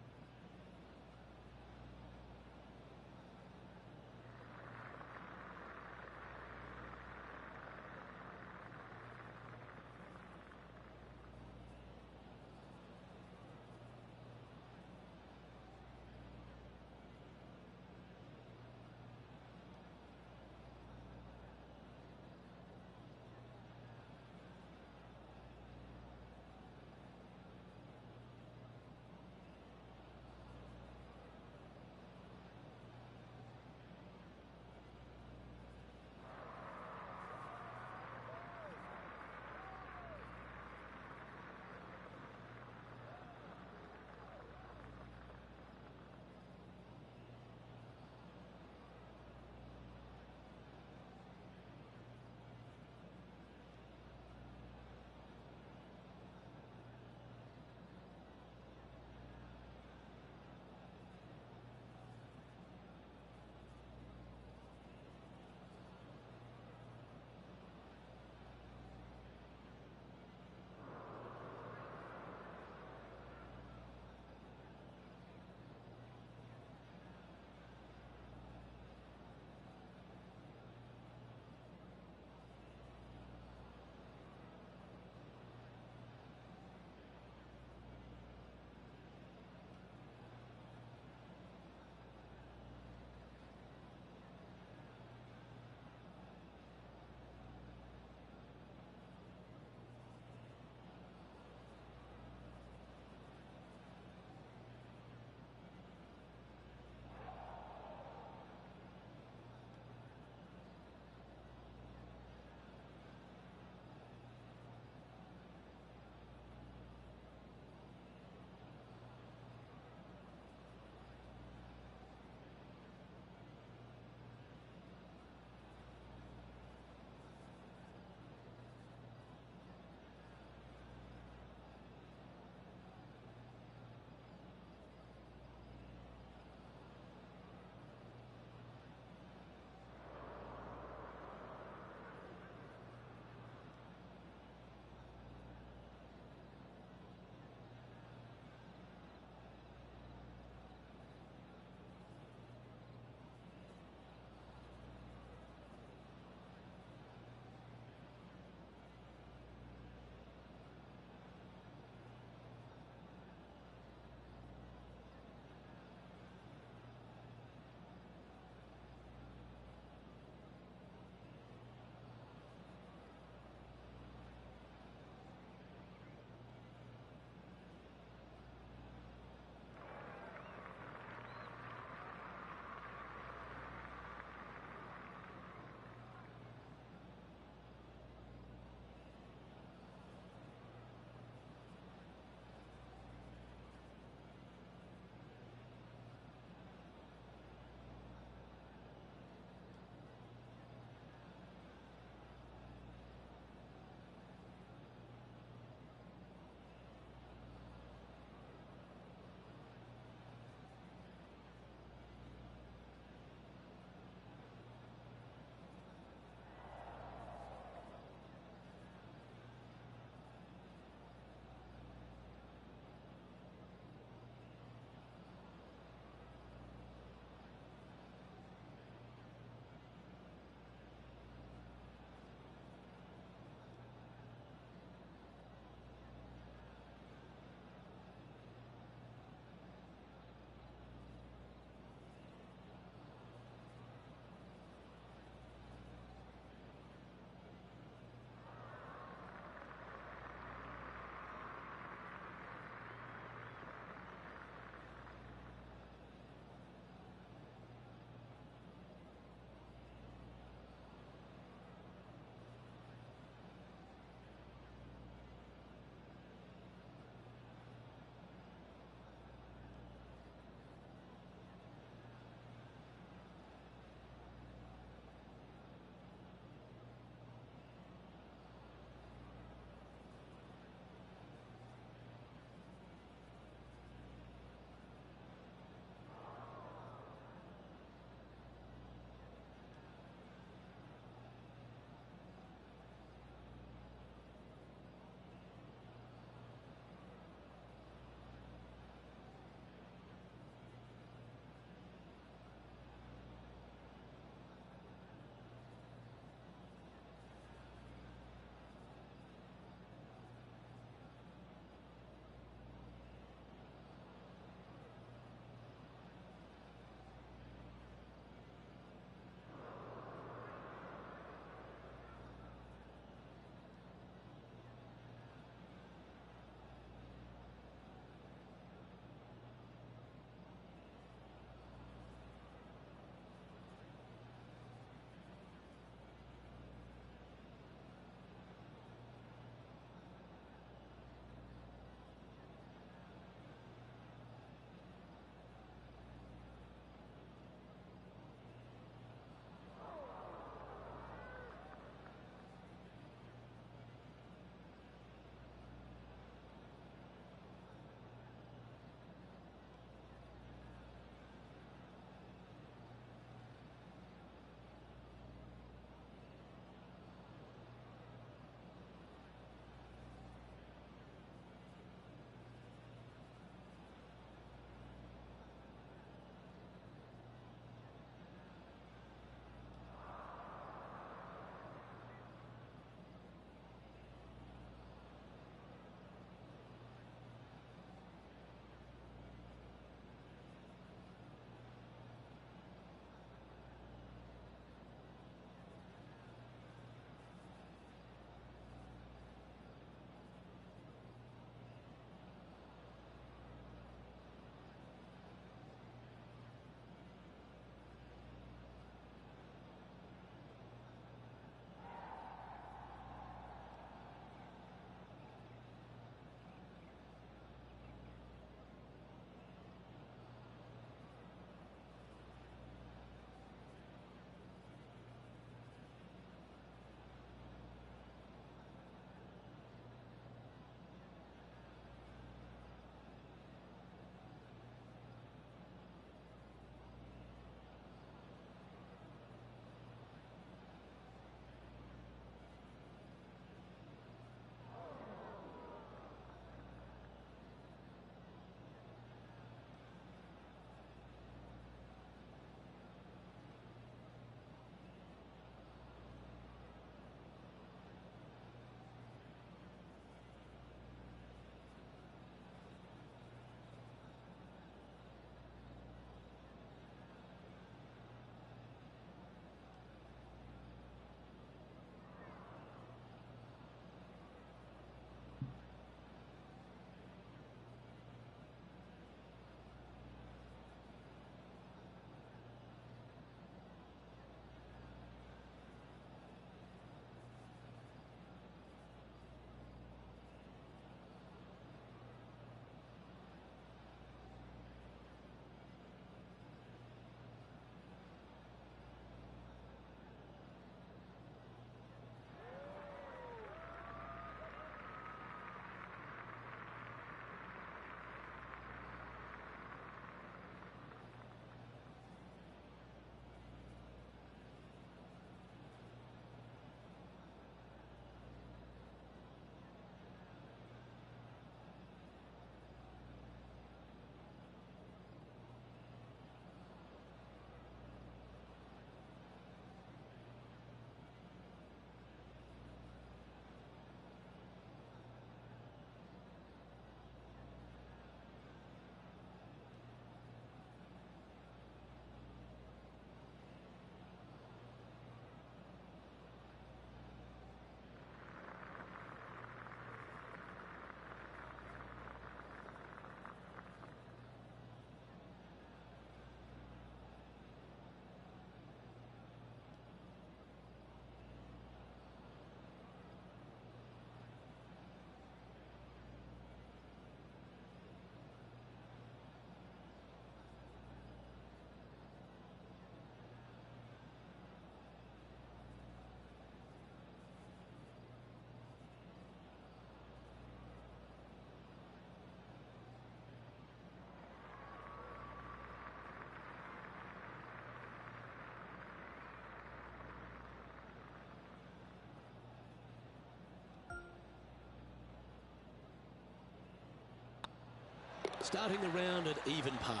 starting the round at even par.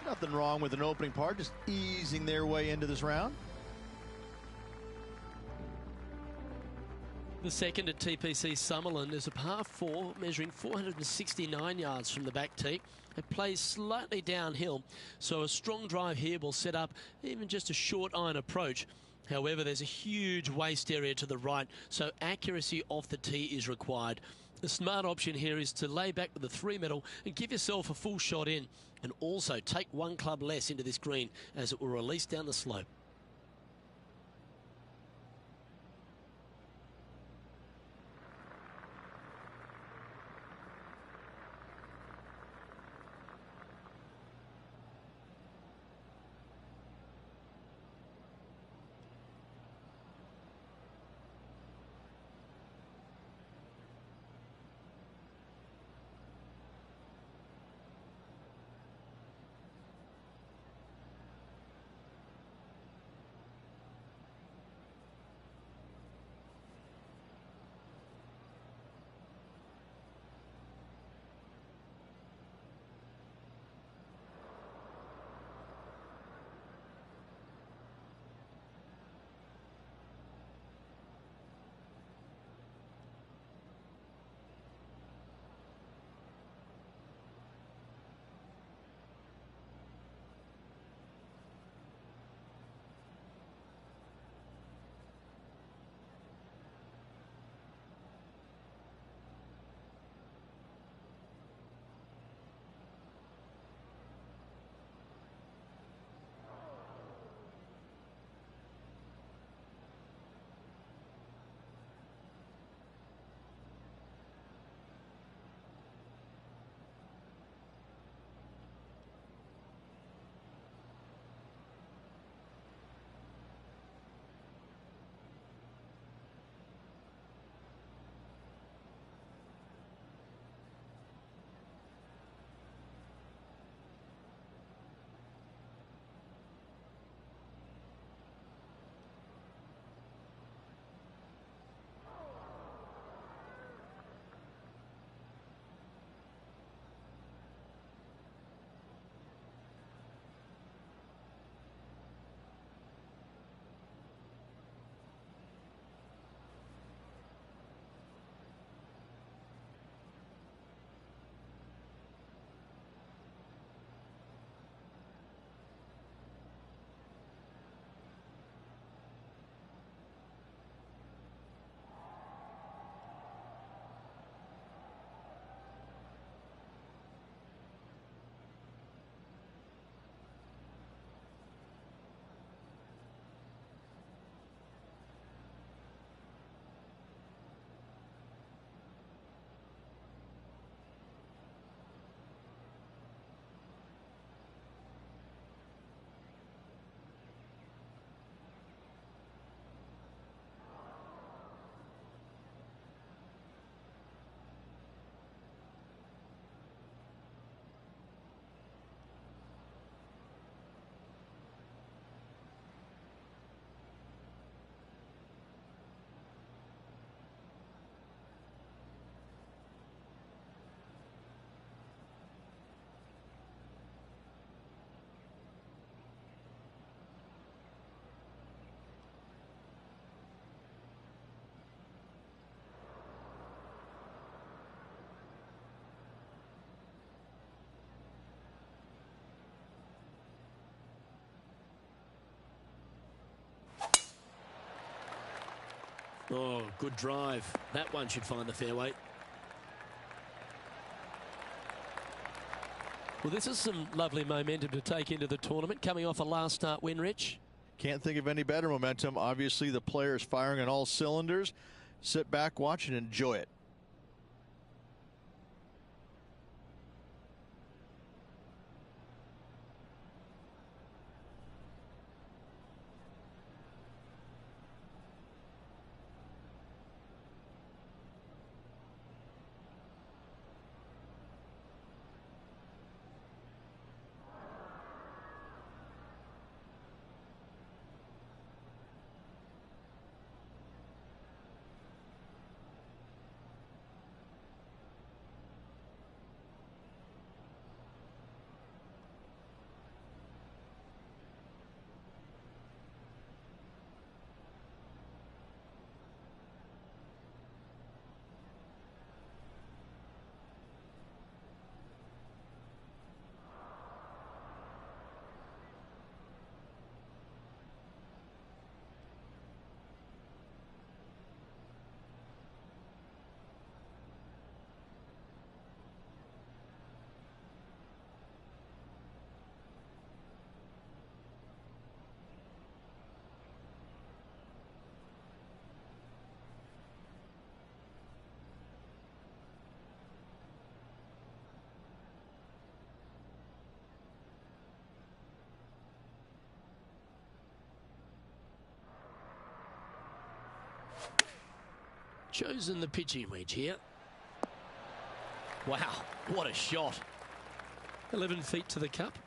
Nothing wrong with an opening par, just easing their way into this round. The second at TPC Summerland is a par 4 measuring 469 yards from the back tee. It plays slightly downhill, so a strong drive here will set up even just a short iron approach. However, there's a huge waste area to the right, so accuracy off the tee is required. The smart option here is to lay back with the 3-metal and give yourself a full shot in, and also take one club less into this green as it will release down the slope. Oh, good drive. That one should find the fairway. Well, this is some lovely momentum to take into the tournament, coming off a last start win, Rich. Can't think of any better momentum. Obviously, the players firing on all cylinders. Sit back, watch, and enjoy it. chosen the pitching wedge here. Wow, what a shot. 11 feet to the cup.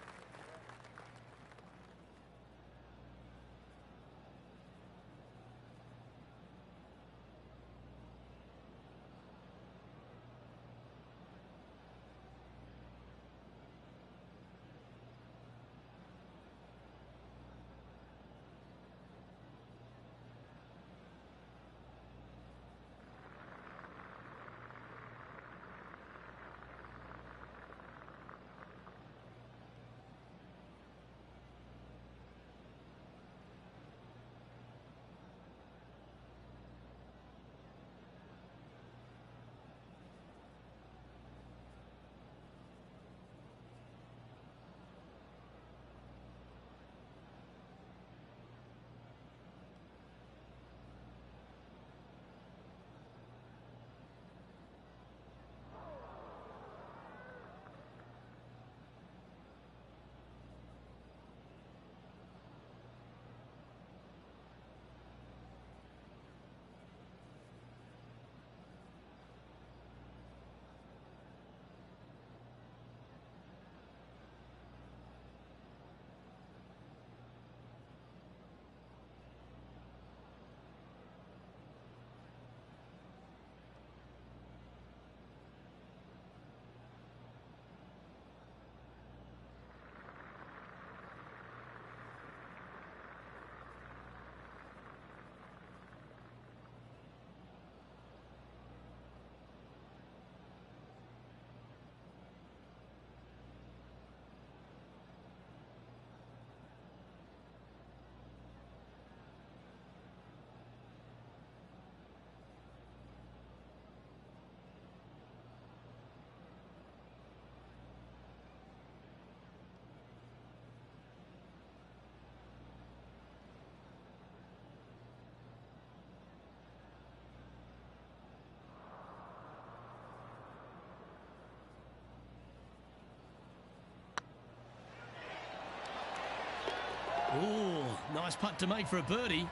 Oh, nice putt to make for a birdie.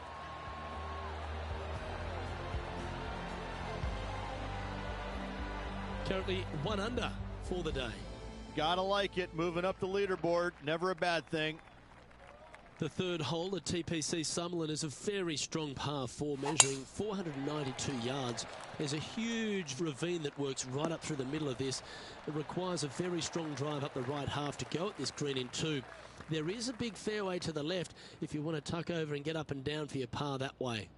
Currently 1 under for the day. Gotta like it. Moving up the leaderboard. Never a bad thing. The third hole at TPC Summerlin is a very strong par 4, measuring 492 yards. There's a huge ravine that works right up through the middle of this. It requires a very strong drive up the right half to go at this green in 2. There is a big fairway to the left if you want to tuck over and get up and down for your par that way.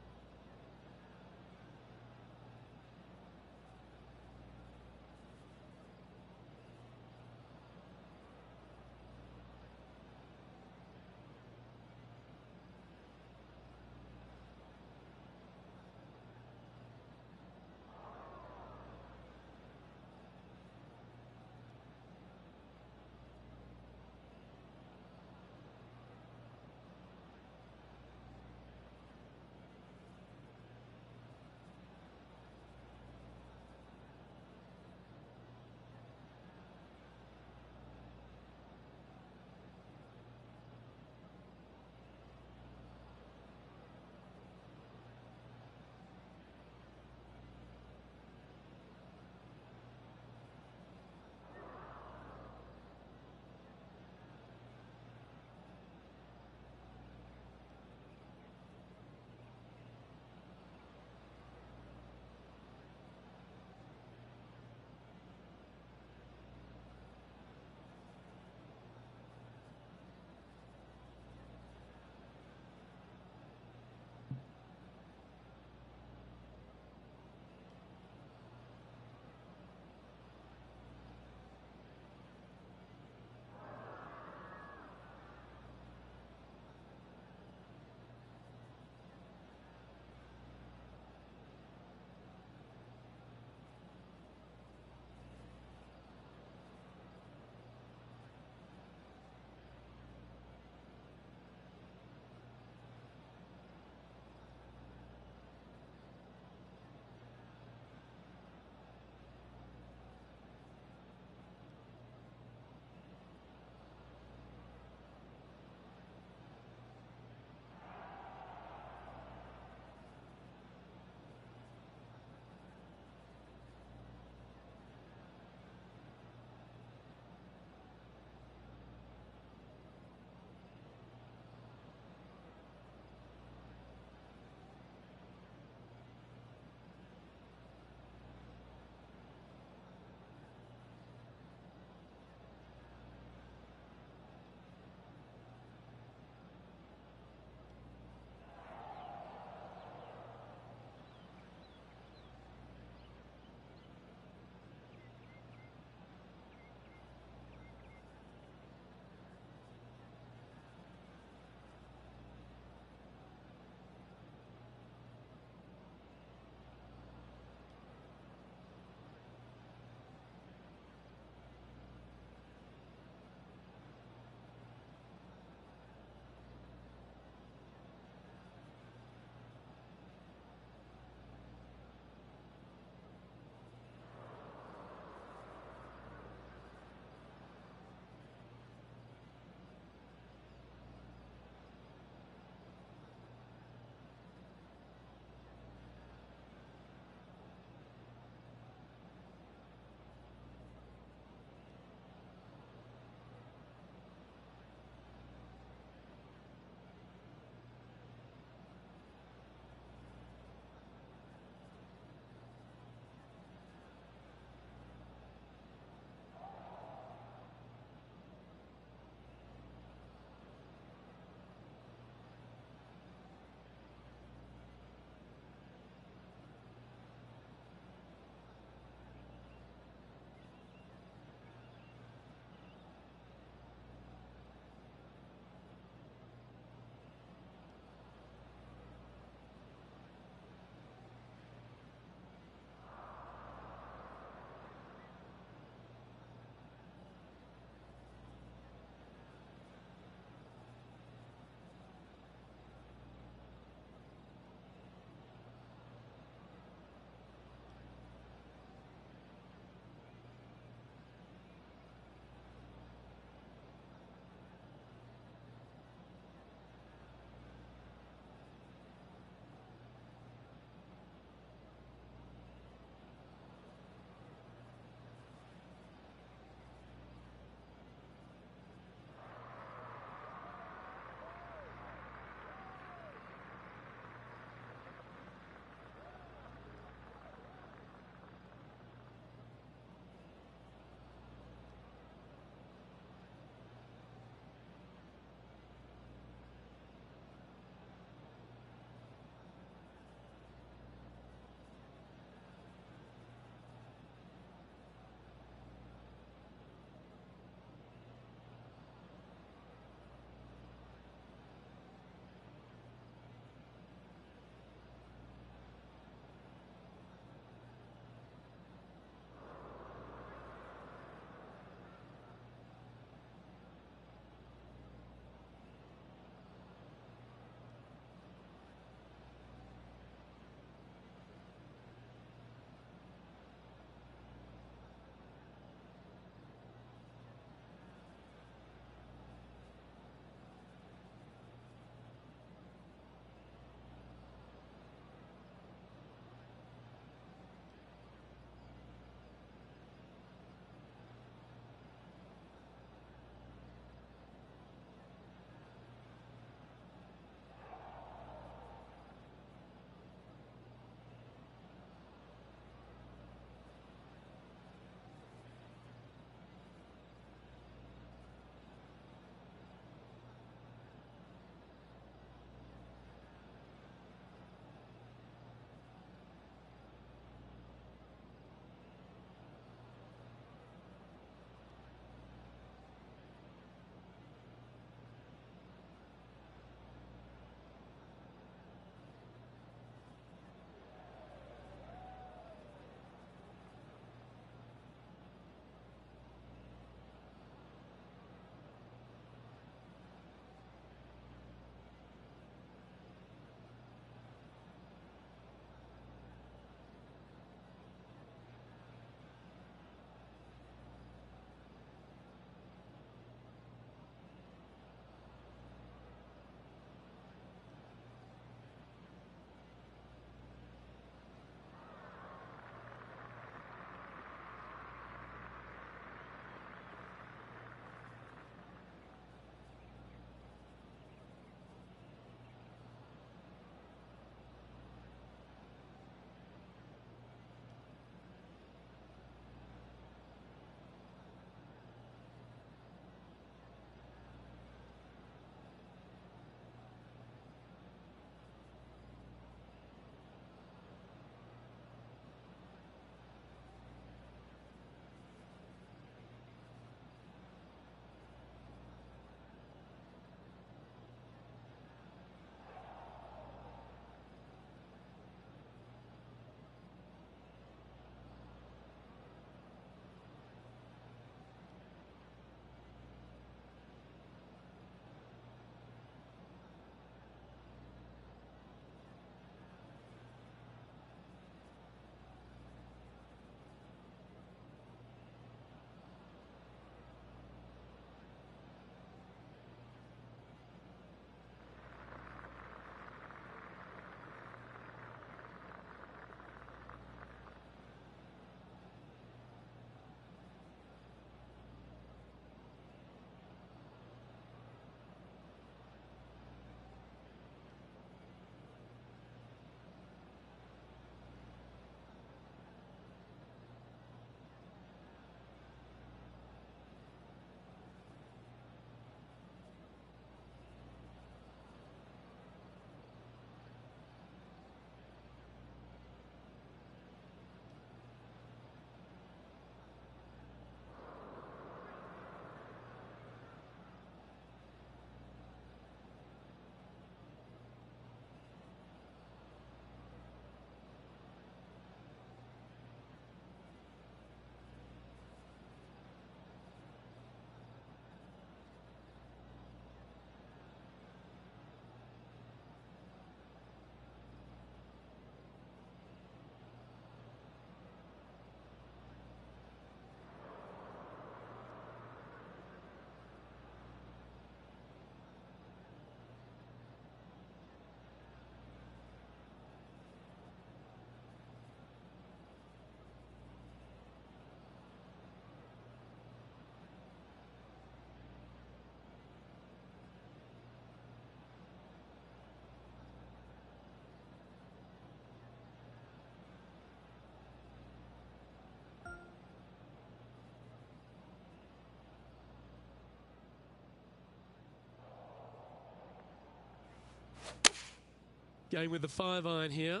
Going with the 5-iron here.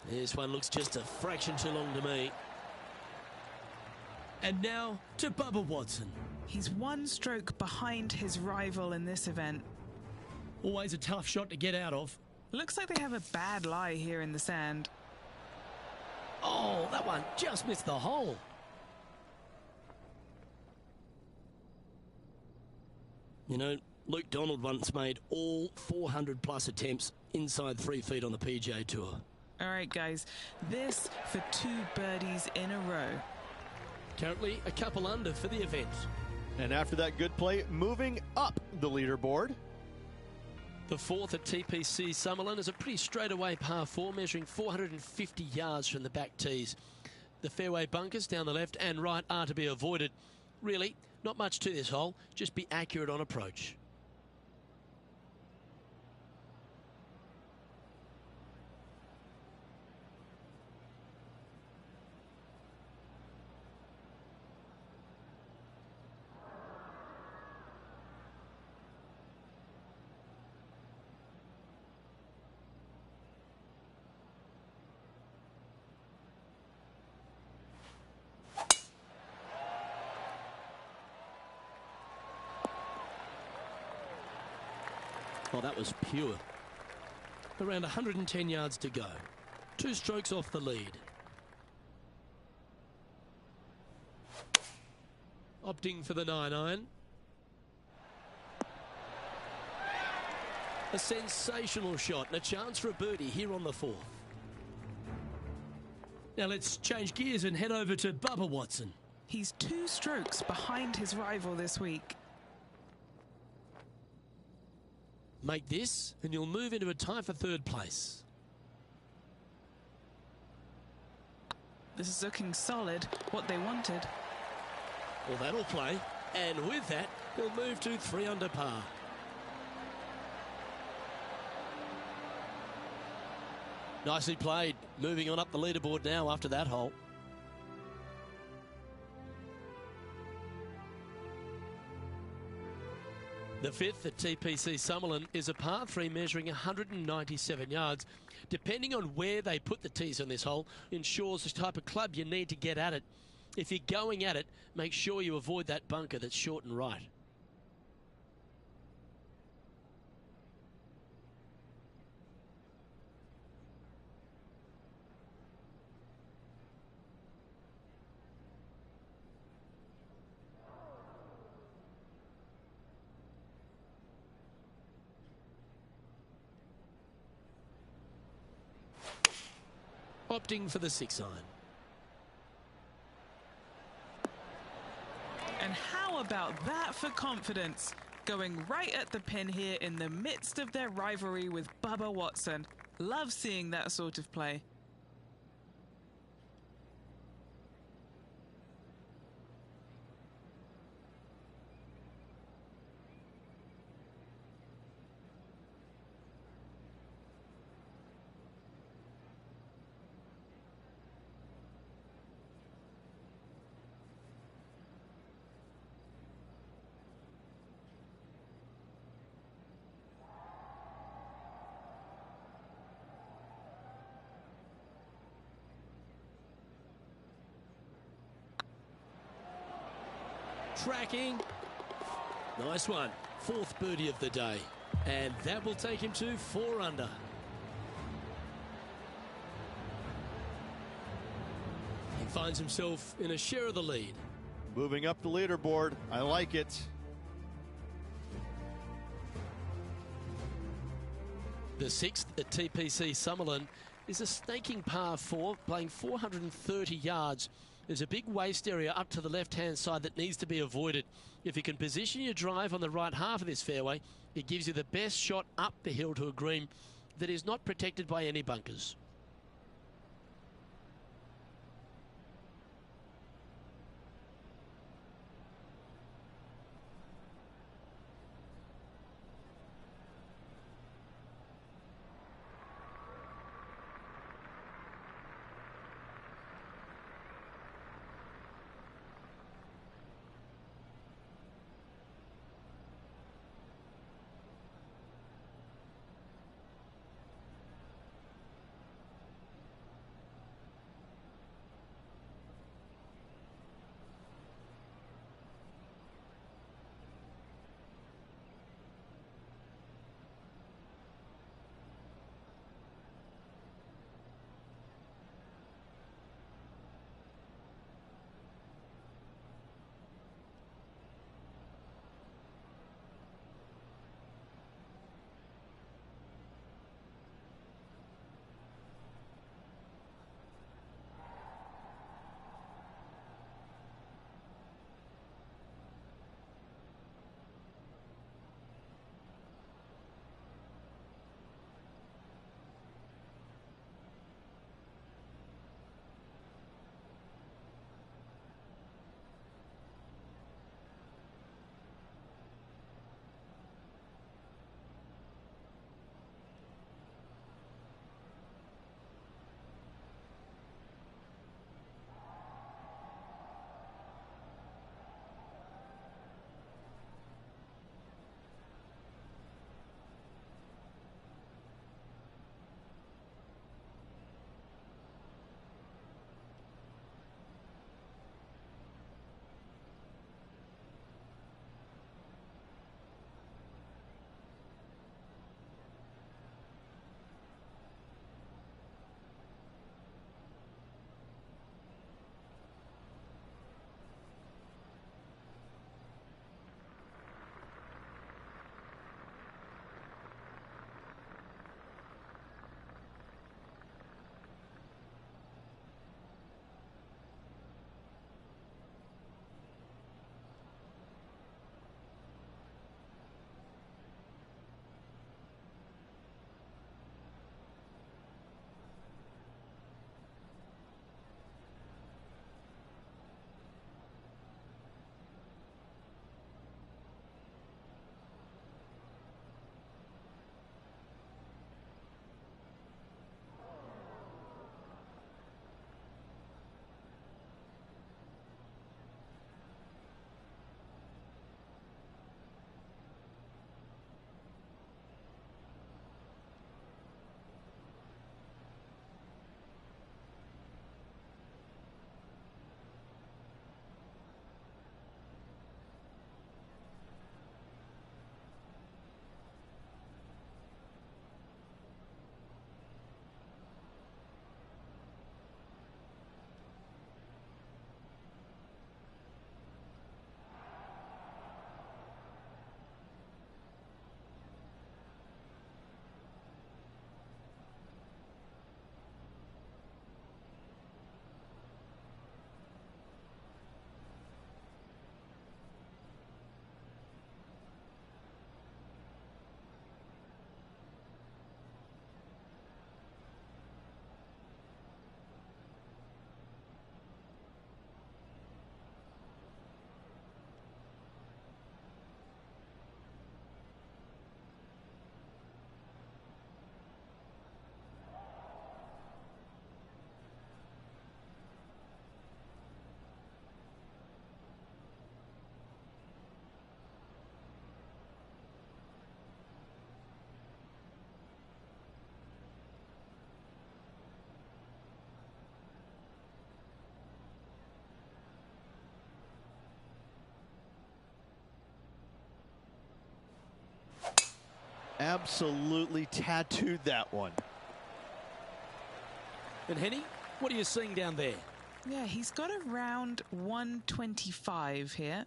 This one looks just a fraction too long to me. And now to Bubba Watson. He's one stroke behind his rival in this event. Always a tough shot to get out of. Looks like they have a bad lie here in the sand. Oh, that one just missed the hole. You know, Luke Donald once made all 400 plus attempts inside 3 feet on the PGA Tour. All right, guys, this for 2 birdies in a row. Currently a couple under for the event. And after that good play, moving up the leaderboard. The 4th at TPC Summerlin is a pretty straightaway par 4, measuring 450 yards from the back tees. The fairway bunkers down the left and right are to be avoided. Really, not much to this hole, just be accurate on approach. Well, that was pure. Around 110 yards to go. 2 strokes off the lead. Opting for the 9-iron. A sensational shot and a chance for a birdie here on the 4th. Now let's change gears and head over to Bubba Watson. He's 2 strokes behind his rival this week. Make this and you'll move into a tie for 3rd place. This is looking solid, what they wanted. Well, that'll play. And with that, he'll move to 3 under par. Nicely played. Moving on up the leaderboard now after that hole. The 5th at TPC Summerlin is a par 3 measuring 197 yards. Depending on where they put the tees on this hole, ensures the type of club you need to get at it. If you're going at it, make sure you avoid that bunker that's short and right. Opting for the 6-iron. And how about that for confidence? Going right at the pin here in the midst of their rivalry with Bubba Watson. Love seeing that sort of play. Tracking. Nice one. 4th birdie of the day. And that will take him to 4 under. He finds himself in a share of the lead. Moving up the leaderboard. I like it. The 6th at TPC Summerlin is a snaking par 4, playing 430 yards. There's a big waste area up to the left-hand side that needs to be avoided. If you can position your drive on the right half of this fairway, it gives you the best shot up the hill to a green that is not protected by any bunkers. Absolutely tattooed that one. And Henny, what are you seeing down there? Yeah, he's got around 125 here.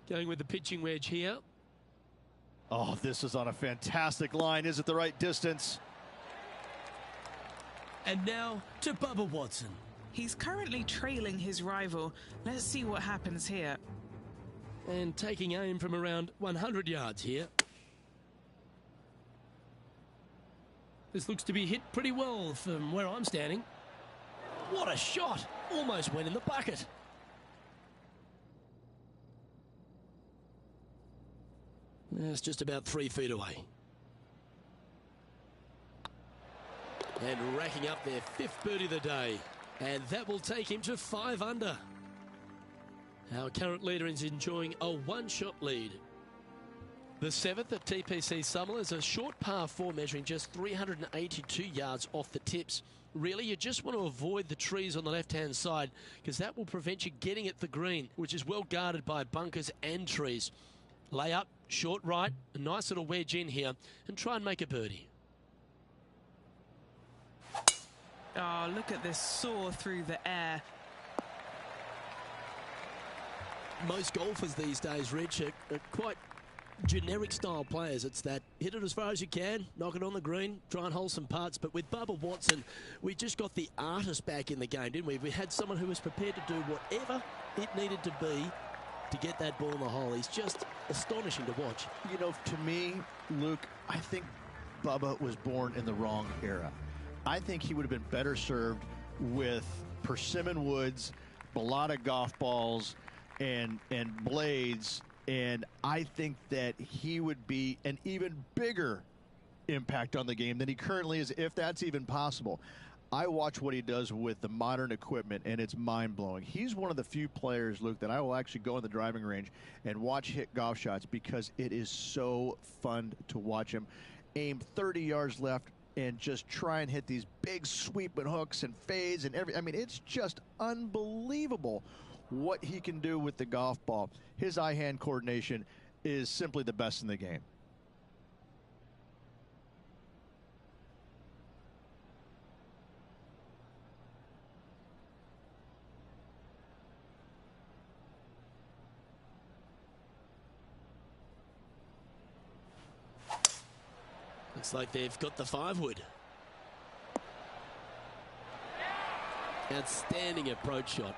Going with the pitching wedge here. Oh, this is on a fantastic line. Is it the right distance? And now to Bubba Watson. He's currently trailing his rival. Let's see what happens here. And taking aim from around 100 yards here. This looks to be hit pretty well from where I'm standing. What a shot! Almost went in the bucket. It's just about 3 feet away. And racking up their 5th birdie of the day. And that will take him to 5 under. Our current leader is enjoying a 1-shot lead. The 7th at TPC Summerlin is a short par 4 measuring just 382 yards off the tips. Really, you just want to avoid the trees on the left-hand side because that will prevent you getting at the green, which is well guarded by bunkers and trees. Lay up, short right, a nice little wedge in here, and try and make a birdie. Oh, look at this soar through the air. Most golfers these days, Rich, are quite generic style players. It's that hit it as far as you can, knock it on the green, try and hold some putts. But with Bubba Watson, we just got the artist back in the game, didn't we? We had someone who was prepared to do whatever it needed to be to get that ball in the hole. He's just astonishing to watch. You know, to me, Luke, I think Bubba was born in the wrong era. I think he would have been better served with persimmon woods, balata golf balls, and blades. And I think that he would be an even bigger impact on the game than he currently is, if that's even possible. I watch what he does with the modern equipment, and it's mind-blowing. He's one of the few players, Luke, that I will actually go in the driving range and watch hit golf shots because it is so fun to watch him aim 30 yards left and just try and hit these big sweeping hooks and fades and I mean, it's just unbelievable what he can do with the golf ball. His eye-hand coordination is simply the best in the game. Looks like they've got the 5-wood. Outstanding approach shot.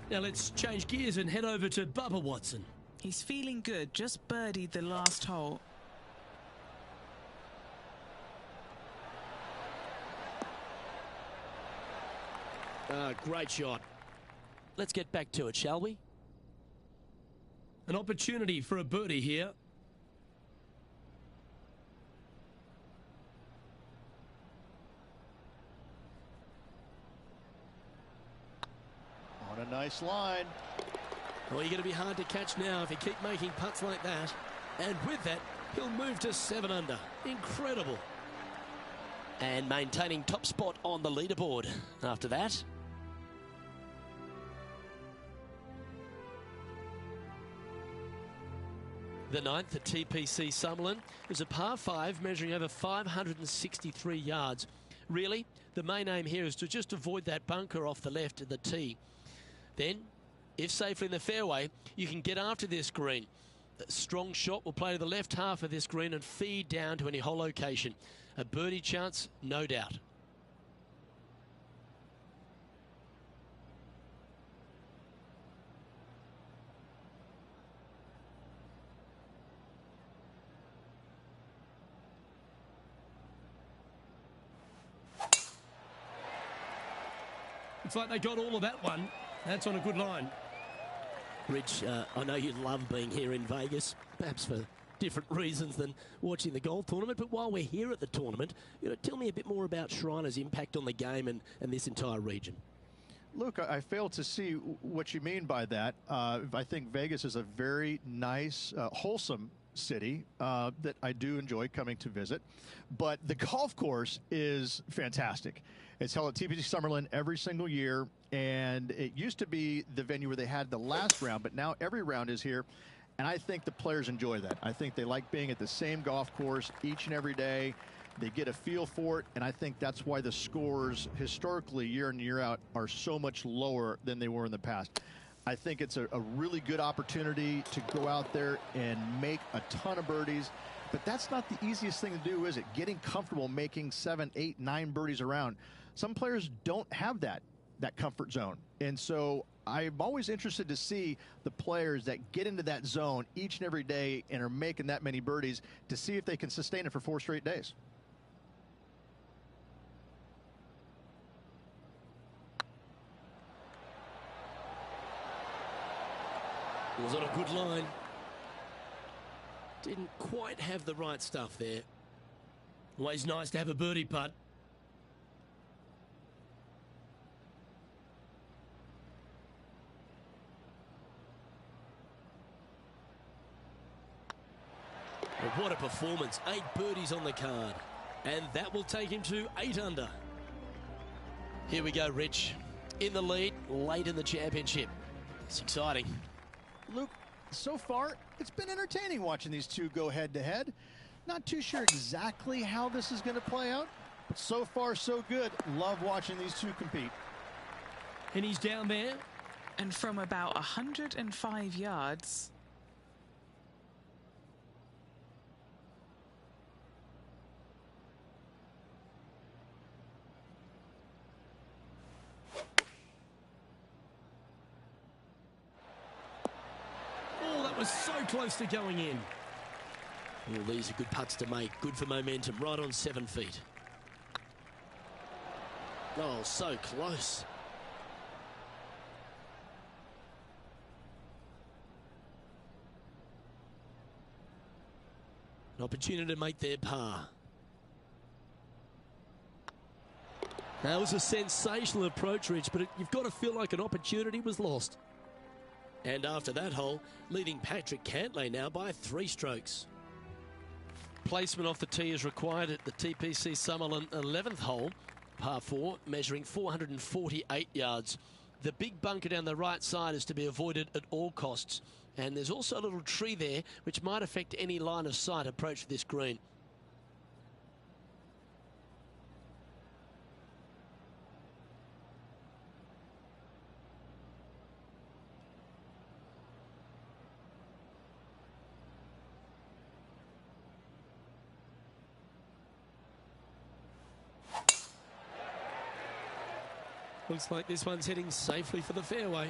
Now let's change gears and head over to Bubba Watson. He's feeling good, just birdied the last hole. Great shot. Let's get back to it, shall we? An opportunity for a birdie here. On a nice line. Well, you're going to be hard to catch now if you keep making putts like that. And with that, he'll move to 7 under. Incredible. And maintaining top spot on the leaderboard after that. The 9th at TPC Summerlin is a par 5 measuring over 563 yards. Really, the main aim here is to just avoid that bunker off the left of the tee. Then, if safely in the fairway, you can get after this green. A strong shot will play to the left half of this green and feed down to any hole location. A birdie chance, no doubt. It's like they got all of that one. That's on a good line. Rich, I know you love being here in Vegas, perhaps for different reasons than watching the golf tournament, but while we're here at the tournament, tell me a bit more about Shriner's impact on the game and this entire region. Luke, I fail to see what you mean by that. I think Vegas is a very nice, wholesome city that I do enjoy coming to visit. But the golf course is fantastic. It's held at TPC Summerlin every single year, and it used to be the venue where they had the last round, but now every round is here. And I think the players enjoy that. I think they like being at the same golf course each and every day. They get a feel for it, and I think that's why the scores historically year in and year out are so much lower than they were in the past. I think it's a really good opportunity to go out there and make a ton of birdies, but that's not the easiest thing to do, is it? Getting comfortable making 7, 8, 9 birdies around. Some players don't have that comfort zone, and so I'm always interested to see the players that get into that zone each and every day and are making that many birdies to see if they can sustain it for 4 straight days. Was on a good line. Didn't quite have the right stuff there. Always nice to have a birdie putt. Well, what a performance. 8 birdies on the card. And that will take him to 8 under. Here we go, Rich. In the lead, late in the championship. It's exciting. Luke, so far, it's been entertaining watching these two go head-to-head. Not too sure exactly how this is going to play out, but so far, so good. Love watching these two compete. And he's down there. And from about 105 yards... Was so close to going in. Well, these are good putts to make. Good for momentum. Right on 7 feet. Oh, so close. An opportunity to make their par. That was a sensational approach, Rich, but you've got to feel like an opportunity was lost. And after that hole, leading Patrick Cantlay now by 3 strokes. Placement off the tee is required at the TPC Summerlin 11th hole, par 4, measuring 448 yards. The big bunker down the right side is to be avoided at all costs. And there's also a little tree there which might affect any line of sight approach to this green. Looks like this one's heading safely for the fairway.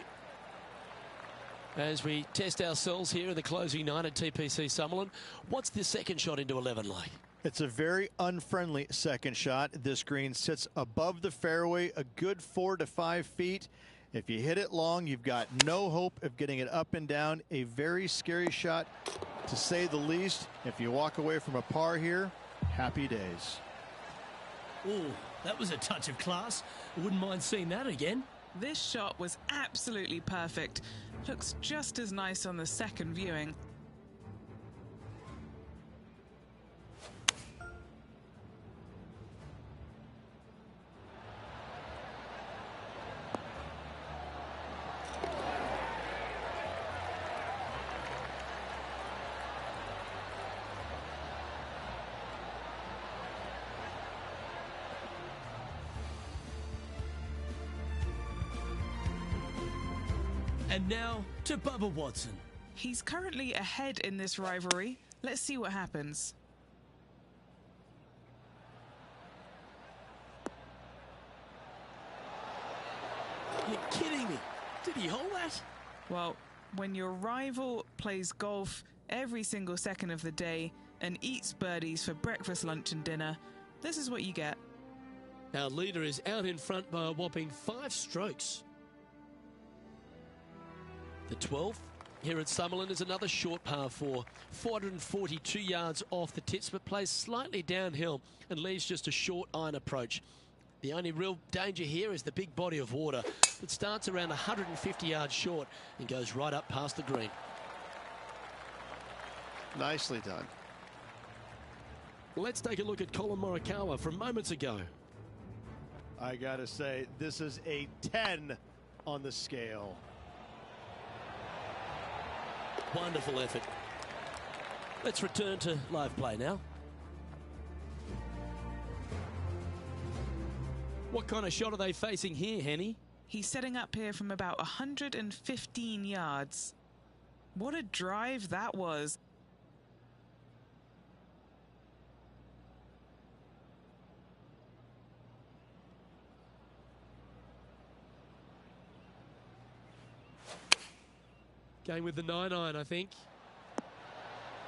As we test ourselves here in the closing 9 at TPC Summerlin, what's the second shot into 11 like? It's a very unfriendly second shot. This green sits above the fairway a good 4 to 5 feet. If you hit it long, you've got no hope of getting it up and down. A very scary shot, to say the least. If you walk away from a par here, happy days. Oh, that was a touch of class. I wouldn't mind seeing that again. This shot was absolutely perfect. Looks just as nice on the second viewing. And now to Bubba Watson. He's currently ahead in this rivalry. Let's see what happens. You're kidding me. Did he hold that? Well, when your rival plays golf every single second of the day and eats birdies for breakfast, lunch and dinner, this is what you get. Our leader is out in front by a whopping 5 strokes. The 12th here at Summerlin is another short par 4, 442 yards off the tips, but plays slightly downhill and leaves just a short iron approach. The only real danger here is the big body of water that starts around 150 yards short and goes right up past the green. Nicely done. Let's take a look at Colin Morikawa from moments ago. I gotta say, this is a 10 on the scale. Wonderful effort. Let's return to live play now. What kind of shot are they facing here, Henny? He's setting up here from about 115 yards. What a drive that was. Going with the 9-iron, I think.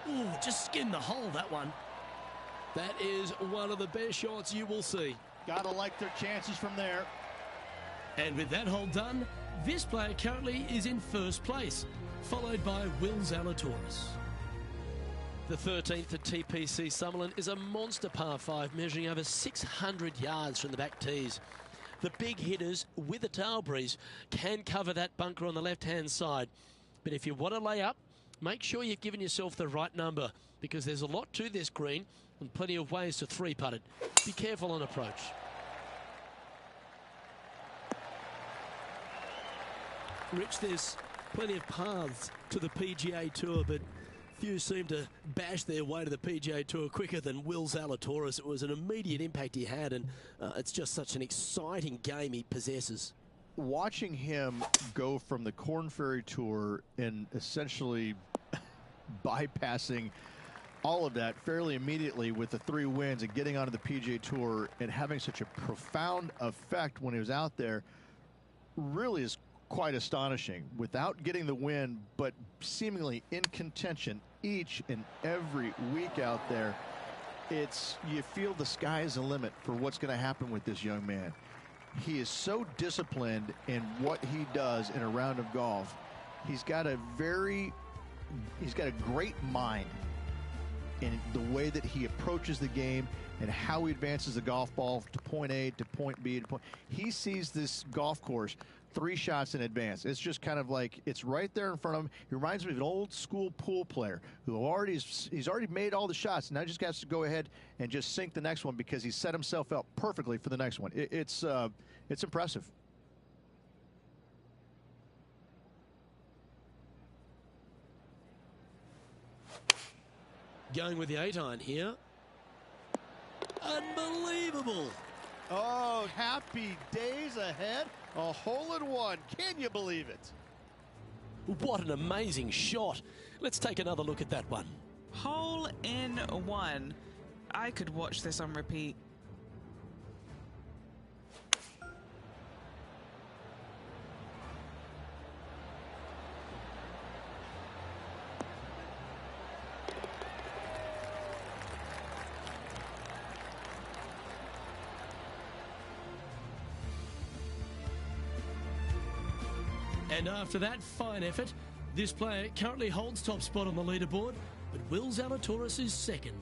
Ooh, just skinned the hole, that one. That is one of the best shots you will see. Gotta like their chances from there. And with that hole done, this player currently is in first place, followed by Will Zalatoris. The 13th at TPC Summerlin is a monster par 5 measuring over 600 yards from the back tees. The big hitters with a tail breeze can cover that bunker on the left-hand side. But if you want to lay up, make sure you've given yourself the right number, because there's a lot to this green and plenty of ways to three-putt it. Be careful on approach. Rich, there's plenty of paths to the PGA Tour, but few seem to bash their way to the PGA Tour quicker than Will Zalatoris. It was an immediate impact he had, and it's just such an exciting game he possesses. Watching him go from the Korn Ferry Tour and essentially bypassing all of that fairly immediately with the 3 wins and getting onto the PGA Tour and having such a profound effect when he was out there really is quite astonishing. Without getting the win, but seemingly in contention each and every week out there, you feel the sky is the limit for what's going to happen with this young man. He is so disciplined in what he does in a round of golf. He's got a great mind in the way that he approaches the game and how he advances the golf ball to point A to point B to point. He sees this golf course 3 shots in advance. It's just kind of like it's right there in front of him. He reminds me of an old school pool player who he's already made all the shots, and now just has to go ahead and just sink the next one because he set himself up perfectly for the next one. It's impressive. Going with the 8-iron here. Unbelievable. Oh, happy days ahead. A hole-in-one. Can you believe it? What an amazing shot. Let's take another look at that one. Hole in one. I could watch this on repeat. And after that fine effort, this player currently holds top spot on the leaderboard, but Will Zalatoris is second.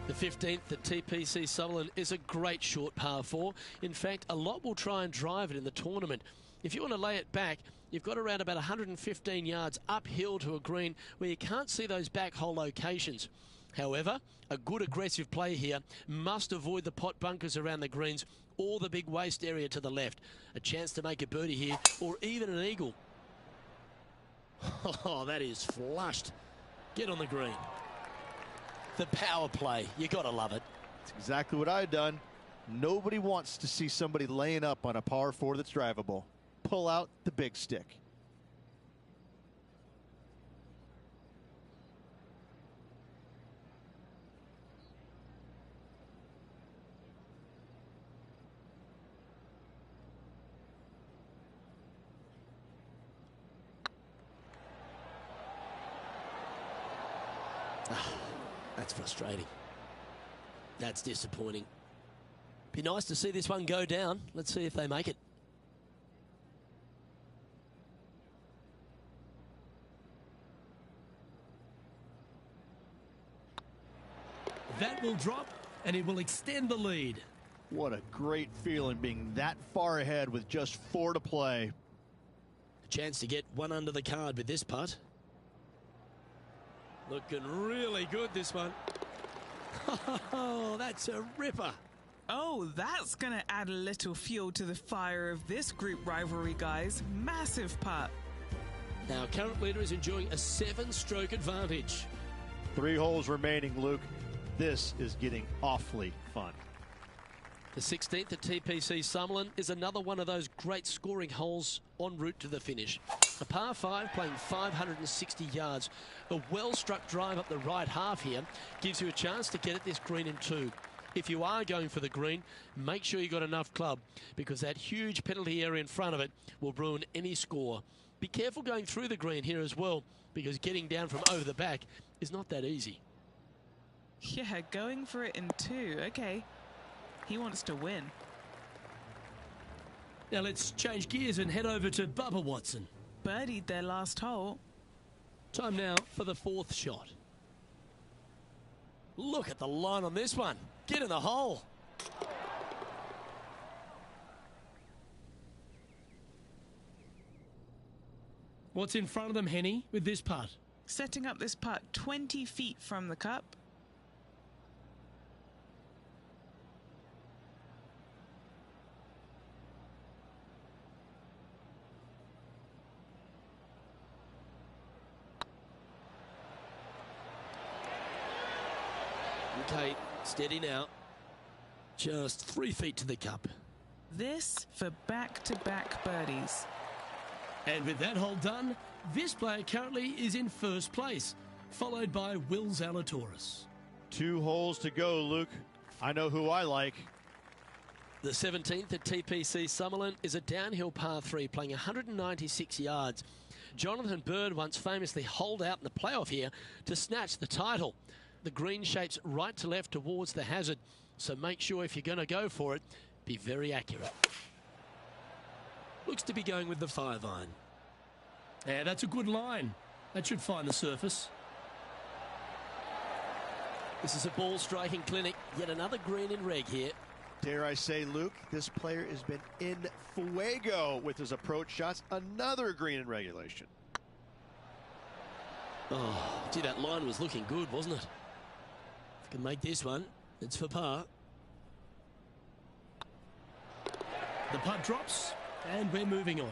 The 15th at TPC Sutherland is a great short par 4. In fact, a lot will try and drive it in the tournament. If you want to lay it back, you've got around about 115 yards uphill to a green where you can't see those back hole locations. However, a good aggressive play here must avoid the pot bunkers around the greens or the big waste area to the left. A chance to make a birdie here or even an eagle. Oh, that is flushed. Get on the green. The power play, you got to love it. It's exactly what I've done. Nobody wants to see somebody laying up on a par 4 that's drivable. Pull out the big stick. That's frustrating. That's disappointing. Be nice to see this one go down. Let's see if they make it. That will drop, and it will extend the lead. What a great feeling being that far ahead with just 4 to play. A chance to get one under the card with this putt. Looking really good, this one. Oh, that's a ripper. Oh, that's going to add a little fuel to the fire of this group rivalry, guys. Massive putt. Our current leader is enjoying a 7-stroke advantage. 3 holes remaining, Luke. This is getting awfully fun. The 16th at TPC Summerlin is another one of those great scoring holes en route to the finish. A par 5 playing 560 yards. A well-struck drive up the right half here gives you a chance to get at this green in 2. If you are going for the green, make sure you got enough club, because that huge penalty area in front of it will ruin any score. Be careful going through the green here as well, because getting down from over the back is not that easy. Yeah, going for it in 2. Okay. He wants to win. Now let's change gears and head over to Bubba Watson. Birdied their last hole. Time now for the 4th shot. Look at the line on this one. Get in the hole. What's in front of them, Henny, with this putt? Setting up this putt 20 feet from the cup. Okay, steady now. Just 3 feet to the cup. This for back-to-back birdies. And with that hole done, this player currently is in first place, followed by Will Zalatoris. 2 holes to go, Luke. I know who I like. The 17th at TPC Summerlin is a downhill par 3 playing 196 yards. Jonathan Bird once famously holed out in the playoff here to snatch the title. The green shapes right to left towards the hazard, so make sure if you're going to go for it, be very accurate. Looks to be going with the 5-iron. Yeah, that's a good line. That should find the surface. This is a ball striking clinic. Yet another green in reg here. Dare I say, Luke, this player has been in fuego with his approach shots. Another green in regulation. Oh, gee, that line was looking good, wasn't it? If you can make this one, it's for par. The putt drops, and we're moving on.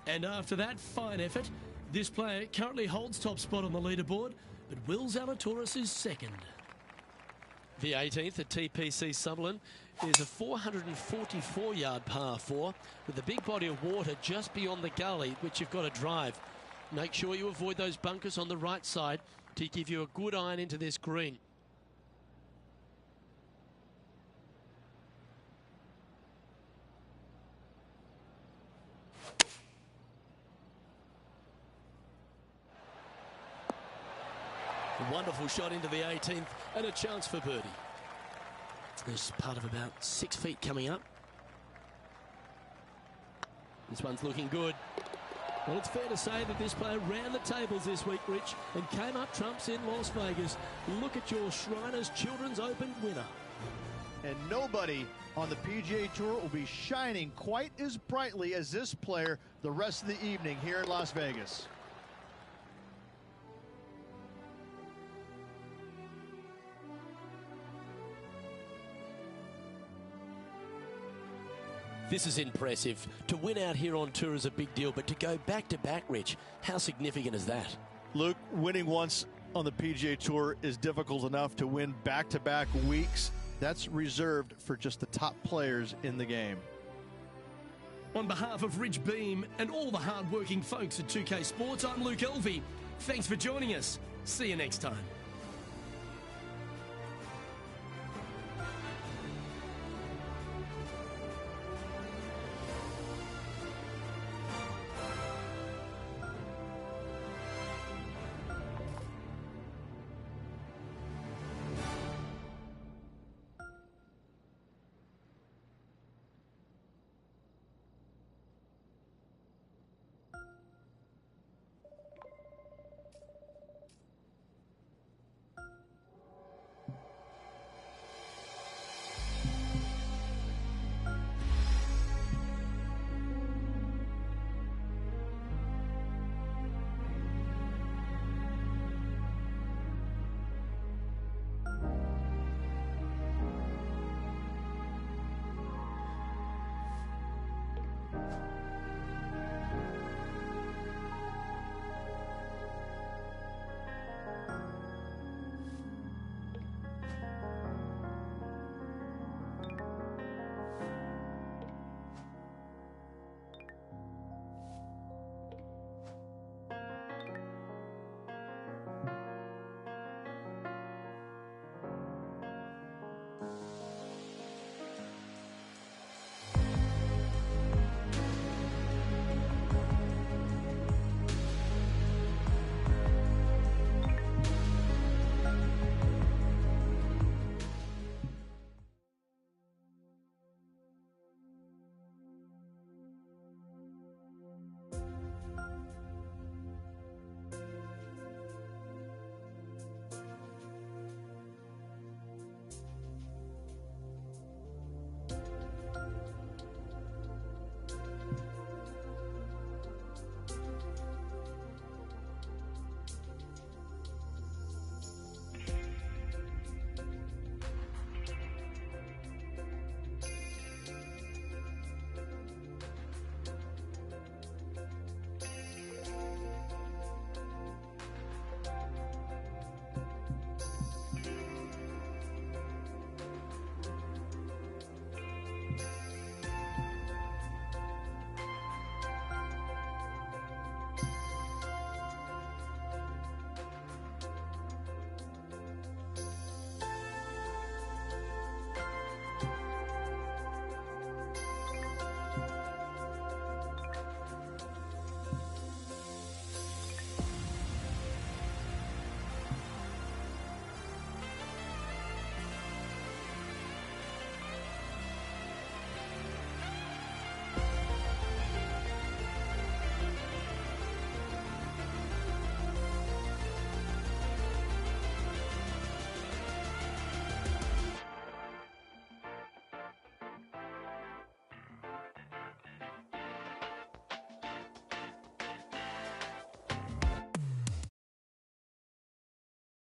And after that fine effort, this player currently holds top spot on the leaderboard, but Will Zalatoris is second. The 18th at TPC Summerlin is a 444-yard par 4 with a big body of water just beyond the gully, which you've got to drive. Make sure you avoid those bunkers on the right side to give you a good iron into this green. A wonderful shot into the 18th and a chance for birdie. There's part of about 6 feet coming up. This one's looking good. Well, it's fair to say that this player ran the tables this week, Rich, and came up trumps in Las Vegas. Look at your Shriners Children's Open winner. And nobody on the PGA Tour will be shining quite as brightly as this player the rest of the evening here in Las Vegas. This is impressive. To win out here on tour is a big deal, but to go back-to-back, Rich, how significant is that? Luke, winning once on the PGA Tour is difficult enough. To win back-to-back weeks, that's reserved for just the top players in the game. On behalf of Rich Beam and all the hard-working folks at 2K Sports, I'm Luke Elvey. Thanks for joining us. See you next time.